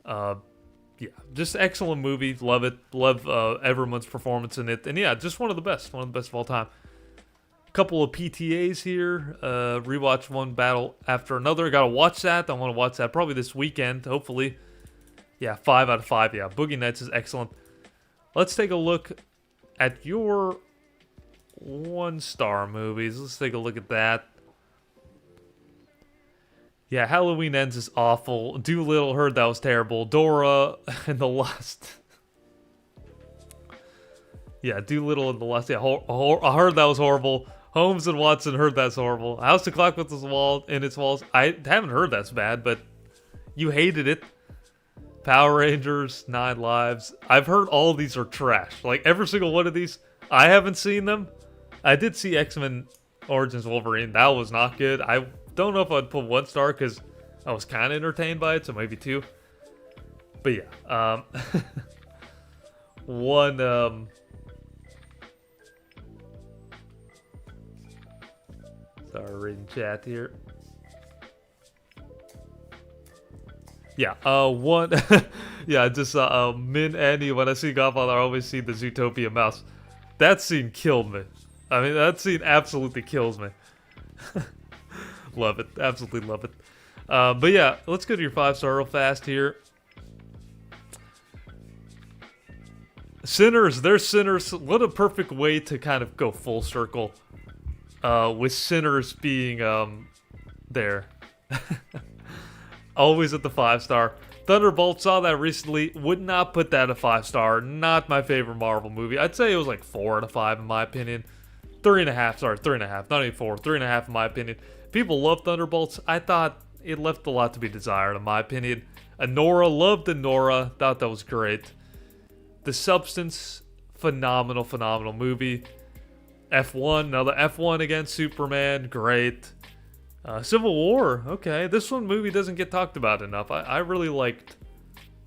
Yeah, just excellent movie. Love it. Love everyone's performance in it. And yeah, just one of the best of all time. Couple of PTAs here. Rewatch one battle after another. Gotta watch that. I want to watch that probably this weekend, hopefully. Yeah, 5 out of 5. Yeah, Boogie Nights is excellent. Let's take a look at your 1-star movies. Let's take a look at that. Yeah, Halloween Ends is awful. Doolittle, heard that was terrible. Dora and the Lust. Yeah, Doolittle and the Lust. Yeah, I heard that was horrible. Holmes and Watson, heard that's horrible. House of Clock with its walls. I haven't heard that's bad, but you hated it. Power Rangers, 9 Lives. I've heard all these are trash. Like, every single one of these, I haven't seen them. I did see X-Men Origins Wolverine. That was not good. I don't know if I'd put 1 star because I was kind of entertained by it, so maybe 2. But yeah, one, sorry, reading chat here. Yeah, one, yeah, just, Min Annie, when I see Godfather, I always see the Zootopia mouse. That scene killed me. I mean, that scene absolutely kills me. Love it. Absolutely love it. But yeah, let's go to your 5-star real fast here. Sinners, they're Sinners. What a perfect way to kind of go full circle. With Sinners being, there. Always at the 5-star. Thunderbolt, saw that recently. Would not put that a 5-star. Not my favorite Marvel movie. I'd say it was like 4 out of 5 in my opinion. 3.5, sorry, 3.5. Not even 4. 3.5 in my opinion. People love Thunderbolts. I thought it left a lot to be desired in my opinion. Anora, loved Anora. Thought that was great. The Substance, phenomenal movie. F1, another F1 against Superman, great. Civil War, okay. This movie doesn't get talked about enough. I really liked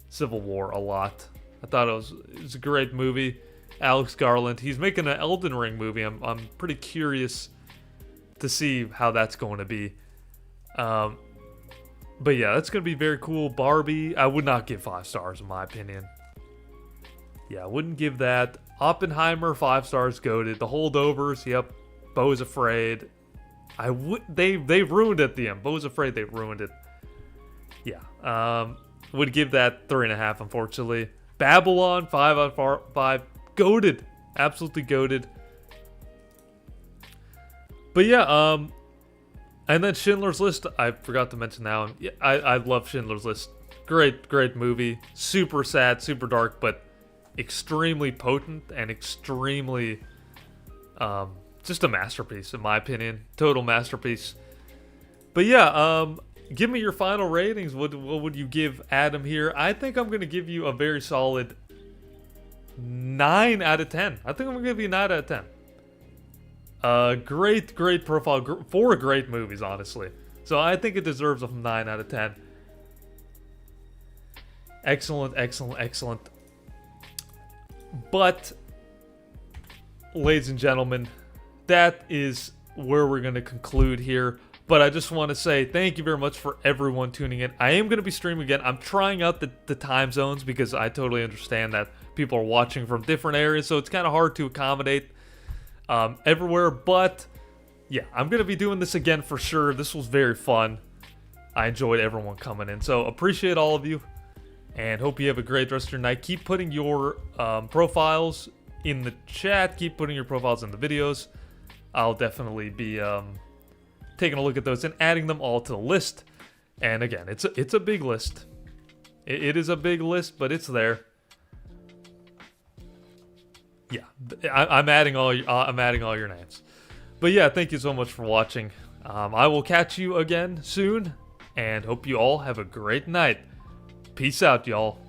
Civil War a lot. I thought it was a great movie. Alex Garland, he's making an Elden Ring movie. I'm pretty curious to see how that's going to be. But yeah, that's going to be very cool. Barbie, I would not give 5 stars in my opinion. Yeah, I wouldn't give that. Oppenheimer, 5 stars, goated. The Holdovers, yep. Beau's Afraid. They ruined it at the end. Beau's Afraid, they ruined it. Yeah, would give that 3.5, unfortunately. Babylon, 5 out of 5. Goated. Absolutely goated. But yeah, and then Schindler's List, I forgot to mention that one. Yeah, I love Schindler's List. Great movie. Super sad, super dark, but extremely potent and extremely, just a masterpiece in my opinion. Total masterpiece. But yeah, give me your final ratings. What would you give Adam here? I think I'm going to give you a very solid 9 out of 10. I think I'm going to give you 9 out of 10. Great profile. 4 great movies, honestly. So I think it deserves a 9 out of 10. Excellent, excellent, excellent. But, ladies and gentlemen, that is where we're going to conclude here. But I just want to say thank you very much for everyone tuning in. I am going to be streaming again. I'm trying out the time zones because I totally understand that people are watching from different areas, so it's kind of hard to accommodate everywhere. But yeah, I'm going to be doing this again for sure. This was very fun. I enjoyed everyone coming in. So appreciate all of you and hope you have a great rest of your night. Keep putting your profiles in the chat. Keep putting your profiles in the videos. I'll definitely be taking a look at those and adding them all to the list. And again, it's a big list. It is a big list, but it's there. Yeah, I'm adding all your names. But yeah, thank you so much for watching. I will catch you again soon, and hope you all have a great night. Peace out, y'all.